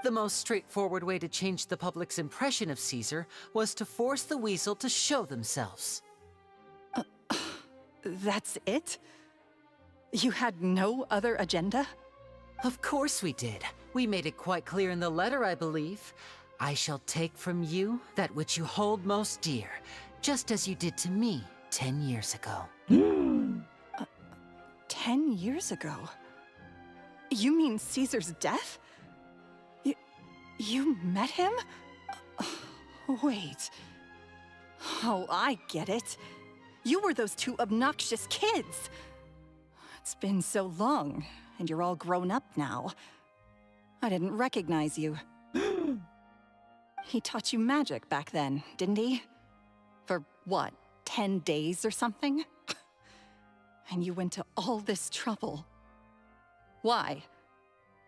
The most straightforward way to change the public's impression of Caesar was to force the Weasel to show themselves. That's it? You had no other agenda? Of course we did. We made it quite clear in the letter, I believe. I shall take from you that which you hold most dear, just as you did to me 10 years ago. 10 years ago? You mean Caesar's death? You met him? Wait. Oh, I get it. You were those 2 obnoxious kids. It's been so long, and you're all grown up now. I didn't recognize you. He taught you magic back then, didn't he? For what, 10 days or something? And you went to all this trouble. Why?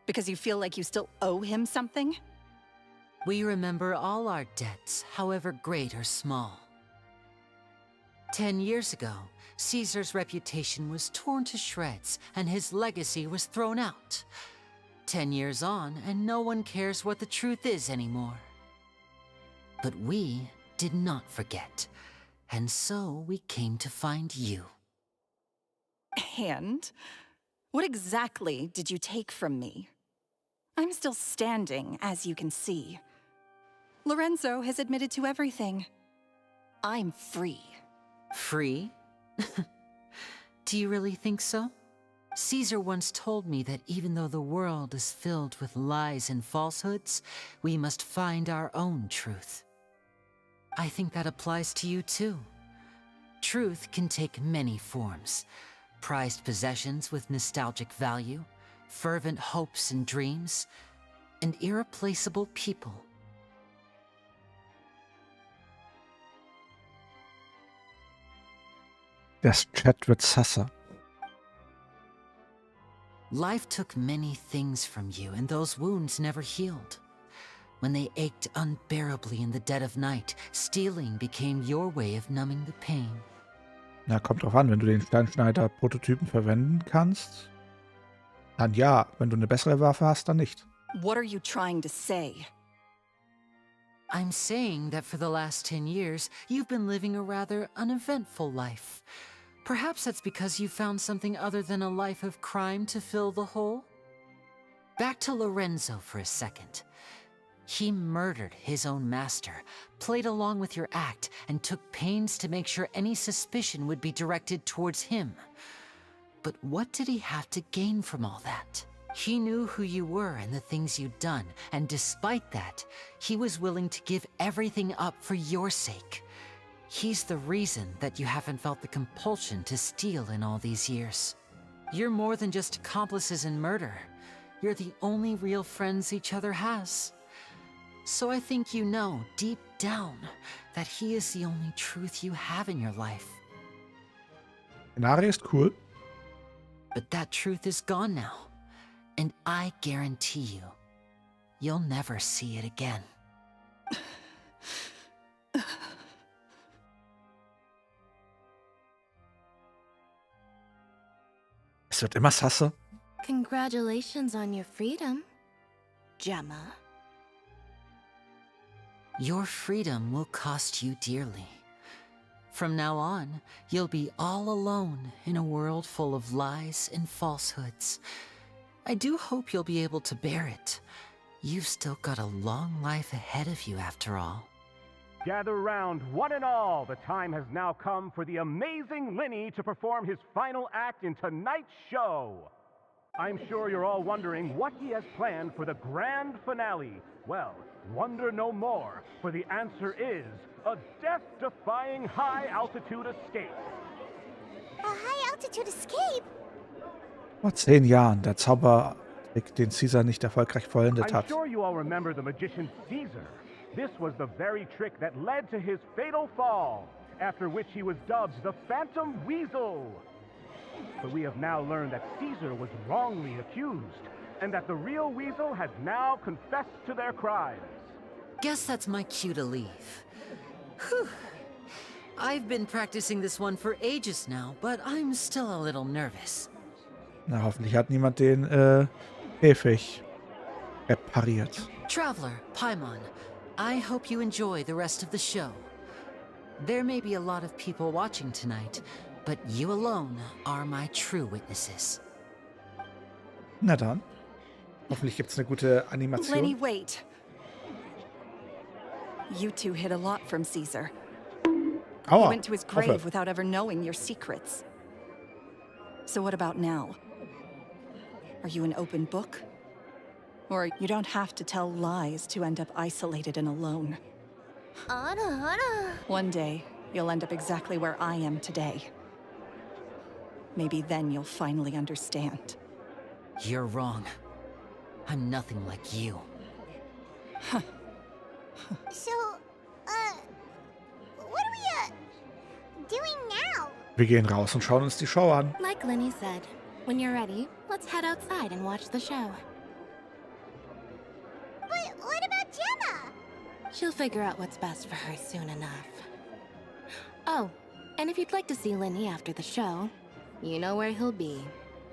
Because you feel like you still owe him something? We remember all our debts, however great or small. 10 years ago, Caesar's reputation was torn to shreds, and his legacy was thrown out. 10 years on, and no one cares what the truth is anymore. But we did not forget, and so we came to find you. And? What exactly did you take from me? I'm still standing, as you can see. Lorenzo has admitted to everything. I'm free. Free? Do you really think so? Caesar once told me that even though the world is filled with lies and falsehoods, we must find our own truth. I think that applies to you too. Truth can take many forms. Prized possessions with nostalgic value, fervent hopes and dreams, and irreplaceable people. Das Chat wird sasser. Life took many things from you, and those wounds never healed. When they ached unbearably in the dead of night, stealing became your way of numbing the pain. Na, kommt drauf an, wenn du den Steinschneider-Prototypen verwenden kannst, dann ja. Wenn du eine bessere Waffe hast, dann nicht. What are you trying to say? I'm saying that for the last 10 years, you've been living a rather uneventful life. Perhaps that's because you found something other than a life of crime to fill the hole? Back to Lorenzo for a second. He murdered his own master, played along with your act, and took pains to make sure any suspicion would be directed towards him. But what did he have to gain from all that? He knew who you were and the things you'd done, and despite that, he was willing to give everything up for your sake. He's the reason that you haven't felt the compulsion to steal in all these years. You're more than just accomplices in murder. You're the only real friends each other has. So I think you know, deep down, that he is the only truth you have in your life. Szenario ist cool. But that truth is gone now. And I guarantee you, you'll never see it again. Es wird immer sasser. Congratulations on your freedom, Gemma. Your freedom will cost you dearly. From now on, you'll be all alone in a world full of lies and falsehoods. I do hope you'll be able to bear it. You've still got a long life ahead of you after all. Gather round, one and all. The time has now come for the amazing Lyny to perform his final act in tonight's show. I'm sure you're all wondering what he has planned for the grand finale. Well, wonder no more, for the answer is a death-defying high-altitude escape. A high-altitude escape? Vor 10 Jahren der Zaubertrick, den Caesar nicht erfolgreich vollendet I'm hat. sure you all remember the magician Caesar. This was the very trick that led to his fatal fall, after which he was dubbed the Phantom Weasel. But we have now learned that Caesar was wrongly accused, and that the real Weasel has now confessed to their crimes. Guess that's my cue to leave. Whew. I've been practicing this one for ages now, but I'm still a little nervous. Na, hoffentlich hat niemand den Käfig repariert. Traveler, Paimon, I hope you enjoy the rest of the show. There may be a lot of people watching tonight, but you alone are my true witnesses. Na dann. Hoffentlich gibt's eine gute Animation. Lyny, wait. You two hid a lot from Caesar. Aua, You went to his grave aufhört. without ever knowing your secrets. So what about now? Are you an open book? Or you don't have to tell lies to end up isolated and alone. One day, you'll end up exactly where I am today. Maybe then you'll finally understand. You're wrong. I'm nothing like you. So, what are we, doing now? Wir gehen raus und schauen uns die Show an. Like Lyny said, when you're ready, let's head outside and watch the show. But what about Gemma? She'll figure out what's best for her soon enough. Oh, and if you'd like to see Lyny after the show, you know where he'll be.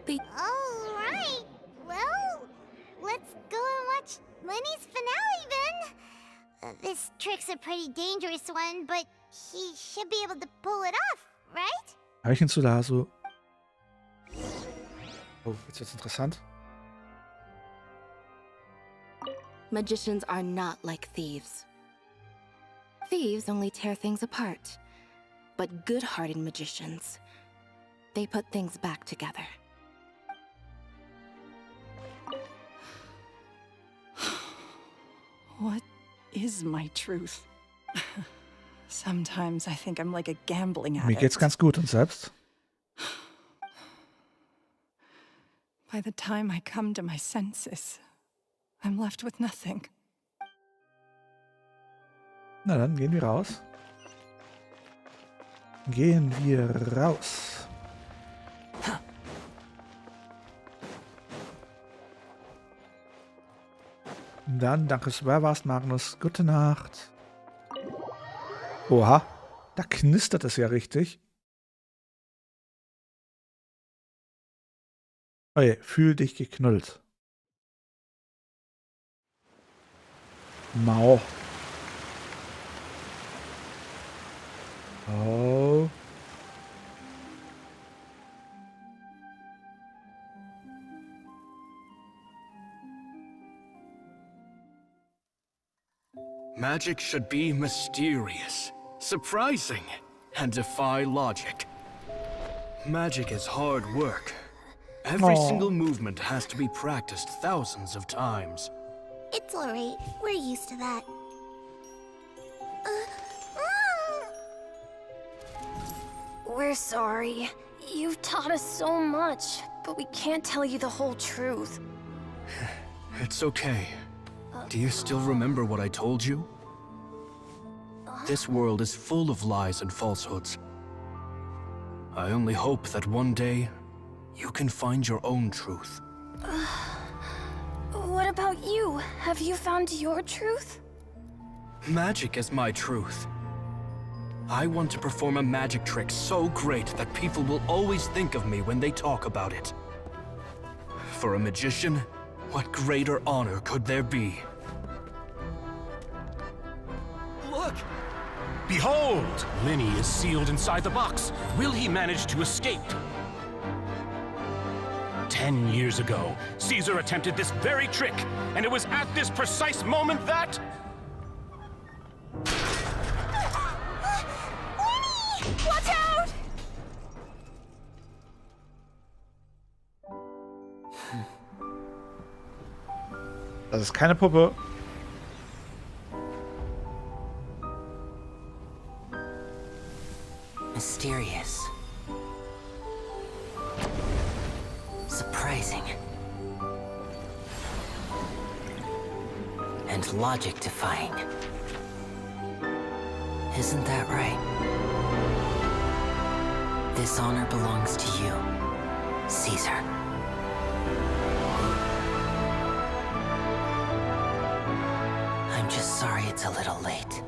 All right. Well, let's go and watch Lyny's finale then. This trick's a pretty dangerous one, but he should be able to pull it off, right? Hörchen zu da so. Oh, jetzt wird's interessant. Magicians are not like thieves. Thieves only tear things apart. But good-hearted magicians, they put things back together. What is my truth? Sometimes I think I'm like a gambling Mir addict. geht's ganz gut und selbst. By the time I come to my senses, I'm left with nothing. Na dann gehen wir raus. Gehen wir raus. Dann, danke, dass du dabei warst, Magnus. Gute Nacht. Oha, da knistert es ja richtig. Oje, fühl dich geknullt. Mau. Oh. Magic should be mysterious, surprising, and defy logic. Magic is hard work. Every single movement has to be practiced thousands of times. It's alright. We're used to that. We're sorry. You've taught us so much, but we can't tell you the whole truth. It's okay. Do you still remember what I told you? This world is full of lies and falsehoods. I only hope that one day, you can find your own truth. What about you? Have you found your truth? Magic is my truth. I want to perform a magic trick so great that people will always think of me when they talk about it. For a magician, what greater honor could there be? Behold! Lyny is sealed inside the box. Will he manage to escape? 10 years ago, Caesar attempted this very trick, and it was at this precise moment that... Lyny! Watch out! Das ist keine Puppe. Mysterious. Surprising. And logic-defying. Isn't that right? This honor belongs to you, Caesar. I'm just sorry it's a little late.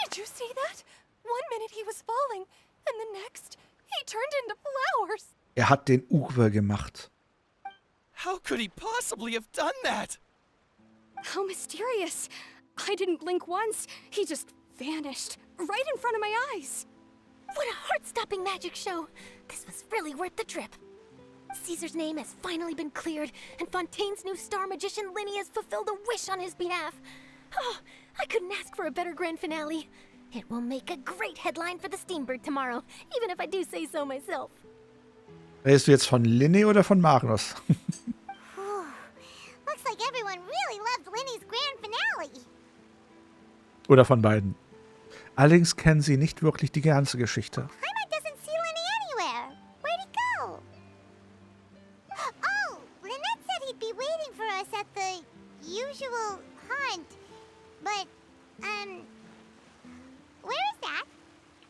Did you see that? 1 minute he was falling, and the next, he turned into flowers. Er hat den Uwe gemacht. How could he possibly have done that? How mysterious. I didn't blink once. He just vanished right in front of my eyes. What a heart-stopping magic show! This was really worth the trip. Caesar's name has finally been cleared, and Fontaine's new star magician Lyny has fulfilled a wish on his behalf. Oh, I couldn't ask for a better grand finale. It will make a great headline for the Steambird tomorrow, even if I do say so myself. Redest du jetzt von Lyny oder von Magnus? Looks like everyone really loved Lyny's grand finale. Oder von beiden. Allerdings kennen sie nicht wirklich die ganze Geschichte. Paimon doesn't see Lyny anywhere. Where'd he go? Oh, Lynette said he'd be waiting for us at the usual hunt. But, where is that?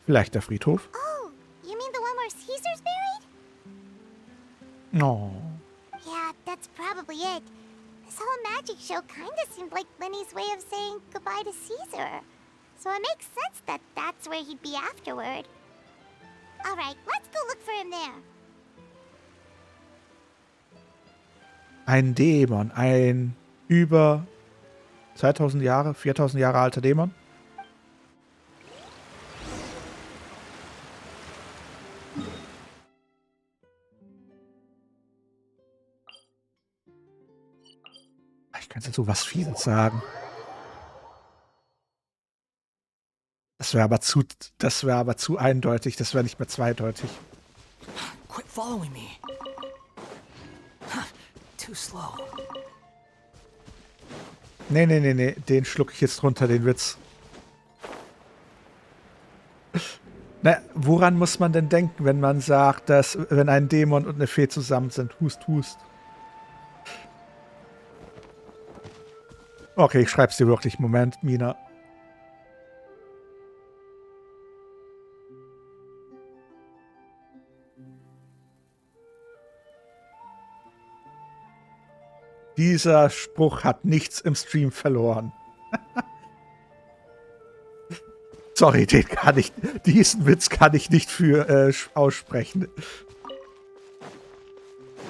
Vielleicht der Friedhof? Oh, you mean the one where Caesar's buried? No. Yeah, that's probably it. This whole magic show kinda seemed like Lyny's way of saying goodbye to Caesar. So it makes sense that that's where he'd be afterward. Alright, let's go look for him there. Ein Dämon, ein über 2000 Jahre, 4000 Jahre alter Dämon. Ich kann jetzt so was Fieses sagen. Das wäre aber zu eindeutig, das wäre nicht mehr zweideutig. Quit following me. Too slow. Nee, den schluck ich jetzt runter, den Witz. Na, woran muss man denn denken, wenn man sagt, dass, wenn ein Dämon und eine Fee zusammen sind? Hust, hust. Okay, ich schreib's dir wirklich. Moment, Mina. Dieser Spruch hat nichts im Stream verloren. Sorry, diesen Witz kann ich nicht für aussprechen.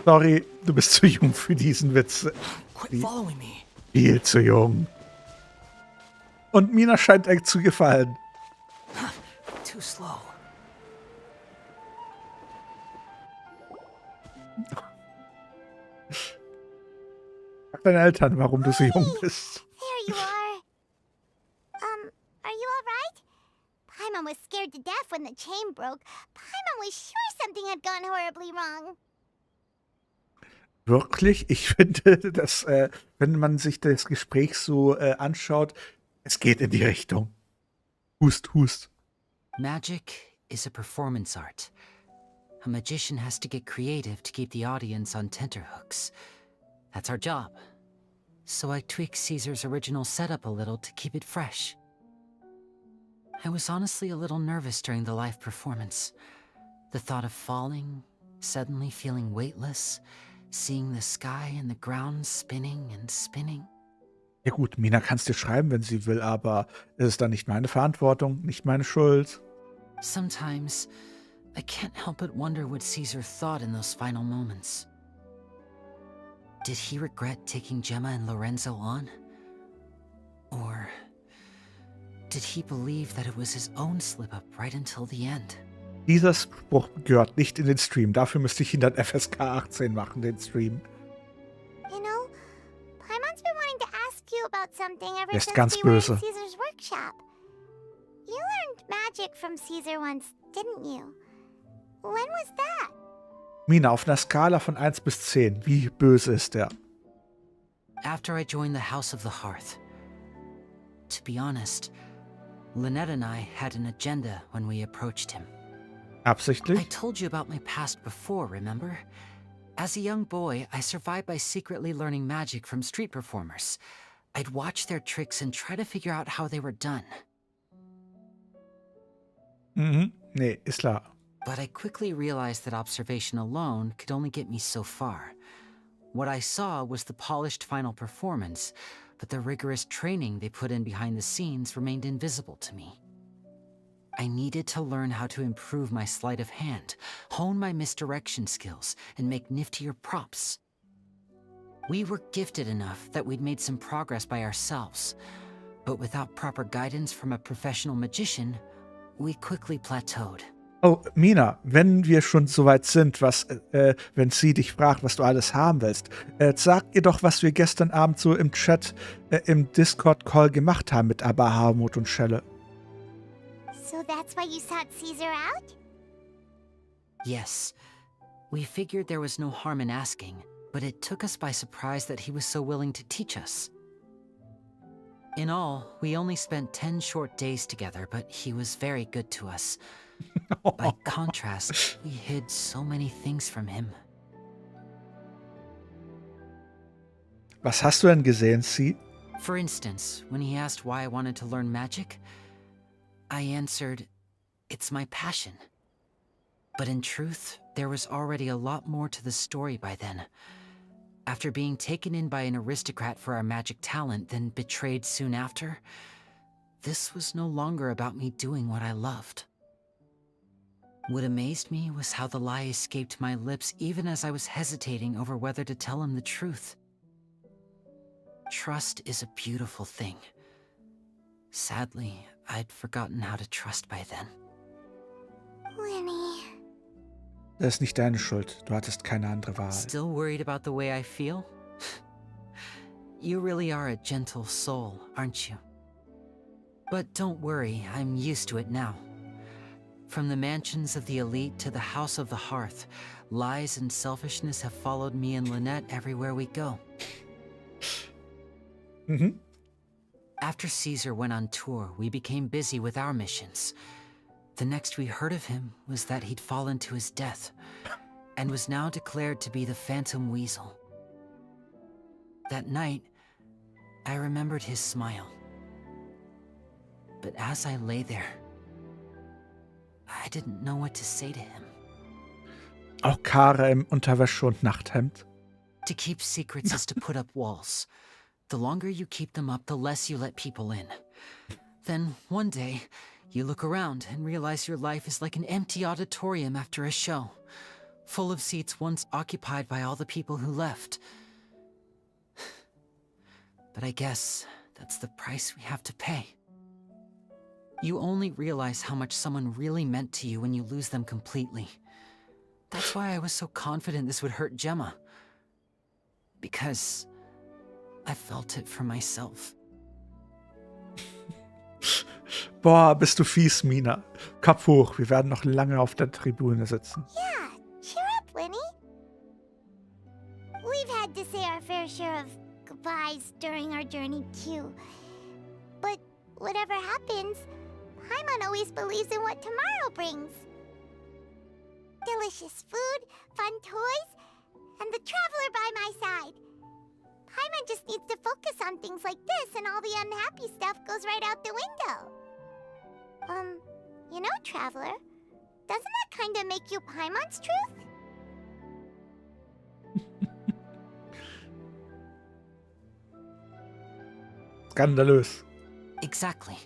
Sorry, du bist zu jung für diesen Witz. Viel zu jung. Und Mina scheint echt zu gefallen. Too slow. Sag deinen Eltern, warum du so jung bist. There you are. Are you alright? Paimon was scared to death when the chain broke. Paimon was sure something had gone horribly wrong. Wirklich? Ich finde, dass, wenn man sich das Gespräch so anschaut, es geht in die Richtung. Hust, hust. Magic is a performance art. A magician has to get creative to keep the audience on tenterhooks. That's our job. So I tweaked Caesar's original setup a little to keep it fresh. I was honestly a little nervous during the live performance. The thought of falling, suddenly feeling weightless, seeing the sky and the ground spinning and spinning. Ja gut, Mina kann es dir schreiben, wenn sie will, aber es ist dann nicht meine Verantwortung, nicht meine Schuld. Sometimes, I can't help but wonder what Caesar thought in those final moments. Did he regret taking Gemma and Lorenzo on? Or did he believe that it was his own slip-up right until the end? Dieser Spruch gehört nicht in den Stream. Dafür müsste ich ihn dann FSK 18 machen, den Stream. You know, Paimon's been wanting to ask you about something ever Er ist since ganz we were in böse. Caesar's workshop. You learned magic from Caesar once, didn't you? When was that? Mina, auf einer Skala von 1 bis 10, wie böse ist er? After I joined the House of the Hearth. To be honest, Lynette and I had an agenda when we approached him. Absichtlich? I told you about my past before, remember? As a young boy, I survived by secretly learning magic from street performers. I'd watch their tricks and try to figure out how they were done. Mhm. Nee, ist klar. But I quickly realized that observation alone could only get me so far. What I saw was the polished final performance, but the rigorous training they put in behind the scenes remained invisible to me. I needed to learn how to improve my sleight of hand, hone my misdirection skills, and make niftier props. We were gifted enough that we'd made some progress by ourselves, but without proper guidance from a professional magician, we quickly plateaued. Oh, Mina, wenn wir schon so weit sind, wenn sie dich fragt, was du alles haben willst, sag ihr doch, was wir gestern Abend so im Chat, im Discord-Call gemacht haben mit Abba, Harmut und Schelle. So that's why you sought Caesar out? Yes. We figured there was no harm in asking, but it took us by surprise that he was so willing to teach us. In all, we only spent 10 short days together, but he was very good to us. By contrast, we hid so many things from him. Was hast du denn gesehen, Sie? For instance, when he asked why I wanted to learn magic, I answered, it's my passion. But in truth, there was already a lot more to the story by then. After being taken in by an aristocrat for our magic talent, then betrayed soon after, this was no longer about me doing what I loved. What amazed me was how the lie escaped my lips even as I was hesitating over whether to tell him the truth. Trust is a beautiful thing. Sadly, I'd forgotten how to trust by then. Lenny. Das ist nicht deine Schuld. Du hattest keine andere Wahl. Still worried about the way I feel? You really are a gentle soul, aren't you? But don't worry, I'm used to it now. From the mansions of the elite to the House of the Hearth, lies and selfishness have followed me and Lynette everywhere we go. Mhm. After Caesar went on tour, we became busy with our missions. The next we heard of him was that he'd fallen to his death, and was now declared to be the Phantom Weasel. That night, I remembered his smile. But as I lay there, I didn't know what to say to him. Auch Kara im Unterwäsche und Nachthemd. To keep secrets is to put up walls. The longer you keep them up, the less you let people in. Then, one day, you look around and realize your life is like an empty auditorium after a show, full of seats once occupied by all the people who left. But I guess that's the price we have to pay. You only realize how much someone really meant to you when you lose them completely. That's why I was so confident this would hurt Gemma. Because I felt it for myself. Boah, bist du fies, Mina. Kopf hoch, wir werden noch lange auf der Tribüne sitzen. Yeah, cheer up, Lenny. We've had to say our fair share of goodbyes during our journey, too. But whatever happens, Paimon always believes in what tomorrow brings. Delicious food, fun toys, and the traveler by my side. Paimon just needs to focus on things like this, and all the unhappy stuff goes right out the window. You know, Traveler, doesn't that kind of make you Paimon's truth? Skandalös. Exactly.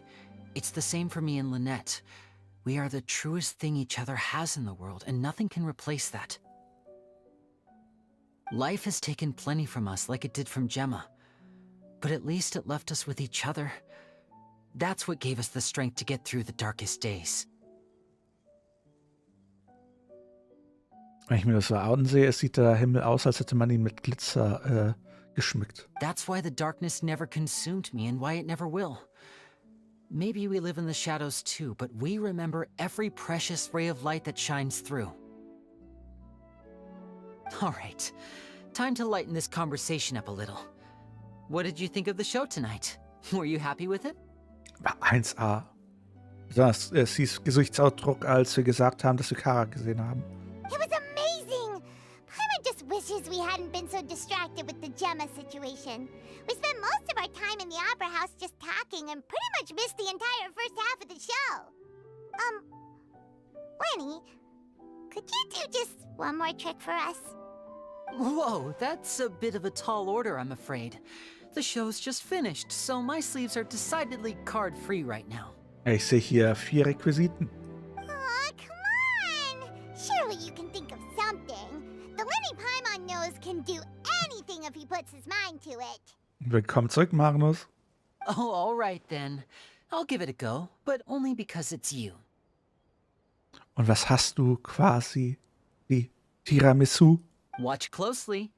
It's the same for me and Lynette. We are the truest thing each other has in the world, and nothing can replace that. Life has taken plenty from us, like it did from Gemma. But at least it left us with each other. That's what gave us the strength to get through the darkest days. Wenn ich mir das so ansehe, sieht der Himmel aus, als hätte man ihn mit Glitzer geschmückt. That's why the darkness never consumed me and why it never will. Maybe we live in the shadows too, but we remember every precious ray of light that shines through. All right, time to lighten this conversation up a little. What did you think of the show tonight? Were you happy with it? 1A. Besonders Cs Gesichtsausdruck, als wir gesagt haben, dass wir Kara gesehen haben. It was amazing! Paimon just wishes we hadn't been so distracted with the Gemma situation. We spent most of our time in the opera house just talking and pretty much missed the entire first half of the show. Lenny, could you do just one more trick for us? Whoa, that's a bit of a tall order, I'm afraid. The show's just finished, so my sleeves are decidedly card-free right now. Ich sehe hier 4 Requisiten. Aw, come on! Surely you can think of something. The Lenny Paimon knows can do anything if he puts his mind to it. Willkommen zurück, Magnus. Oh, all right then. I'll give it a go, but only because it's you. Und was hast du quasi? Die Tiramisu? Watch closely.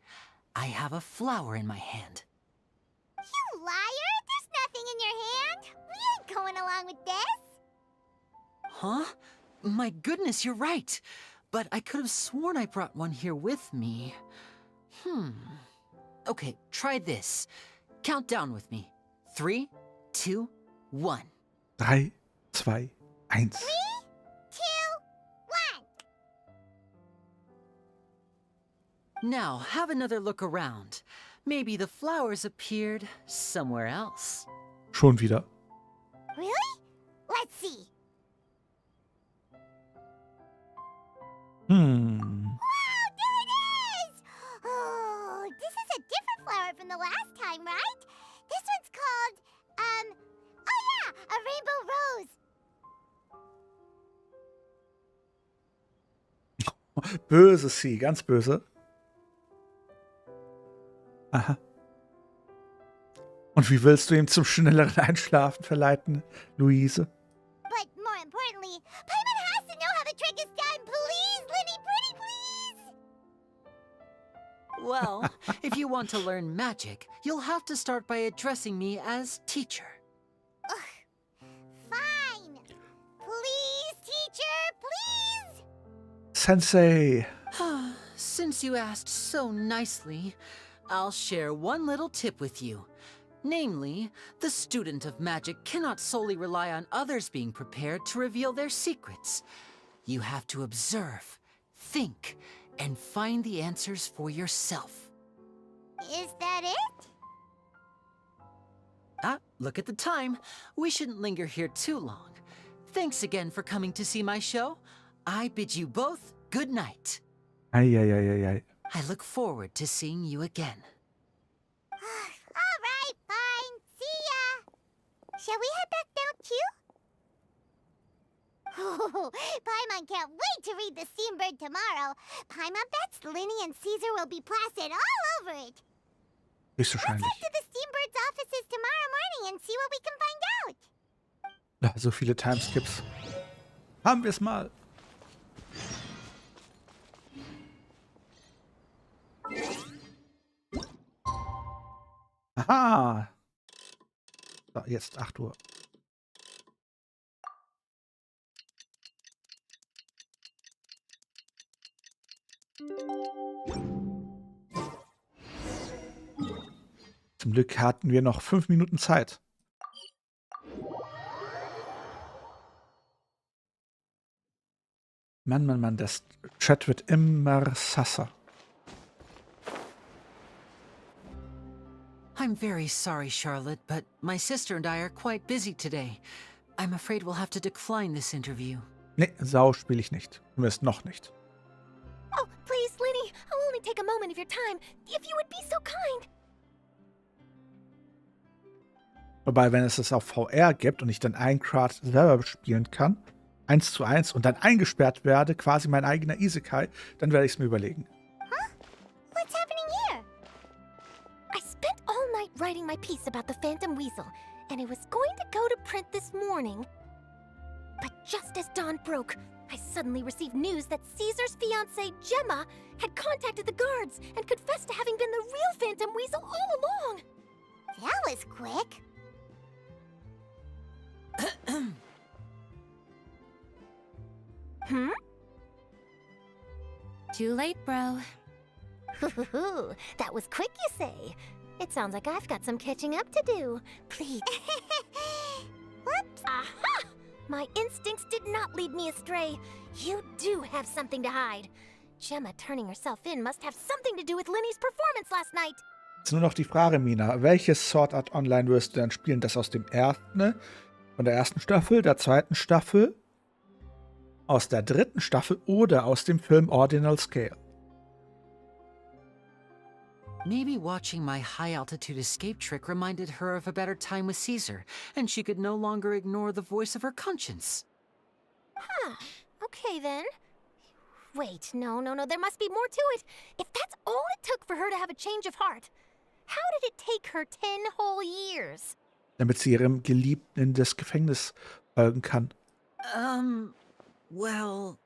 I have a flower in my hand. You liar! There's nothing in your hand! We ain't going along with this! Huh? My goodness, you're right. But I could have sworn I brought one here with me. Okay, try this. Count down with me. 3, 2, 1. 3, 2, 1. 3, 2, 1. Now, have another look around. Maybe the flowers appeared somewhere else. Schon wieder. Really? Let's see. Wow, there it is! Oh, this is a different flower from the last time, right? This one's called, oh yeah, a rainbow rose. Böse Sie, ganz böse. Aha. Und wie willst du ihn zum schnelleren Einschlafen verleiten, Luise? But more importantly, Paimon has to know how the trick is done. Please, Lenny, pretty please! Well, if you want to learn magic, you'll have to start by addressing me as teacher. Fine. Please, teacher, please! Sensei! Since you asked so nicely, I'll share one little tip with you. Namely, the student of magic cannot solely rely on others being prepared to reveal their secrets. You have to observe, think, and find the answers for yourself. Is that it? Look at the time. We shouldn't linger here too long. Thanks again for coming to see my show. I bid you both good night. Ei. I look forward to seeing you again. All right, fine. See ya. Shall we head back down too? Oh, Paimon can't wait to read The Steambird tomorrow. Paimon bets Lenny and Caesar will be plastered all over it. Let's head to the Steambird's offices tomorrow morning and see what we can find out. Ja, so viele Timeskips. Haben wir es mal. Aha. So, jetzt 8 Uhr. Zum Glück hatten wir noch 5 Minuten Zeit. Mann, das Chat wird immer sasser. I'm very sorry, Charlotte, but my sister and I are quite busy today. I'm afraid we'll have to decline this interview. Nee, Sau spiele ich nicht. Zumindest noch nicht. Oh, please, Lenny, I'll only take a moment of your time. If you would be so kind. Wobei, wenn es das auf VR gibt und ich dann Minecraft selber spielen kann, 1:1 und dann eingesperrt werde, quasi mein eigener Isekai, dann werde ich es mir überlegen. Huh? What's happening writing my piece about the Phantom Weasel, and it was going to go to print this morning. But just as dawn broke, I suddenly received news that Caesar's fiancée, Gemma, had contacted the guards and confessed to having been the real Phantom Weasel all along. That was quick. Too late, bro. That was quick, you say? It sounds like I've got some catching up to do. Please. Whoops. Aha! My instincts did not lead me astray. You do have something to hide. Gemma turning herself in must have something to do with Lyneys' performance last night. Jetzt nur noch die Frage, Mina. Welches Sword Art Online wirst du dann spielen? Das aus dem ersten, von der ersten Staffel, der zweiten Staffel, aus der dritten Staffel oder aus dem Film Ordinal Scale? Maybe watching my high-altitude escape trick reminded her of a better time with Caesar, and she could no longer ignore the voice of her conscience. Huh. Okay, then. Wait, no, there must be more to it. If that's all it took for her to have a change of heart, how did it take her 10 whole years? Damit sie ihrem Geliebten in das Gefängnis folgen kann. Well...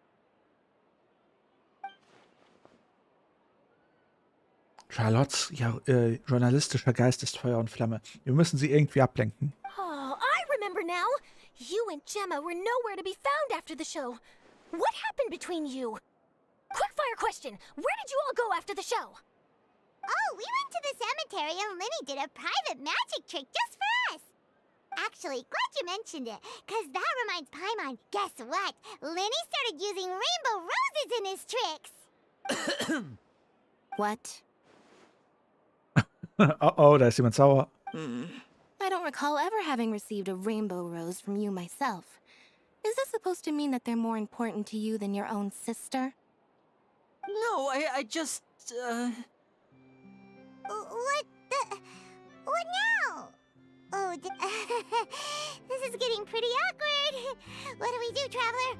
Charlottes journalistischer Geist ist Feuer und Flamme. Wir müssen sie irgendwie ablenken. Oh, I remember now. You and Gemma were nowhere to be found after the show. What happened between you? Quickfire question. Where did you all go after the show? Oh, we went to the cemetery and Lyny did a private magic trick just for us. Actually, glad you mentioned it, because that reminds Paimon. Guess what? Lyny started using rainbow roses in his tricks. What? Oh, da ist jemand sauer. I don't recall ever having received a rainbow rose from you myself. Is this supposed to mean that they're more important to you than your own sister? No, I just, What now? Oh, this is getting pretty awkward. What do we do, Traveler?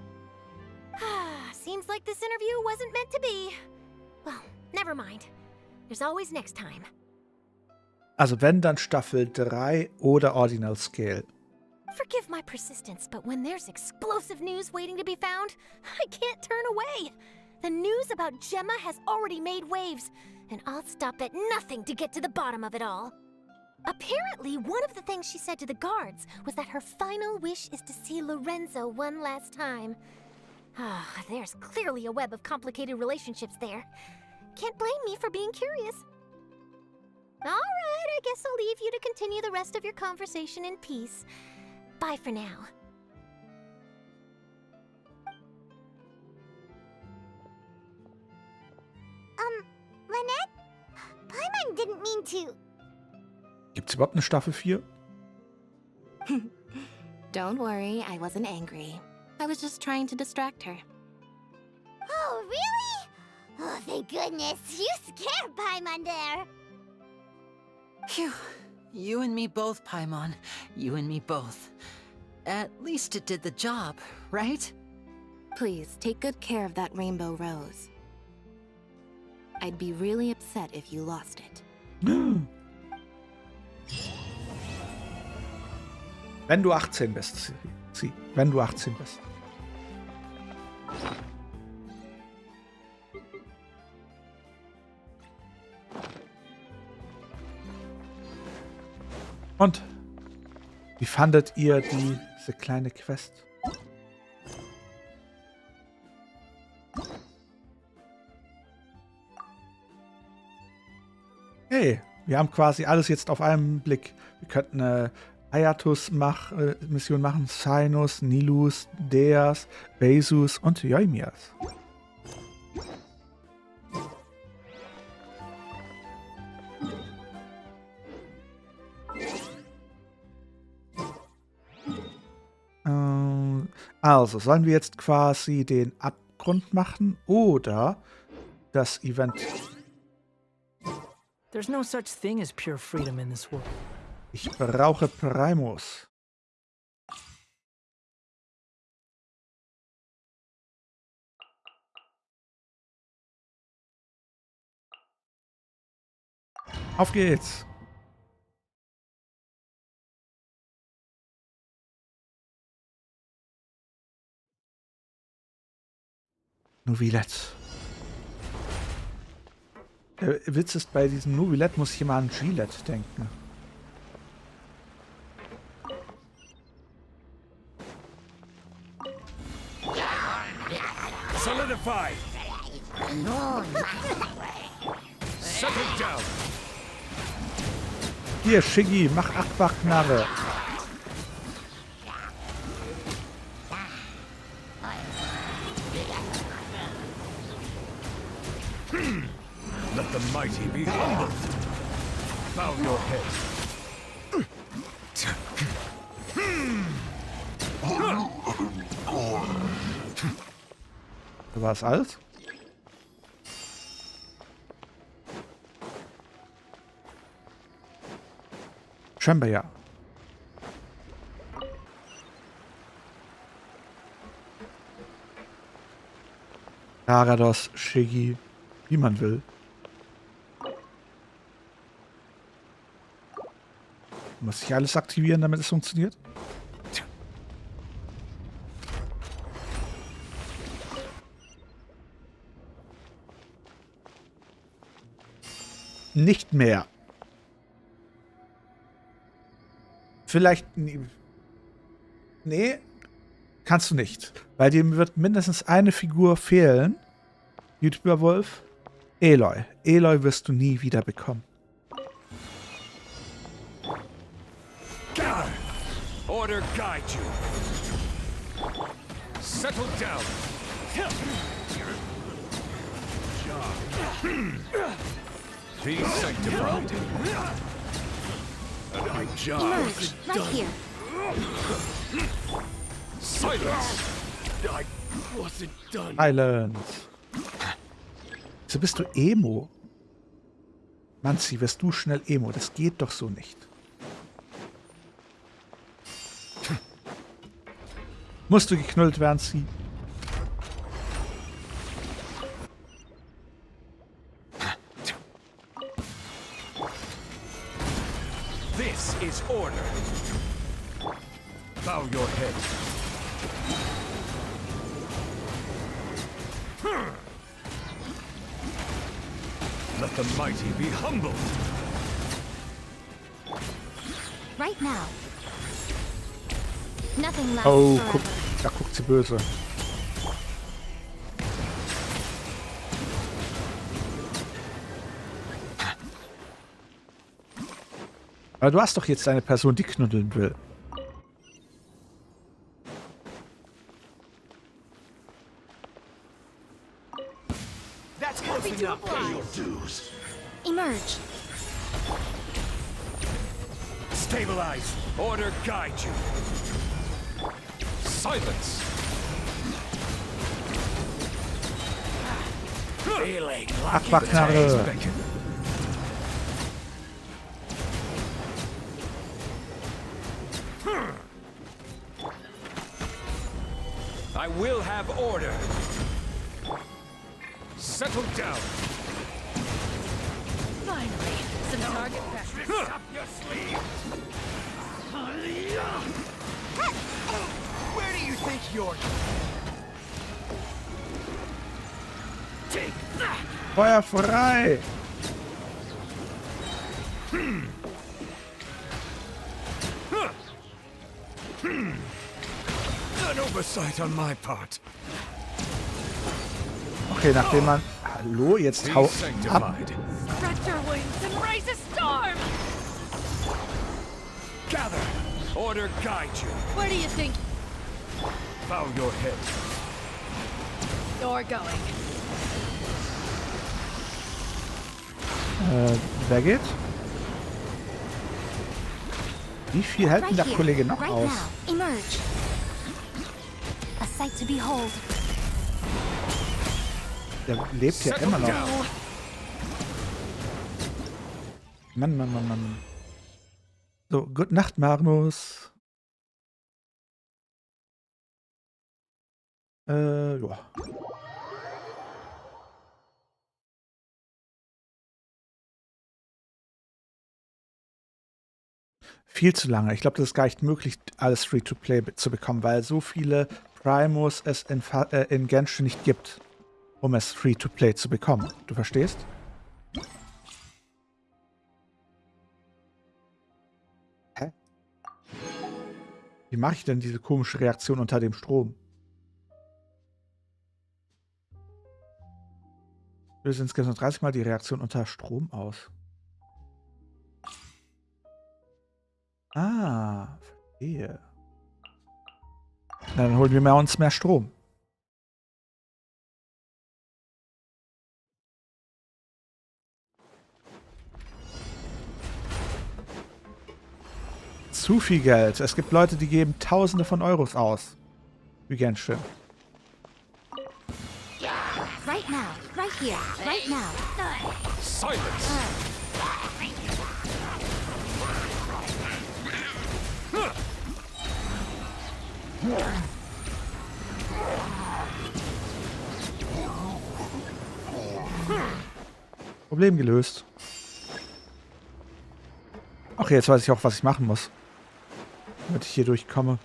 Seems like this interview wasn't meant to be. Well, never mind. There's always next time. Also wenn, dann Staffel 3 oder Ordinal Scale. Forgive my persistence, but when there's explosive news waiting to be found, I can't turn away. The news about Gemma has already made waves, and I'll stop at nothing to get to the bottom of it all. Apparently, one of the things she said to the guards was that her final wish is to see Lorenzo one last time. There's clearly a web of complicated relationships there. Can't blame me for being curious. All right, I guess I'll leave you to continue the rest of your conversation in peace. Bye for now. Lynette? Paimon didn't mean to. Gibt's überhaupt eine Staffel 4? Don't worry, I wasn't angry. I was just trying to distract her. Oh, really? Oh, thank goodness. You scared Paimon there. Phew. You and me both, Paimon. You and me both. At least it did the job, right? Please, take good care of that rainbow rose. I'd be really upset if you lost it. Wenn du 18 bist, sie. Wenn du 18 bist. Und wie fandet ihr diese kleine Quest? Hey, wir haben quasi alles jetzt auf einen Blick. Wir könnten eine Mission machen, Sinus, Nilus, Deas, Besus und Yoimias. Also, sollen wir jetzt quasi den Abgrund machen oder das Event? There's no such thing as pure freedom in this world. Ich brauche Primus. Auf geht's. Nouvillette. Der Witz ist, bei diesem Nouvillette muss ich immer an Gillette denken. Solidify! Settle down! Hier, Shiggy, mach Aquaknarre. Let the mighty be humbled. Bow your head. War es alles? Scheinbar ja. Garados, Shiggy, wie man will. Muss ich alles aktivieren, damit es funktioniert? Nicht mehr. Vielleicht... Nee, kannst du nicht. Weil dem wird mindestens eine Figur fehlen. YouTuber-Wolf. Aloy. Aloy wirst du nie wieder bekommen. Gather! Order guide you. Settle down. Be sanctified. A good job. Emerge, right here. Silence! I wasn't done. Silence. So bist du Emo. Manzi, wirst du schnell Emo. Das geht doch so nicht. Musst du geknüllt werden, sie. This is order. Bow your head. Let the mighty be humbled. Right now. Nothing lasts Oh, forever. guck, da guckt sie böse. Aber du hast doch jetzt eine Person, die knuddeln will. That's close enough. Pay your dues. Emerge. Stabilize. Order guide you. Silence. Feeling like Aquaknarre. I will have order. Settle down. Finally, some target practice. Up your sleeve. Where do you think you're? Take that. Feuer frei! An oversight on my part. Okay, nachdem man... Hallo, jetzt hau ab. Stretch your wings and raise a storm! Gather. Order guide you. Where do you think Bow your head. you're going? Wer geht? Wie viel hält denn der Kollege noch aus? Now. Emerge. A sight to behold. Der lebt ja immer noch. Mann, Mann, Mann, Mann. So, gute Nacht, Magnus. Ja. Viel zu lange. Ich glaube, das ist gar nicht möglich, alles Free-to-Play zu bekommen, weil so viele Primos es in Genshin nicht gibt. um es free-to-play zu bekommen. Du verstehst? Hä? Wie mache ich denn diese komische Reaktion unter dem Strom? Wir lösen insgesamt 30 Mal die Reaktion unter Strom aus. Ah, verstehe. Na, dann holen wir uns mehr Strom. Zu viel Geld. Es gibt Leute, die geben Tausende von Euros aus. Wie Genshin. Right now, right here, right now. Silence! Problem gelöst. Okay, jetzt weiß ich auch, was ich machen muss, damit ich hier durchkomme.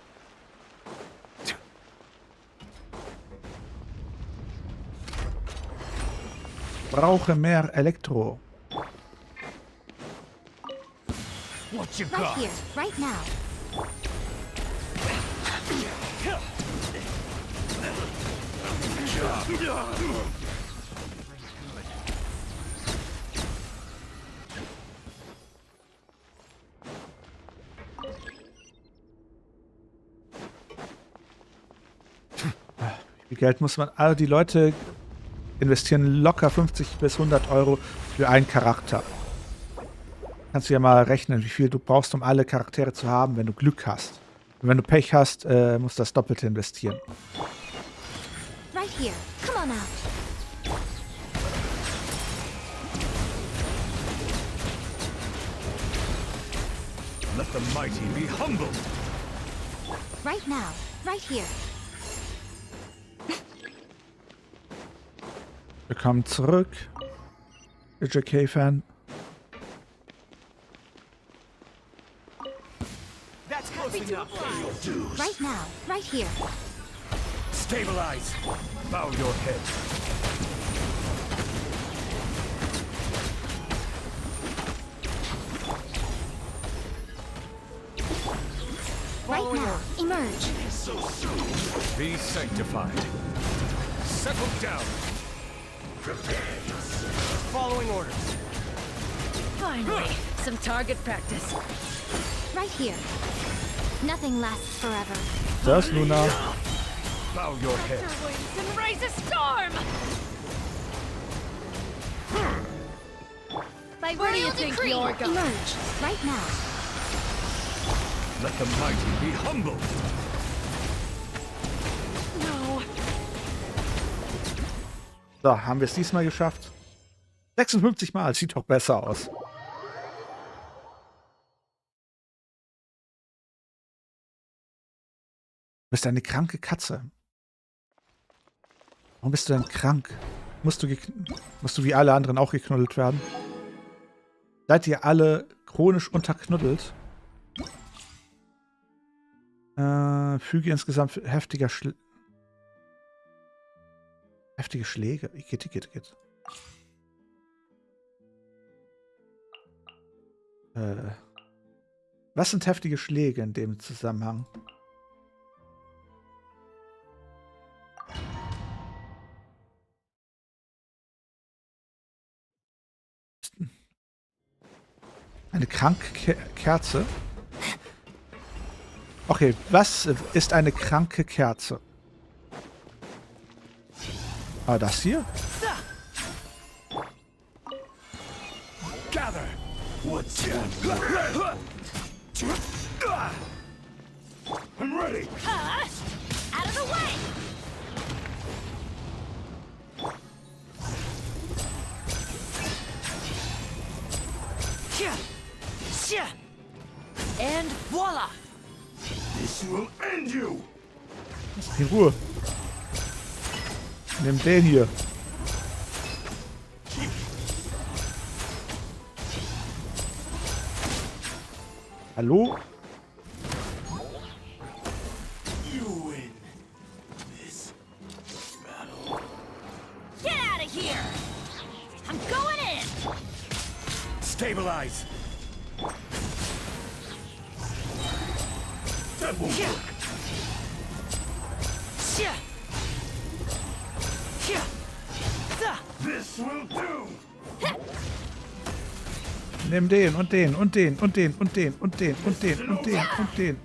Brauche mehr Elektro. What you Right got? here, right now. Wie viel Geld muss man? Also die Leute investieren locker 50 bis 100 Euro für einen Charakter. Kannst du ja mal rechnen, wie viel du brauchst, um alle Charaktere zu haben, wenn du Glück hast. Und wenn du Pech hast, musst du das Doppelte investieren. Right here. Come on out. Let the mighty be humbled. Right now, right here. Willkommen zurück, JK-Fan. That's close enough. Right now, right here. Stabilize. Bow your head. Right now, emerge. Be sanctified. Settle down. Following orders. Finally, some target practice. Right here. Nothing lasts forever. Das, Luna. Bow your head. And raise a storm! By where do you think you're going? Emerge, right now. Let the mighty be humbled. No. So, haben wir es diesmal geschafft? 56 Mal, sieht doch besser aus. Du bist eine kranke Katze. Warum bist du denn krank? Musst du wie alle anderen auch geknuddelt werden? Seid ihr alle chronisch unterknuddelt? Füge insgesamt heftige Schläge. Geht. Was sind heftige Schläge in dem Zusammenhang? Eine kranke Kerze? Okay, was ist eine kranke Kerze? Ah, das hier? Gather. What's I'm ready. Out of the way! And voila! This will end you! In Ruhe. Nimm den hier. Hallo? You win this battle. Nimm den und den und den und den und den und den und den und den und den.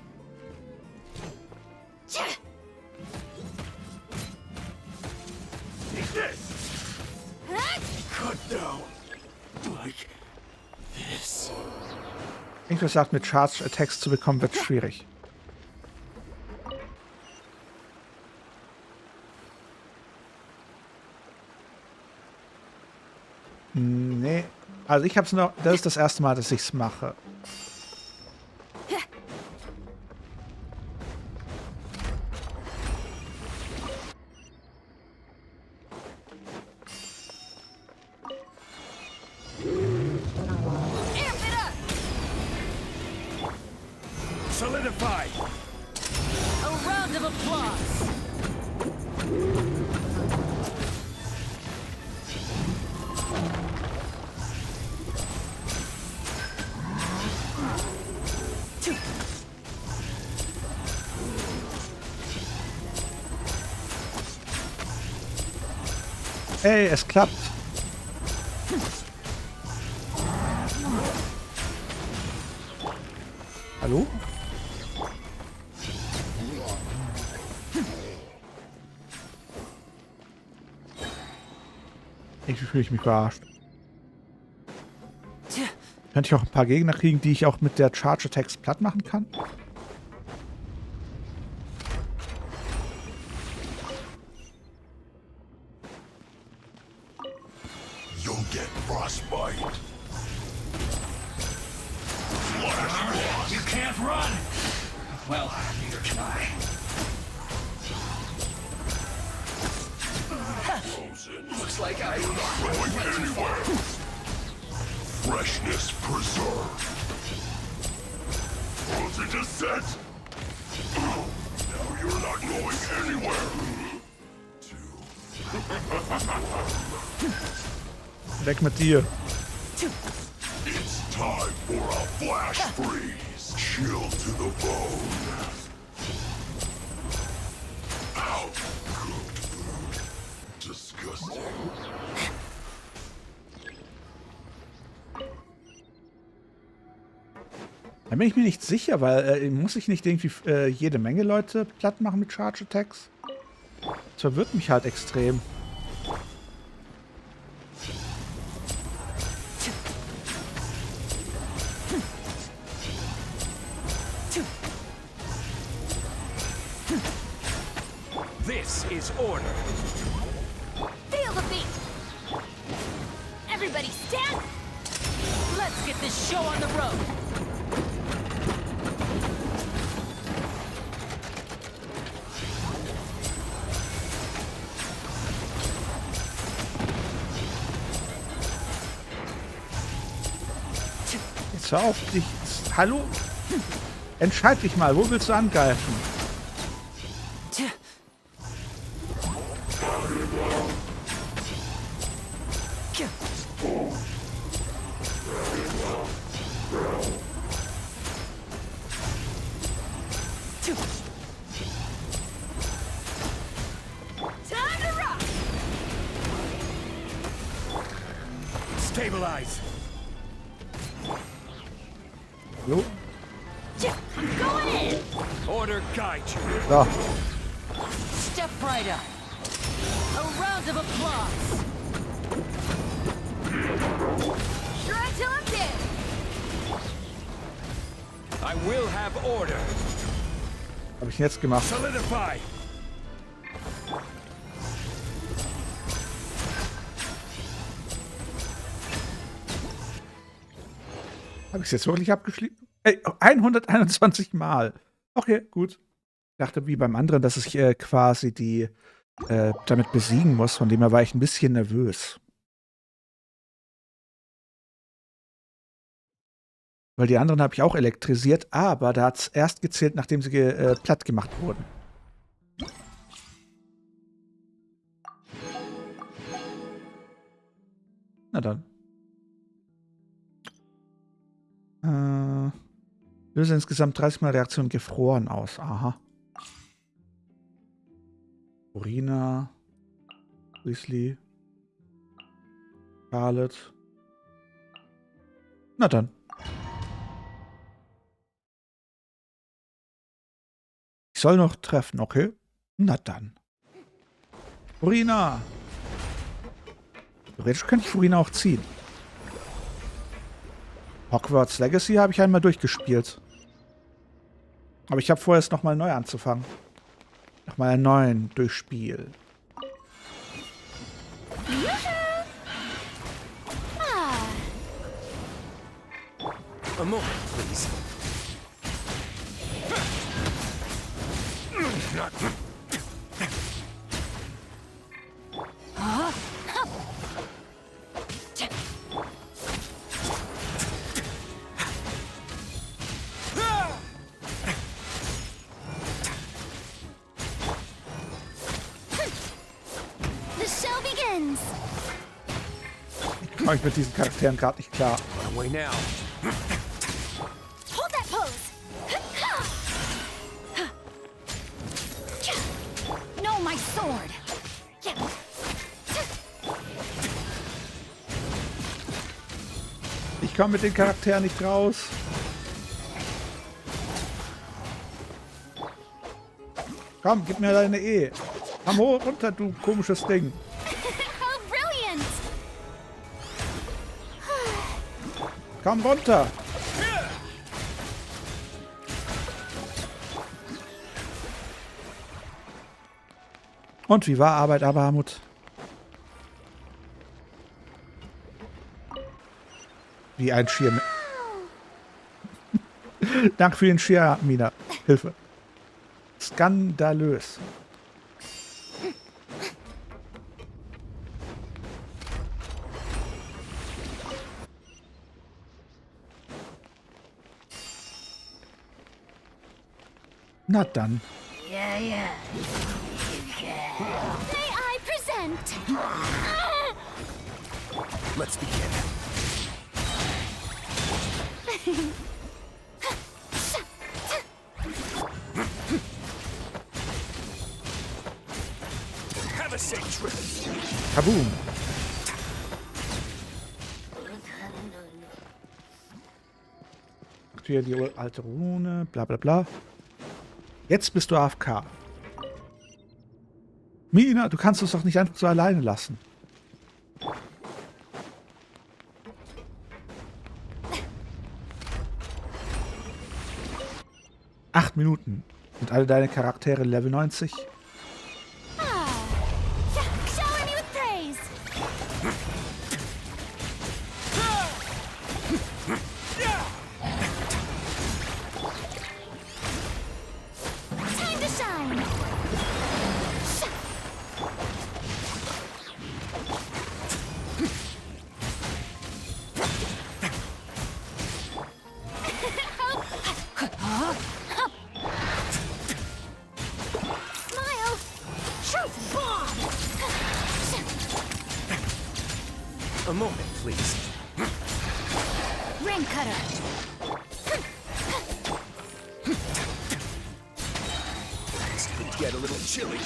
Irgendwas sagt, mit Charge Attacks zu bekommen, wird schwierig. Nee. Also ich hab's noch. Das ist das erste Mal, dass ich's mache. Solidify! A round of applause! Hey, es klappt. Hallo? Ich fühle mich verarscht. Könnte ich auch ein paar Gegner kriegen, die ich auch mit der Charge Attacks platt machen kann? You'll get frostbite. You can't run! Well, neither can I. Looks like I'm not going anywhere. Freshness preserved. Was it a set? Now you're not going anywhere. Weg mit dir. It's time for a flash freeze. Chill to the bone. Out-cooked food. Disgusting. Da bin ich mir nicht sicher, weil muss ich nicht irgendwie jede Menge Leute platt machen mit Charge Attacks? Das verwirrt mich halt extrem. This is order. Feel the beat! Everybody stand! Let's get this show on the road! Jetzt hör auf dich. Hallo? Entscheid dich mal, wo willst du angreifen? Stabilize. So. Going in! Order guide you. So. Step right up. A round of applause. Try till I'm dead. I will have order. Hab ich jetzt gemacht. Solidify. Habe ich es jetzt wirklich abgeschlossen? 121 Mal. Okay, gut. Ich dachte, wie beim anderen, dass ich quasi die damit besiegen muss. Von dem her war ich ein bisschen nervös. Weil die anderen habe ich auch elektrisiert, aber da hat es erst gezählt, nachdem sie platt gemacht wurden. Na dann. Löse insgesamt 30 Mal Reaktionen gefroren aus. Aha. Urina. Weasley. Scarlet. Na dann. Ich soll noch treffen, okay? Na dann. Urina. Theoretisch könnte ich Urina auch ziehen. Hogwarts Legacy habe ich einmal durchgespielt. Aber ich habe vorher es nochmal neu anzufangen. Nochmal einen neuen Durchspiel. A moment, please. The show begins. Ich komme mit diesen Charakteren gerade nicht klar. Away now. Hold that pose. No, my sword. Ich komme mit den Charakteren nicht raus. Komm, gib mir deine E. Komm hoch, runter, du komisches Ding. How brilliant. Komm runter. Und wie war Arbeit, aber Armut? Wie ein Schirm. Danke für den Schirm, Mina. Hilfe. Skandalös. Na dann. Yeah, yeah. May I present? Let's begin. Have a safe trip. Kaboom. Aktiviere die alte Rune, bla bla bla. Jetzt bist du AFK. Mina, du kannst uns doch nicht einfach so alleine lassen. Acht Minuten. Sind alle deine Charaktere Level 90? Shower me with praise. Time to shine. Smile. Truth bomb. A moment, please. Ring cutter. This could get a little chilly.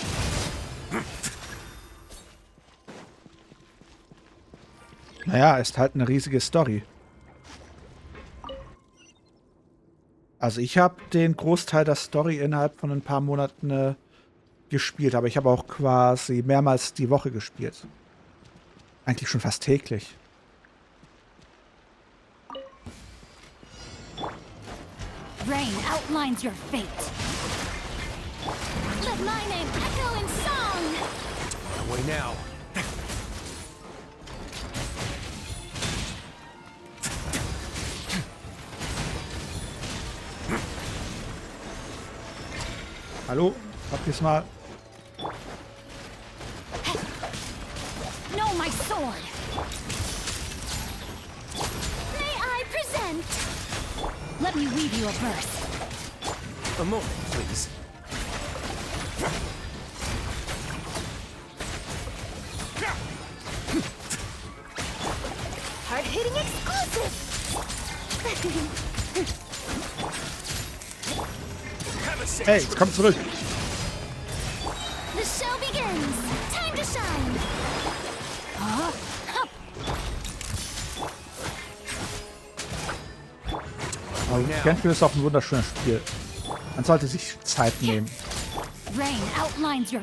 Naja, ist halt eine riesige Story. Also ich habe den Großteil der Story innerhalb von ein paar Monaten gespielt, aber ich habe auch quasi mehrmals die Woche gespielt. Eigentlich schon fast täglich. Rain outlines your fate. Let my name echo in song. Away now. Hallo? Habt ihr's mal? No, my sword. May I present? Let me weave you a verse. A moment, please. Hard-hitting exclusive. Hey, jetzt komm zurück. The show begins. Time to shine. Aber Genshin ist auch ein wunderschönes Spiel. Man sollte sich Zeit nehmen. Rain outlines your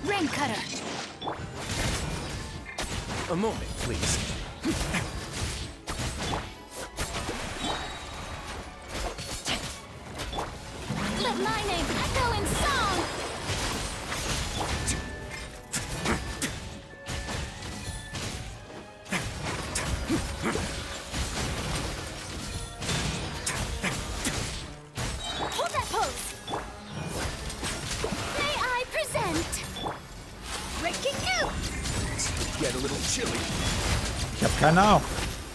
Rain cutter. A moment, please. Let my name echo in song. Hold that pose. May I present? Breaking out. Get a little chilly. Ich habe keine Ahnung.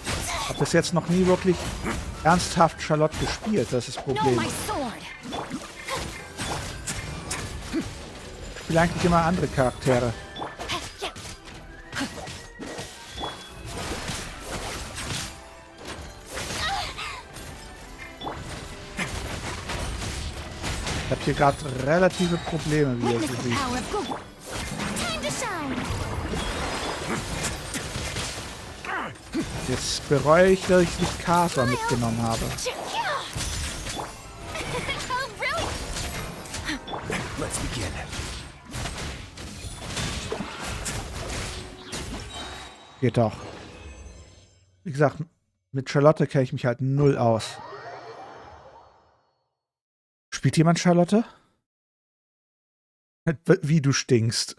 Ich habe bis jetzt noch nie wirklich ernsthaft Charlotte gespielt. Das ist das No, Problem. my sword. Ich spiele eigentlich immer andere Charaktere. Ich habe hier gerade relative Probleme, wie ihr Witness so the seht. power of Google. Time to shine. Jetzt bereue ich, dass ich nicht Kater mitgenommen habe. Oh, really? Let's begin. Geht doch. Wie gesagt, mit Charlotte kenne ich mich halt null aus. Spielt jemand Charlotte? Wie du stinkst.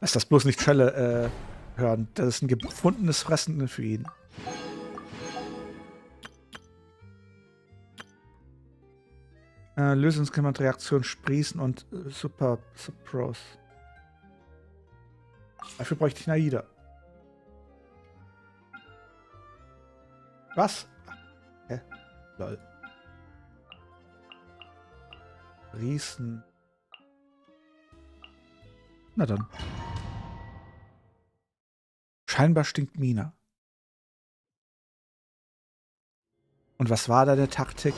Lass das bloß nicht Schelle hören. Das ist ein gefundenes Fressen für ihn. Lösungsreaktion sprießen und Super Pros. Dafür bräuchte ich Naida. Was? Hä? Lol. Riesen. Na dann. Scheinbar stinkt Mina. Und was war da der Taktik?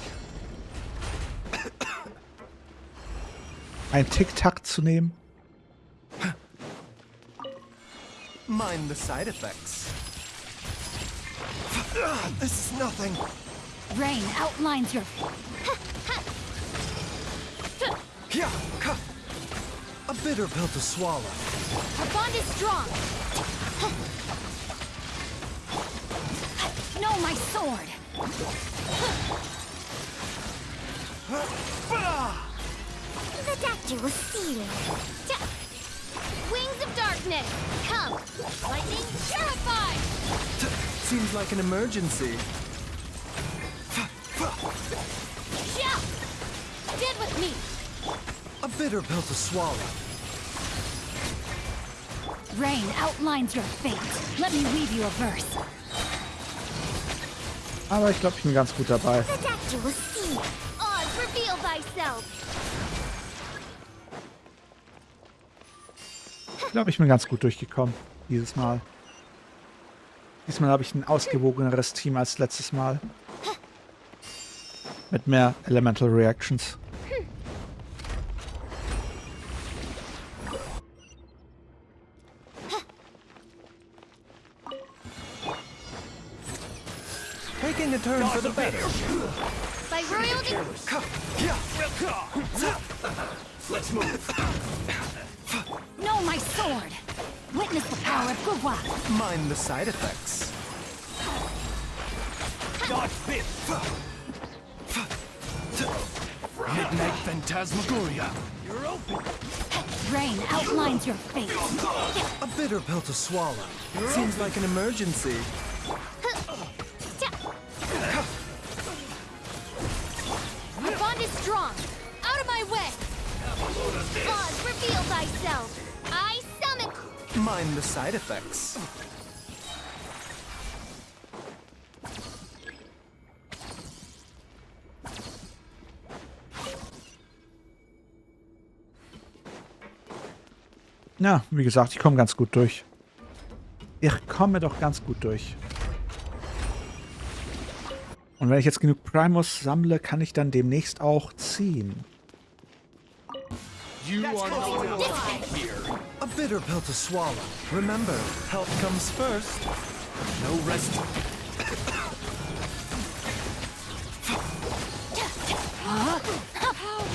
Ein Tic-Tac zu nehmen? Mind the side effects. This is nothing. Rain outlines your Yeah, a bitter pill to swallow. Our bond is strong. No, my sword. The doctor will see you. Wings of darkness, come. Lightning terrified. Seems like an emergency. Yeah. Dead with me. A bitter pill to swallow. Rain outlines your fate. Let me weave you a verse. Aber ich glaube, ich bin ganz gut dabei. The doctor will see you. Oz, reveal thyself. Ich glaube, ich bin ganz gut durchgekommen. Dieses Mal. Diesmal habe ich ein ausgewogeneres Team als letztes Mal. Mit mehr Elemental Reactions. Taking a turn for the better. By royal Let's move. No, my sword. Witness the power of Gugwa. Mind the side effects. Dodge this. Midnight Phantasmagoria. You're open. Rain outlines your fate. A bitter pill to swallow. Seems like an emergency. Our bond is strong. Out of my way. Oz, reveal thyself. I summon. Mind the side effects. Ja, wie gesagt, ich komme ganz gut durch. Ich komme doch ganz gut durch. Und wenn ich jetzt genug Primus sammle, kann ich dann demnächst auch ziehen. You are not welcome here. A bitter pill to swallow. Remember, health comes first. No rest.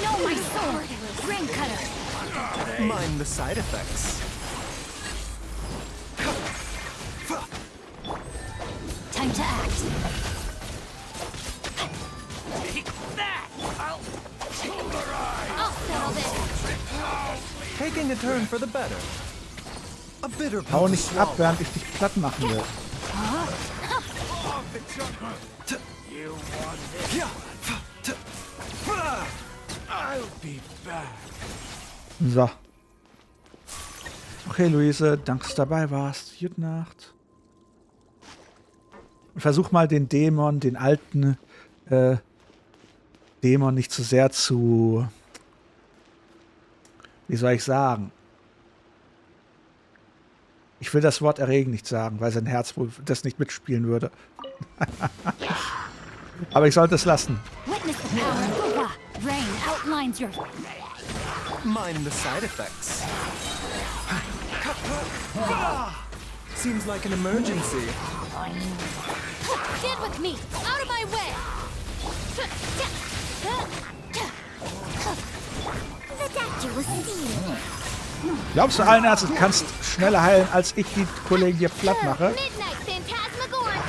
No, my sword! Ring cutter! Mind the side effects. Time to act. Take that! I'll settle this. Taking a turn for the better. A bitter pill Hau to nicht ab, während ich dich platt machen will. You want this? I'll be back. So. Okay, Luise, danke, dass du dabei warst. Gute Nacht. Versuch mal den Dämon, den alten Dämon nicht zu sehr zu... Wie soll ich sagen? Ich will das Wort erregen nicht sagen, weil sein Herz wohl das nicht mitspielen würde. Aber ich sollte es lassen. Rain outlines your... Mind the side effects. Seems like an emergency. Get with me! Out of my way! The doctor was seeing. Glaubst du allen Ernstes, du kannst schneller heilen, als ich die Kollegen hier platt mache? Midnight Phantasmagoria!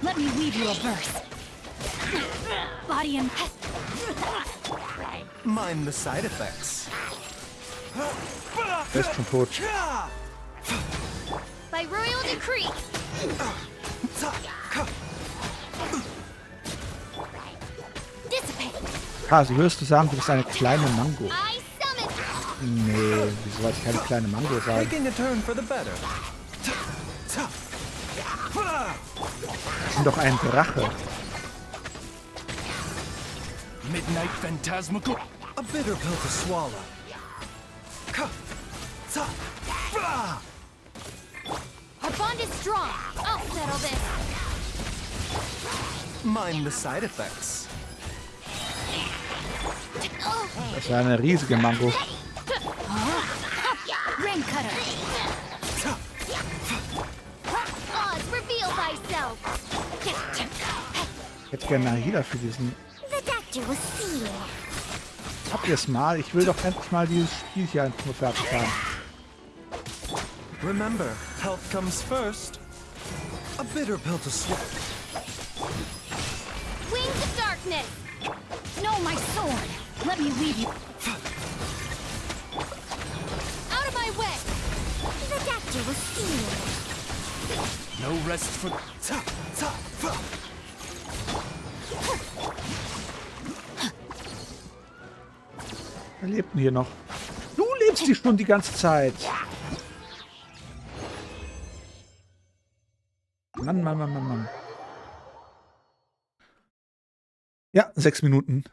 Let me weave you a verse. Body and... Mind the side effects. Er ist schon tot. By royal decree. Dissipate. Kasi, würdest du sagen, du bist eine kleine Mango? I summon. Nee, wieso sollte ich keine kleine Mango sein? Taking a turn for the better. Ich bin doch ein Drache. Midnight Phantasmagoria. A bitter pill to swallow. Our bond is strong. I'll settle this. Mind the side effects. Das war eine riesige Mango. Ring cutter. Oz, reveal thyself. Ich hätte gerne Nahida für diesen... The doctor was seeing. Habt ihr es mal? Ich will doch endlich mal dieses Spiel hier nur fertig haben. Remember, health comes first. A bitter pill to swallow. Wings of darkness. No, my sword. Let me weave you. Out of my way. The doctor was seeing. No rest for... Wer lebt denn hier noch? Du lebst hier schon die ganze Zeit. Mann, Mann, Mann, Mann, Mann. Ja, 6 Minuten.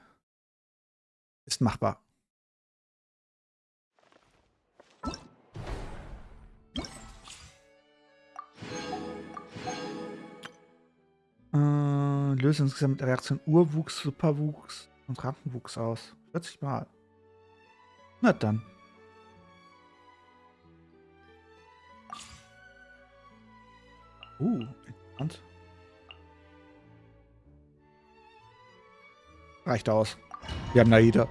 Ist machbar. Löse insgesamt mit der Reaktion Urwuchs, Superwuchs und Rankenwuchs aus. 40 Mal. Na dann. Interessant. Reicht aus. Wir haben Nahida.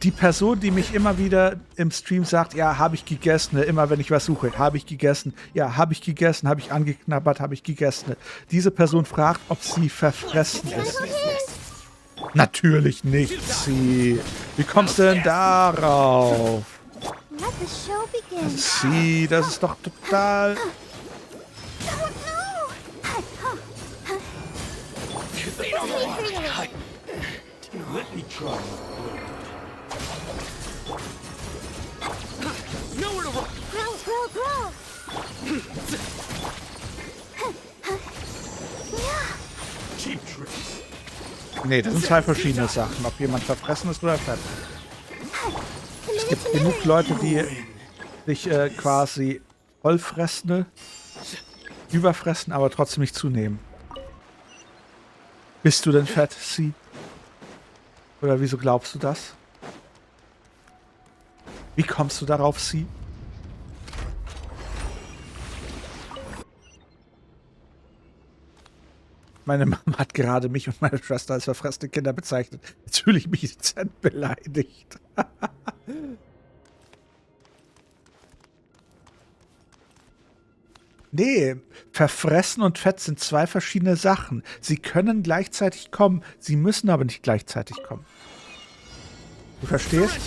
Die Person, die mich immer wieder im Stream sagt, ja, habe ich gegessen, immer wenn ich was suche, habe ich gegessen, ja, habe ich gegessen, habe ich angeknabbert, habe ich gegessen. Diese Person fragt, ob sie verfressen ist. Natürlich nicht, sie. Wie kommst du denn darauf? Let the show begin. Sie, das ist doch total... Let me try. Nowhere to run. Grow. Nee, das sind zwei verschiedene Sachen. Ob jemand verfressen ist oder fett. Es gibt genug Leute, die sich quasi vollfressen, überfressen, aber trotzdem nicht zunehmen. Bist du denn fett, Sie? Oder wieso glaubst du das? Wie kommst du darauf, Sie? Meine Mama hat gerade mich und meine Schwester als verfressene Kinder bezeichnet. Jetzt fühle ich mich dezent beleidigt. Nee, verfressen und fett sind zwei verschiedene Sachen. Sie können gleichzeitig kommen, sie müssen aber nicht gleichzeitig kommen. Du verstehst?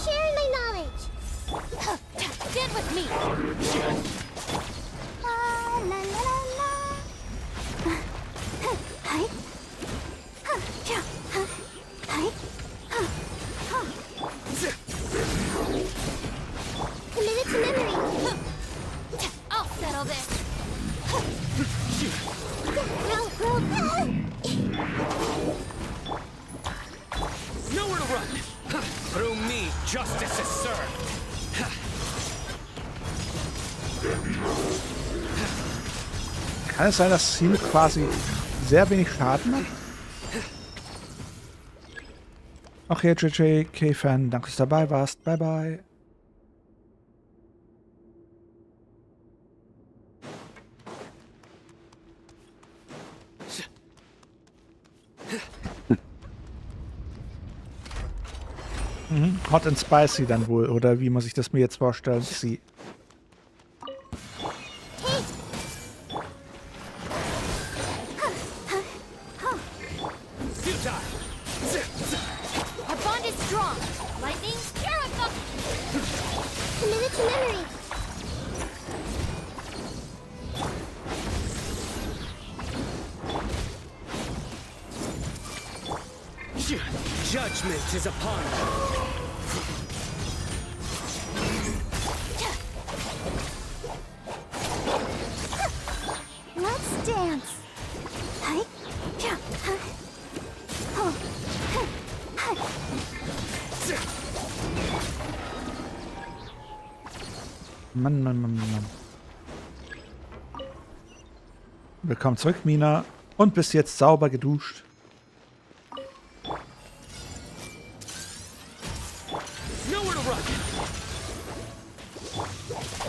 Share my knowledge. Get with me. La la la la. Hi. Ja. Hi. Committed to memory. I'll settle this. Nowhere to run. Through me, justice is served. Kann es sein, dass Ziel quasi sehr wenig Schaden macht? Ach ja, JJK-Fan, danke, dass du dabei warst. Bye, bye. Hot and spicy dann wohl, oder wie muss ich das mir jetzt vorstellen? Sie. Our bond is strong. Lightning, Characktere. Committed to memory. Judgment is upon you. Let's dance. Hi. Ja. Oh. Hi. Mann, Mann, Mann, Mann. Willkommen zurück, Mina. Und bist jetzt sauber geduscht. Nowhere to run.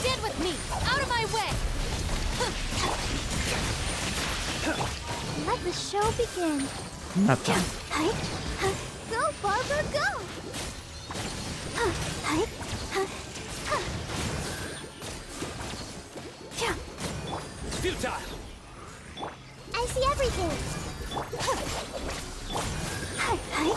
Get with me. Out of my way. Let the show begin. Na dann. Hi. Go, Barbara, go. Hi. Ja. Futile. I see everything. Hi.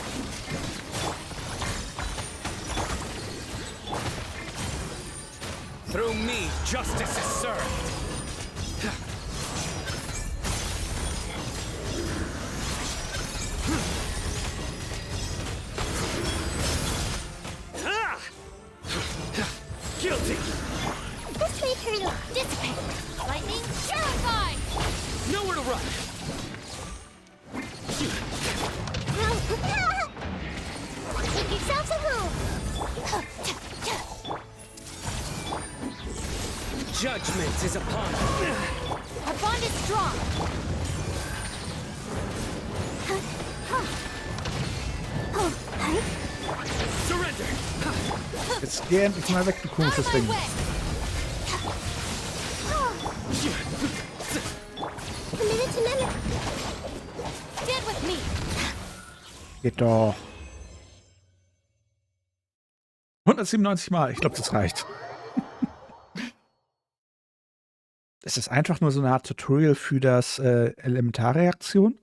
Through me, justice is served. Guilty. This made her Dissipate. Lightning, terrified. Nowhere to run. Make yourselves at home. Judgment is upon you. Our bond is strong. Surrender. Jetzt geh endlich mal weg, du komisches Ding. Committed to memory. Get with me. Geht doch. 197 Mal. Ich glaube, das reicht. Es ist einfach nur so eine Art Tutorial für das Elementarreaktion.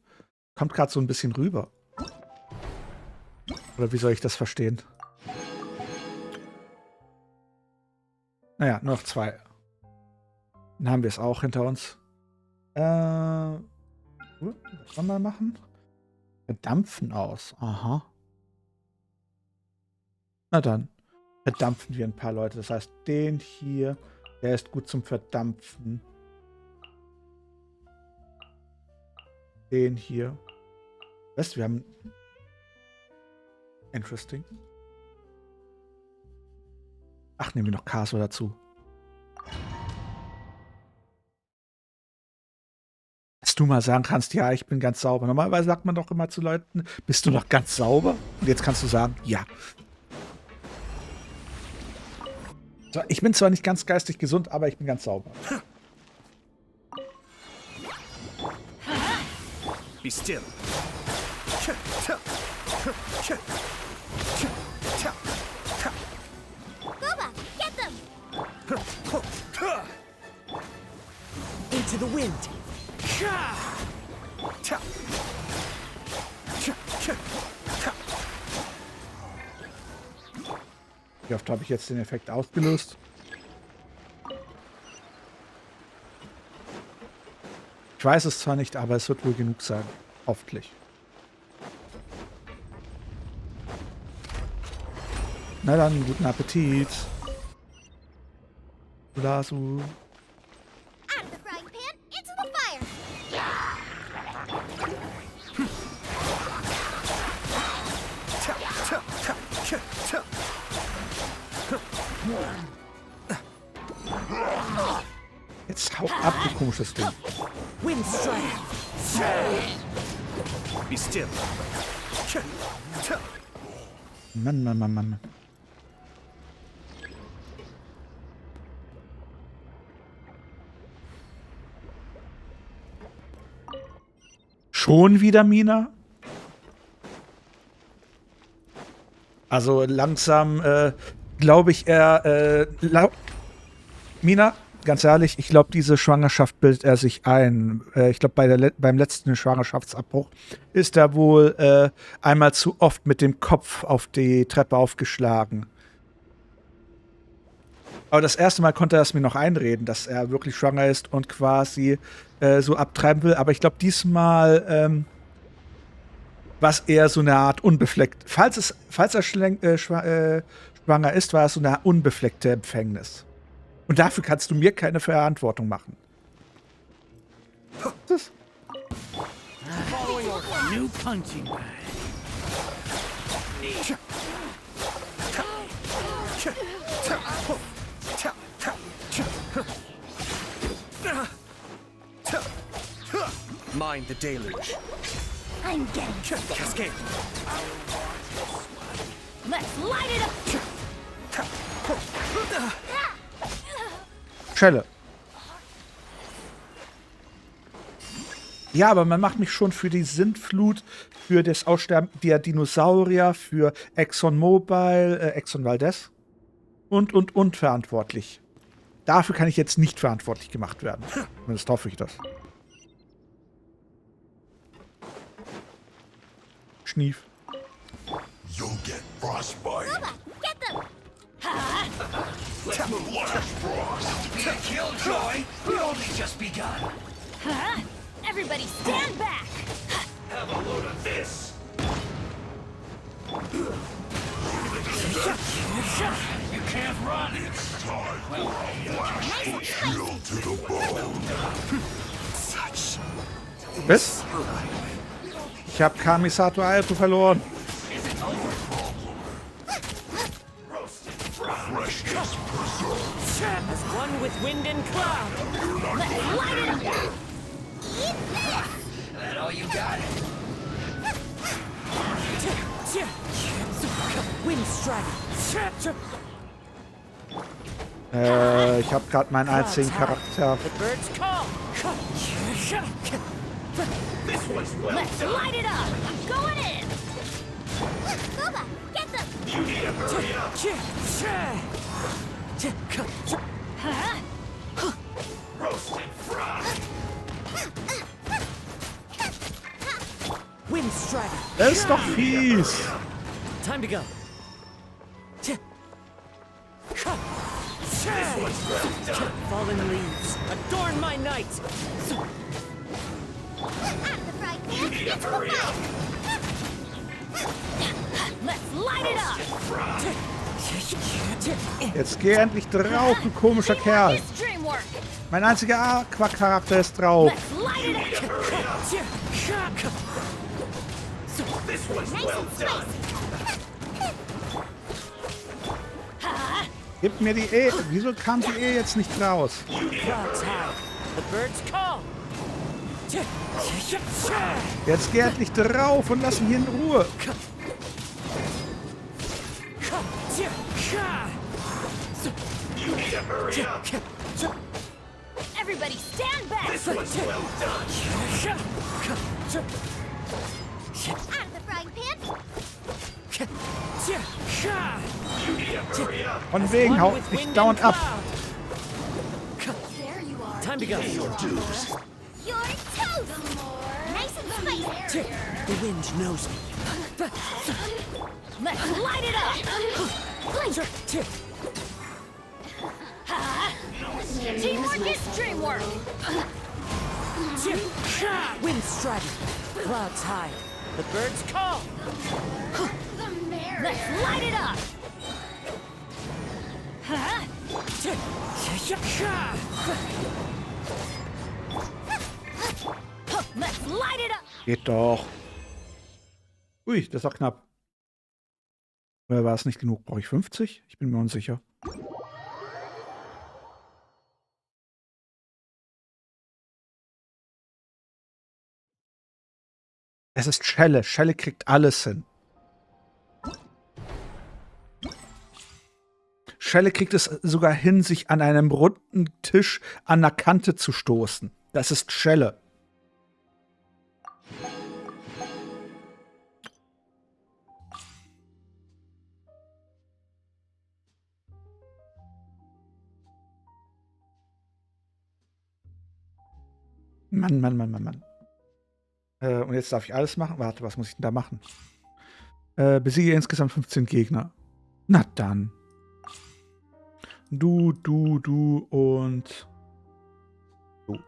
Kommt gerade so ein bisschen rüber. Oder wie soll ich das verstehen? Naja, nur noch 2. Dann haben wir es auch hinter uns. Was wollen wir machen? Verdampfen aus. Aha. Na dann. Verdampfen wir ein paar Leute. Das heißt, den hier, der ist gut zum Verdampfen. Den hier. Weißt du, wir haben... Interesting. Ach, nehmen wir noch Caso dazu. Dass du mal sagen kannst, ja, ich bin ganz sauber. Normalerweise sagt man doch immer zu Leuten, bist du noch ganz sauber? Und jetzt kannst du sagen, ja. So, ich bin zwar nicht ganz geistig gesund, aber ich bin ganz sauber. Be still. Gooba, get them! Into the wind. Wie oft habe ich jetzt den Effekt ausgelöst? Ich weiß es zwar nicht, aber es wird wohl genug sein. Hoffentlich. Na dann, guten Appetit. Lasu. Out of the frying pan, into the fire! Jetzt hau ab, du komisches Ding. Wind strike. Be still. Mann, Mann, Mann, Mann. Schon wieder Mina? Also langsam glaube ich Mina, ganz ehrlich, ich glaube, diese Schwangerschaft bildet er sich ein. Ich glaube, beim letzten Schwangerschaftsabbruch ist er wohl einmal zu oft mit dem Kopf auf die Treppe aufgeschlagen. Aber das erste Mal konnte er es mir noch einreden, dass er wirklich schwanger ist und quasi so abtreiben will. Aber ich glaube, diesmal war es eher so eine Art unbefleckt. Falls er schwanger ist, war es so eine unbefleckte Empfängnis. Und dafür kannst du mir keine Verantwortung machen. Das. New punching bag. Mind the deluge. I'm getting Cascade. Let's light it up! Schelle. Ja, aber man macht mich schon für die Sintflut, für das Aussterben der Dinosaurier, für ExxonMobil, Exxon Valdez und verantwortlich. Dafür kann ich jetzt nicht verantwortlich gemacht werden. Zumindest hoffe ich das. Schnief. You'll get frostbite. Gooba, get them! Let the blast frost. Killjoy, we only just begun. Everybody stand back! Have a load of this. You can't run. It's time for a blast for chill to the bone. Was? Ich habe Kamisato Aito verloren. Freshness preserved. As one with wind and cloud. Let's light it up! That all you got? Wind strike. Ich habe gerade meinen einzigen Charakter. The birds call. Let's light it up! I'm going in! Gooba, get them! You need to hurry up. Roast and fry. Wind strike. Das ist doch fies. Time to go. Fallen leaves, adorn my night. Out of the frying pan, into the fire! Let's light it up! Jetzt geh endlich drauf, du komischer Kerl. This dream work! Mein einziger Aqua-Charakter ist drauf. Let's light it up! This was well done. Gib mir die E. Wieso kam die E jetzt nicht raus? Clouds high. The birds call. Jetzt geh endlich drauf und lass mich in Ruhe. You need to hurry up. Everybody stand back! This was well done. Out of the frying pan! You need to hurry up. Von wegen haut mich dauernd ab. There you are. Time to go. Your dues. You're toast! Nice and spicy! The wind knows me. Let's light it up! Teamwork is dreamwork! Wind striking. Clouds high. The birds call. Let's light it up! Let's light it up! Geht doch. Ui, das war knapp. Oder war es nicht genug? Brauche ich 50? Ich bin mir unsicher. Es ist Schelle. Schelle kriegt alles hin. Schelle kriegt es sogar hin, sich an einem runden Tisch an der Kante zu stoßen. Das ist Schelle. Mann. Und jetzt darf ich alles machen? Warte, was muss ich denn da machen? Besiege insgesamt 15 Gegner. Na dann. Du und du.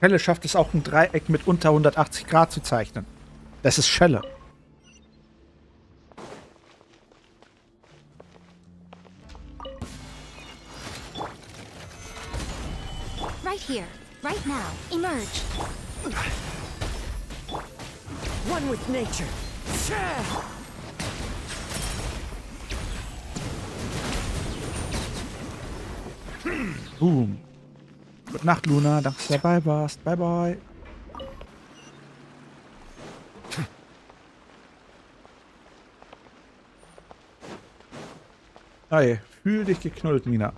Schelle schafft es auch, ein Dreieck mit unter 180 Grad zu zeichnen. Das ist Schelle. Right here, right now, emerge. One with nature. Boom. Gute Nacht, Luna. Danke, dass du dabei warst. Bye, bye. Hey, fühl dich geknullt, Nina.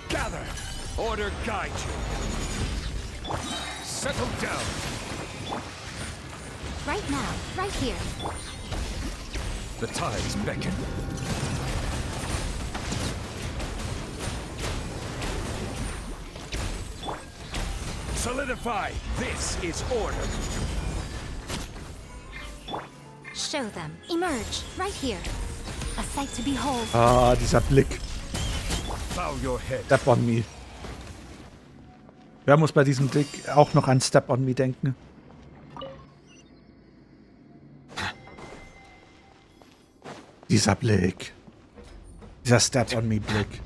Gather. Order guide you. Settle down. Right now, right here. The tides beckon. Solidify. This is order. Show them. Emerge. Right here. A sight to behold. Ah, dieser Blick. Bow your head. Step on me. Wer muss bei diesem Blick auch noch an Step on me denken? Dieser Blick. Dieser Step on me Blick.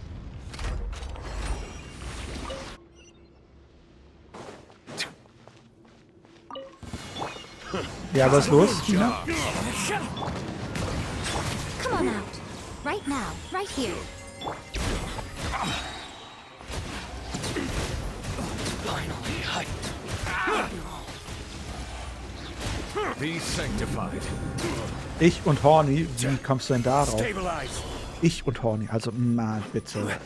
Ja, was ist los? Ja. Come on out. Right now, right here. Finally, Be sanctified. Ich und Horny, wie kommst du denn darauf? Ich und Horny, also mal bitte.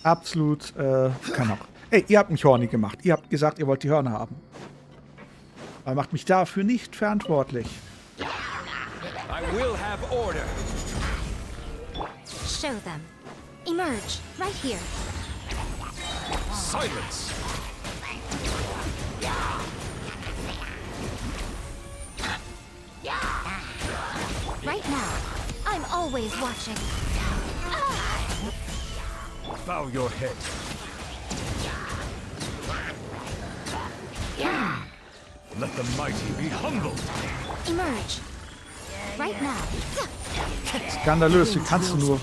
Absolut, kann auch. Ey, ihr habt mich Horny gemacht. Ihr habt gesagt, ihr wollt die Hörner haben. Aber macht mich dafür nicht verantwortlich. I will have order. Show them. Emerge. Right here. Silence. Right now. I'm always watching. Bow your head. Let the mighty be humbled. Emerge. Right now. Skandalös, wie kannst du nur?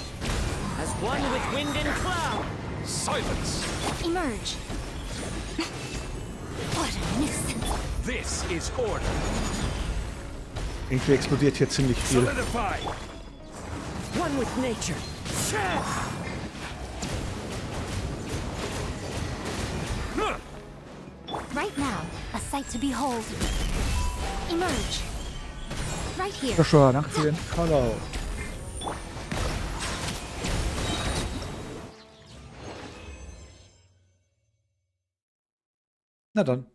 As one with wind and cloud. Silence. Emerge. What a nuisance. This is order. Irgendwie explodiert hier ziemlich viel. Solidify. One with nature. Right now, a sight to behold. Emerge. Right here. Joshua, danke für den Follow. Na dann,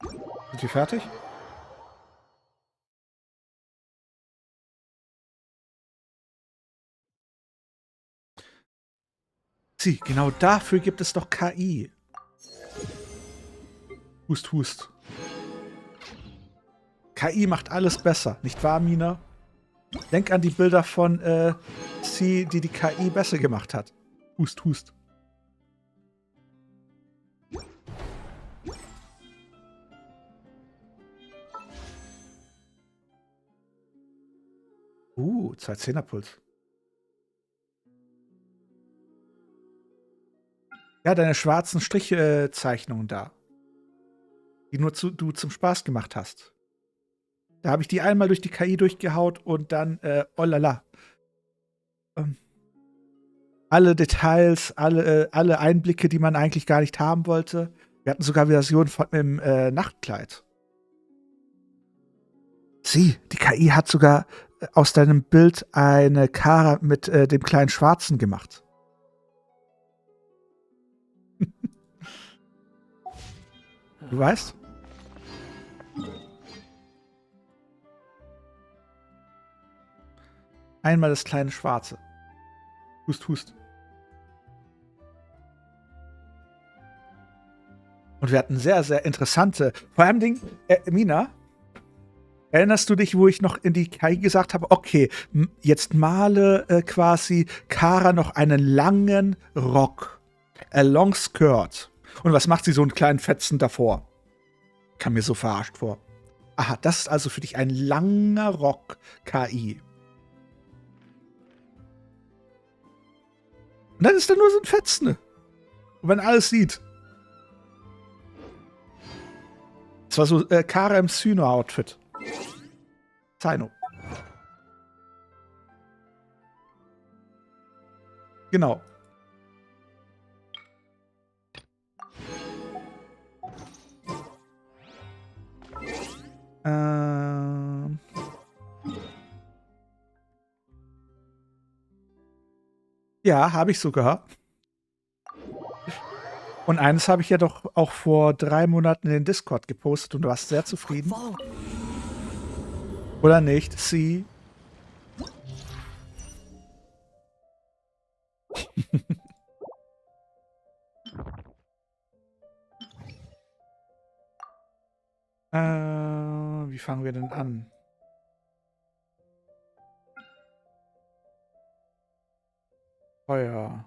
sind wir fertig? Sieh, genau dafür gibt es doch KI. Hust, hust. KI macht alles besser, nicht wahr, Mina? Denk an die Bilder von sie, die KI besser gemacht hat. Hust, hust. Zehnterpuls. Ja, deine schwarzen Strichzeichnungen da. Die nur du zum Spaß gemacht hast. Da habe ich die einmal durch die KI durchgehaut und dann, oh lala. Alle Details, alle Einblicke, die man eigentlich gar nicht haben wollte. Wir hatten sogar Versionen von dem Nachtkleid. Sieh, die KI hat sogar aus deinem Bild eine Kara mit dem kleinen Schwarzen gemacht. Du weißt? Einmal das kleine Schwarze. Hust, hust. Und wir hatten sehr, sehr interessante, vor allem Mina, erinnerst du dich, wo ich noch in die KI gesagt habe, okay, jetzt male quasi Kara noch einen langen Rock. A long skirt. Und was macht sie so einen kleinen Fetzen davor? Kam mir so verarscht vor. Aha, das ist also für dich ein langer Rock, KI. Und dann ist da nur so ein Fetzen. Und man alles sieht. Das war so Kara im Cyno-Outfit. Cyno. Genau. Ja, habe ich sogar. Und eines habe ich ja doch auch vor 3 Monaten in den Discord gepostet und du warst sehr zufrieden. Oder nicht? Sie. Wie fangen wir denn an? Feuer.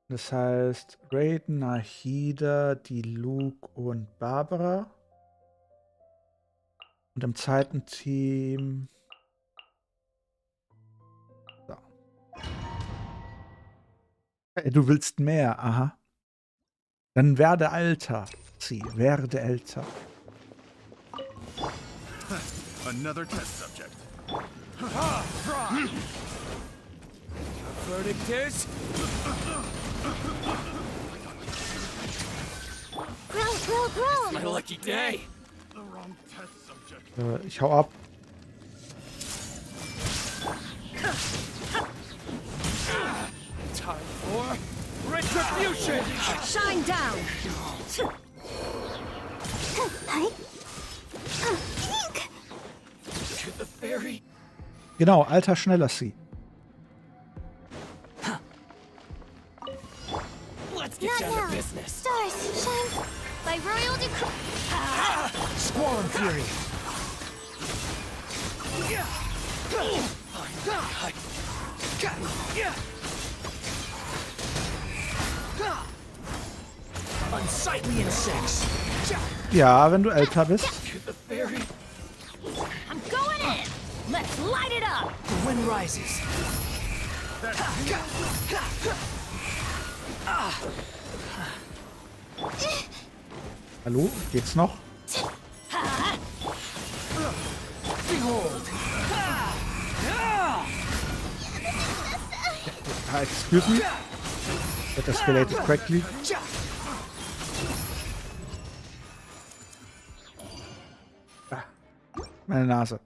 Das heißt, Raiden, Nahida, die Luke und Barbara. Und im zweiten Team... So. Hey, du willst mehr, aha. Dann werde älter. Sie, werde älter. Another test subject. Verdict is... Grow! My lucky day. The wrong test subject. Ich hau ab. Time for retribution. Shine down. To the fairy. Genau, alter, schneller, sie. Let's get down to business. Stars shine by royal decree. Squall and fury. Unsightly insects. Ja, wenn du älter bist. I'm going in. Let's light it up. The wind rises. Hallo, geht's noch? Behold. Excuse me. That escalated quickly. Ah, meine Nase.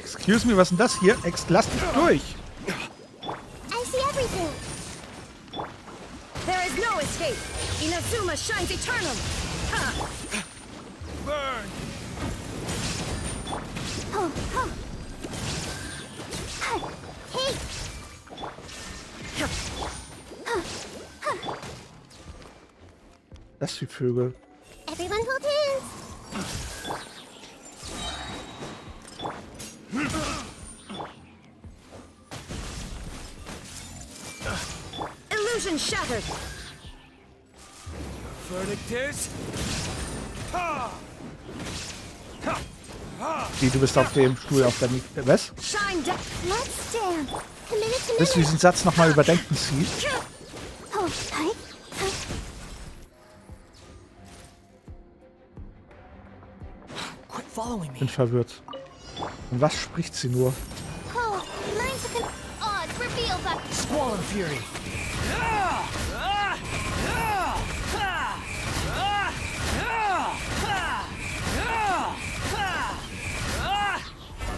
Excuse me, was ist denn das hier? Lass dich durch! I see everything. There is no escape. Inazuma shines eternal. Burn. Oh, oh. Hey. Das für Vögel. Everyone hold hands. Illusion shattered. Verdict is. Wie, du bist auf dem Stuhl auf der was? Shine down. Let's dance. Willst du diesen Satz nochmal überdenken, Sie? Oh, hi. Quit following me. Bin verwirrt. Und was spricht sie nur? Oh, learn to oh, it's revealed that Squall and fury.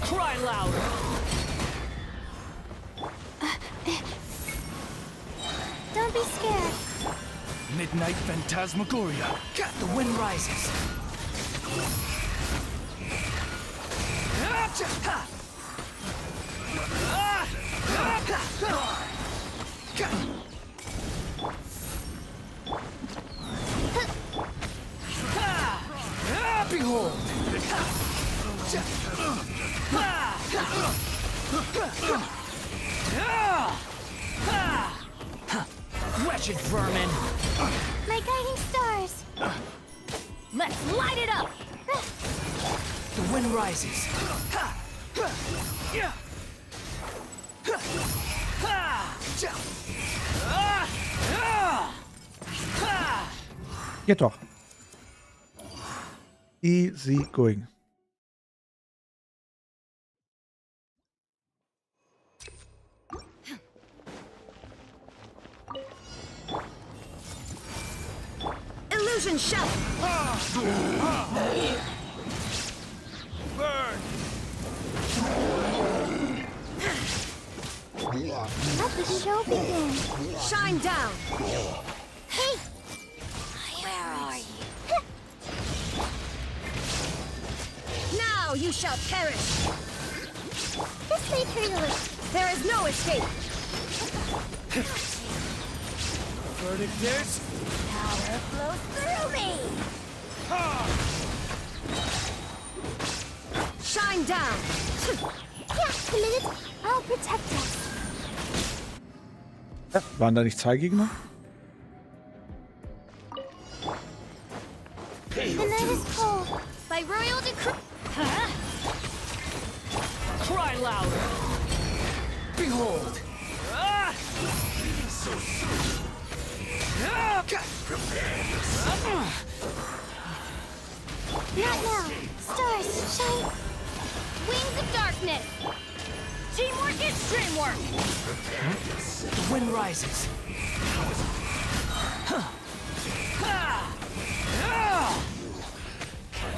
Cry louder. Don't be scared. Midnight phantasmagoria. The wind rises. Behold. Wretched vermin. My guiding stars. Let's light it up. The wind rises. Geht doch. Easy going. Illusion shattered. Burn. Let the show begin. Shine down. Hey. Where are you? Now you shall perish. This may turn a little. There is no escape. Verdict is. Power flows through me. Shine down. Yeah, committed. I'll protect us. Ja, waren da nicht zwei Gegner? The night is cold. By royal decree. Cry louder. Behold. Not now. Stars, shine. Wings of darkness. Teamwork is dreamwork. The wind rises.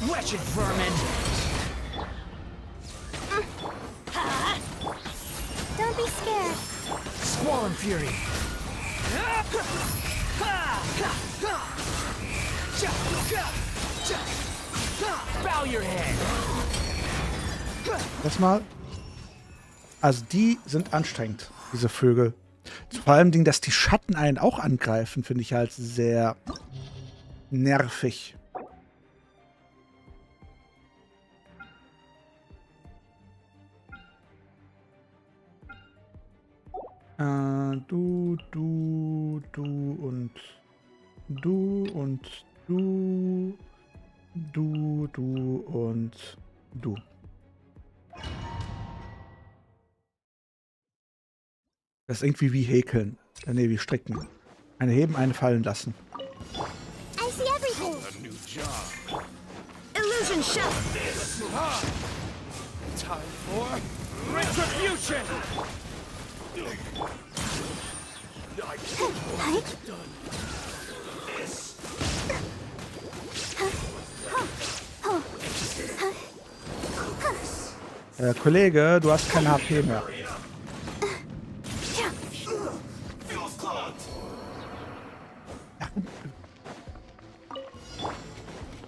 Wretched vermin. Don't be scared. Squall and fury. Bow your head. Lass mal. Also die sind anstrengend, diese Vögel. Vor allem, dass die Schatten einen auch angreifen, finde ich halt sehr nervig. Du und du und du. Du und du. Das ist irgendwie wie häkeln. Nee, wie stricken. Eine heben, eine fallen lassen. I see everything. A new job. Illusion shot. Time for retribution. Kollege, du hast keine HP mehr.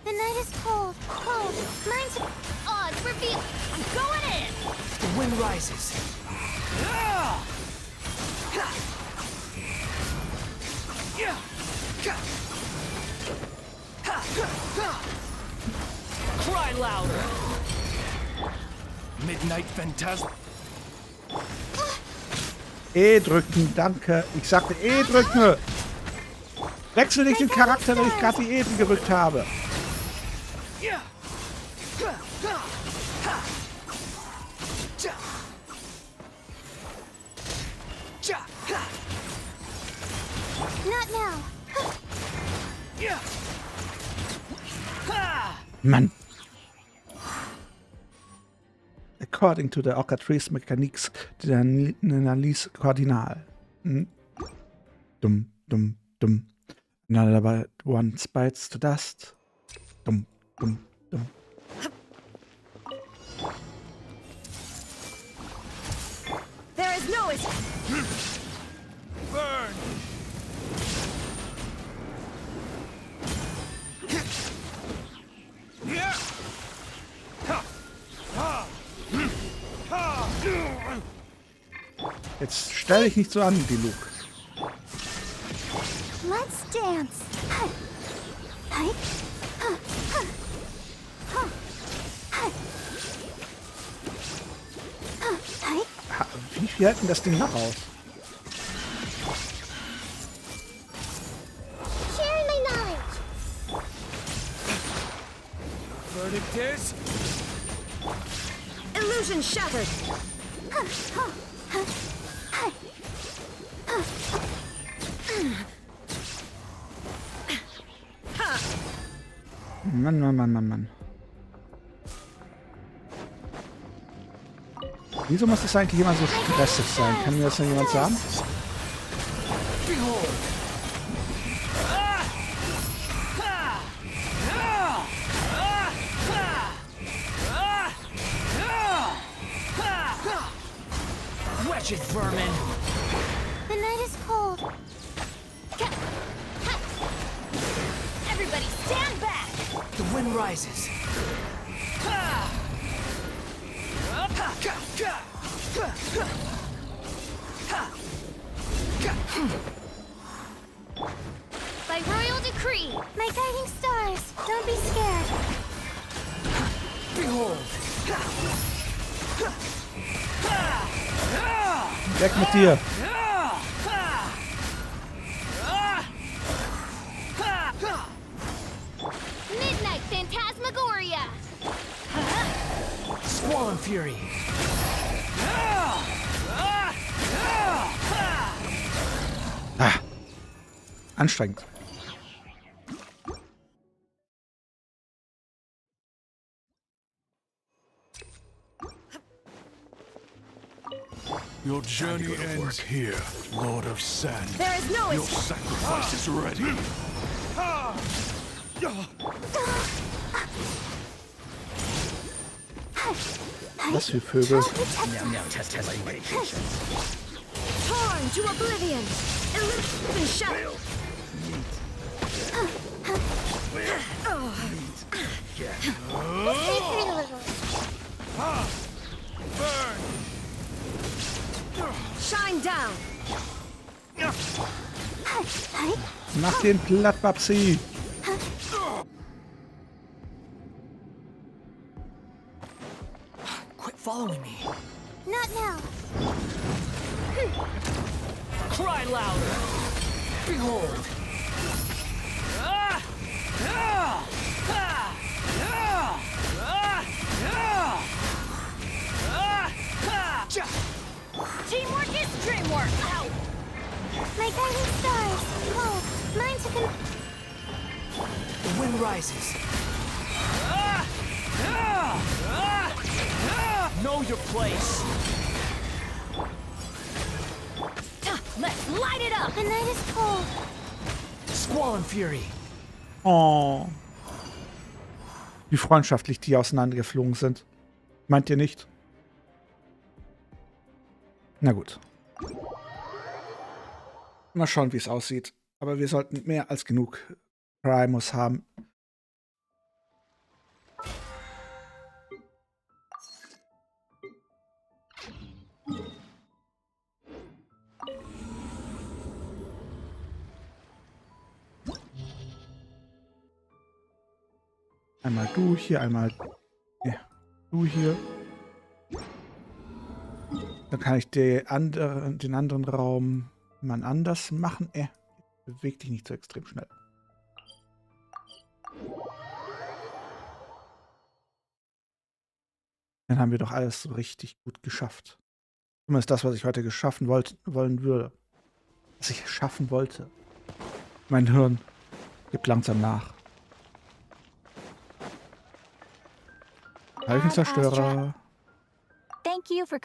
The night is cold, cold. Mine's odds reveal. I'm going in. The wind rises. Cry louder. Midnight Phantasm. E drücken, danke. Ich sagte E drücken. Wechsel nicht den Charakter, wenn ich gerade die Eden gerückt habe. Not now. Mann. According to the Occatrice Mechanics de l'analyse cardinal. Dumm, dumm, dumm. Another one bites to dust. Dumm, dumm, dumm. There is no escape. Burn. Jetzt stell dich nicht so an, die Luke. Let's dance. Wie viel hält denn das Ding noch aus? Sharing my knowledge. Verdict is Illusion shattered. Mann, Mann, Mann, Mann, Mann. Wieso muss das eigentlich immer so stressig sein? Kann mir das denn jemand sagen? Wretched vermin. The night is cold. Everybody stand back. The wind rises. By royal decree, my guiding stars, don't be scared. Behold. Weg mit dir. Midnight Phantasmagoria. Squall fury. Ah, anstrengend. Your journey ends here, Lord of Sand. There is no Your escape. sacrifice is ready. Was für Vögel. Torn to oblivion. Illusion shattered. burn. Shine down. Mach den platt, Babsi. Quit following me. Not now. Cry louder. Behold. Teamwork is dreamwork. Ow. My guiding stars. Oh, mine to The wind rises. Know your place. Let's light it up. The night is cold. Squall and Fury. Oh. Wie freundschaftlich die auseinandergeflogen sind. Meint ihr nicht? Na gut. Mal schauen, wie es aussieht. Aber wir sollten mehr als genug Primus haben. Einmal du hier, einmal du hier. Dann kann ich den anderen Raum mal anders machen. Beweg dich nicht so extrem schnell. Dann haben wir doch alles so richtig gut geschafft. Zumindest das, was ich heute geschaffen wollen würde. Was ich schaffen wollte. Mein Hirn gibt langsam nach. Zeichenzerstörer. Thank you for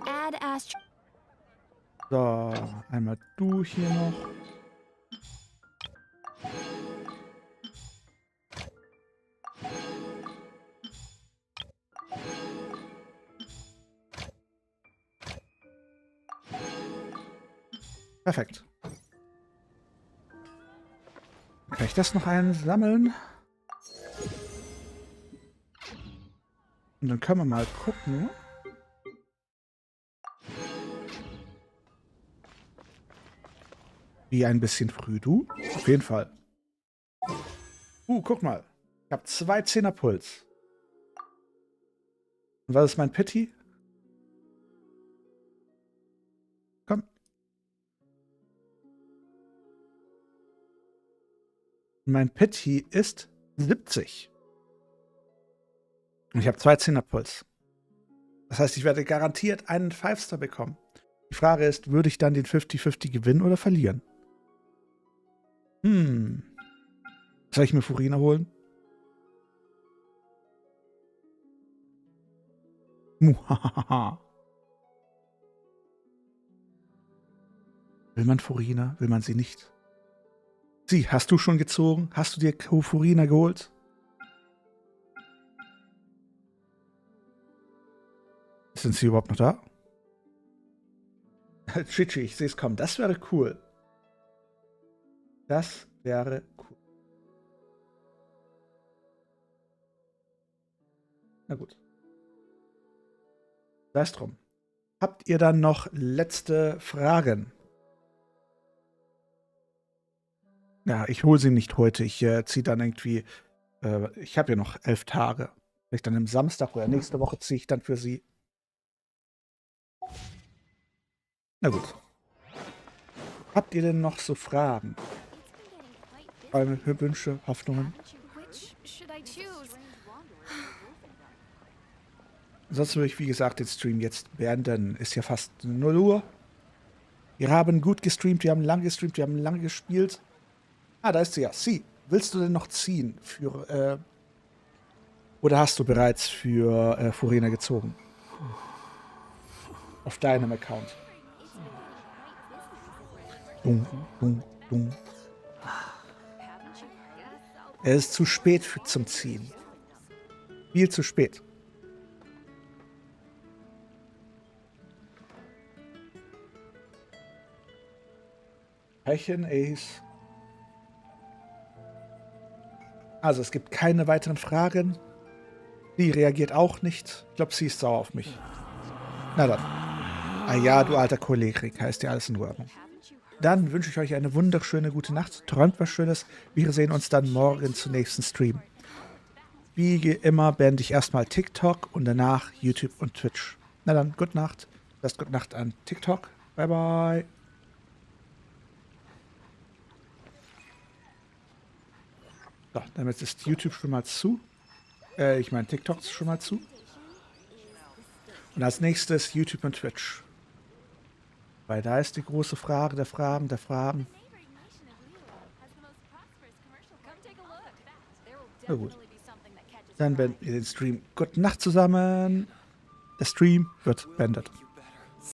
Add Astro. So, einmal du hier noch. Perfekt. Kann ich das noch einsammeln? Und dann können wir mal gucken. Wie ein bisschen früh, du? Auf jeden Fall. Guck mal. Ich habe 2 10er Puls. Und was ist mein Pity? Komm. Mein Pity ist 70. Und ich habe 2 10er Puls. Das heißt, ich werde garantiert einen 5-Star bekommen. Die Frage ist, würde ich dann den 50-50 gewinnen oder verlieren? Soll ich mir Furina holen? Muhahaha. Will man Furina? Will man sie nicht? Sie, hast du schon gezogen? Hast du dir Furina geholt? Sind sie überhaupt noch da? Chichi, ich sehe es kommen. Das wäre cool. Das wäre cool. Na gut. Sei es drum. Habt ihr dann noch letzte Fragen? Ja, ich hole sie nicht heute. Ich ziehe dann irgendwie... ich habe ja noch 11 Tage. Vielleicht dann am Samstag oder nächste Woche ziehe ich dann für sie. Na gut. Habt ihr denn noch so Fragen? Eure Wünsche, Hoffnungen? Ansonsten würde ich, wie gesagt, den Stream jetzt beenden. Ist ja fast 0 Uhr. Wir haben gut gestreamt, wir haben lang gestreamt, wir haben lange gespielt. Ah, da ist sie ja. Sie, willst du denn noch ziehen? Oder hast du bereits für Furina gezogen? Auf deinem Account. Dung, dung, dung. Es ist zu spät zum Ziehen. Viel zu spät. Pärchen, Ace. Also es gibt keine weiteren Fragen. Sie reagiert auch nicht. Ich glaube, sie ist sauer auf mich. Na dann. Ah ja, du alter Choleriker, ist ja alles in Ordnung. Dann wünsche ich euch eine wunderschöne gute Nacht. Träumt was Schönes. Wir sehen uns dann morgen zum nächsten Stream. Wie immer beende ich erstmal TikTok und danach YouTube und Twitch. Na dann, gute Nacht. Lasst gute Nacht an TikTok. Bye, bye. So, damit ist YouTube schon mal zu. Ich meine, TikTok ist schon mal zu. Und als nächstes YouTube und Twitch. Weil da ist die große Frage der Fragen der Fragen. Na gut. Dann beendet ihr den Stream. Gute Nacht zusammen. Der Stream wird beendet.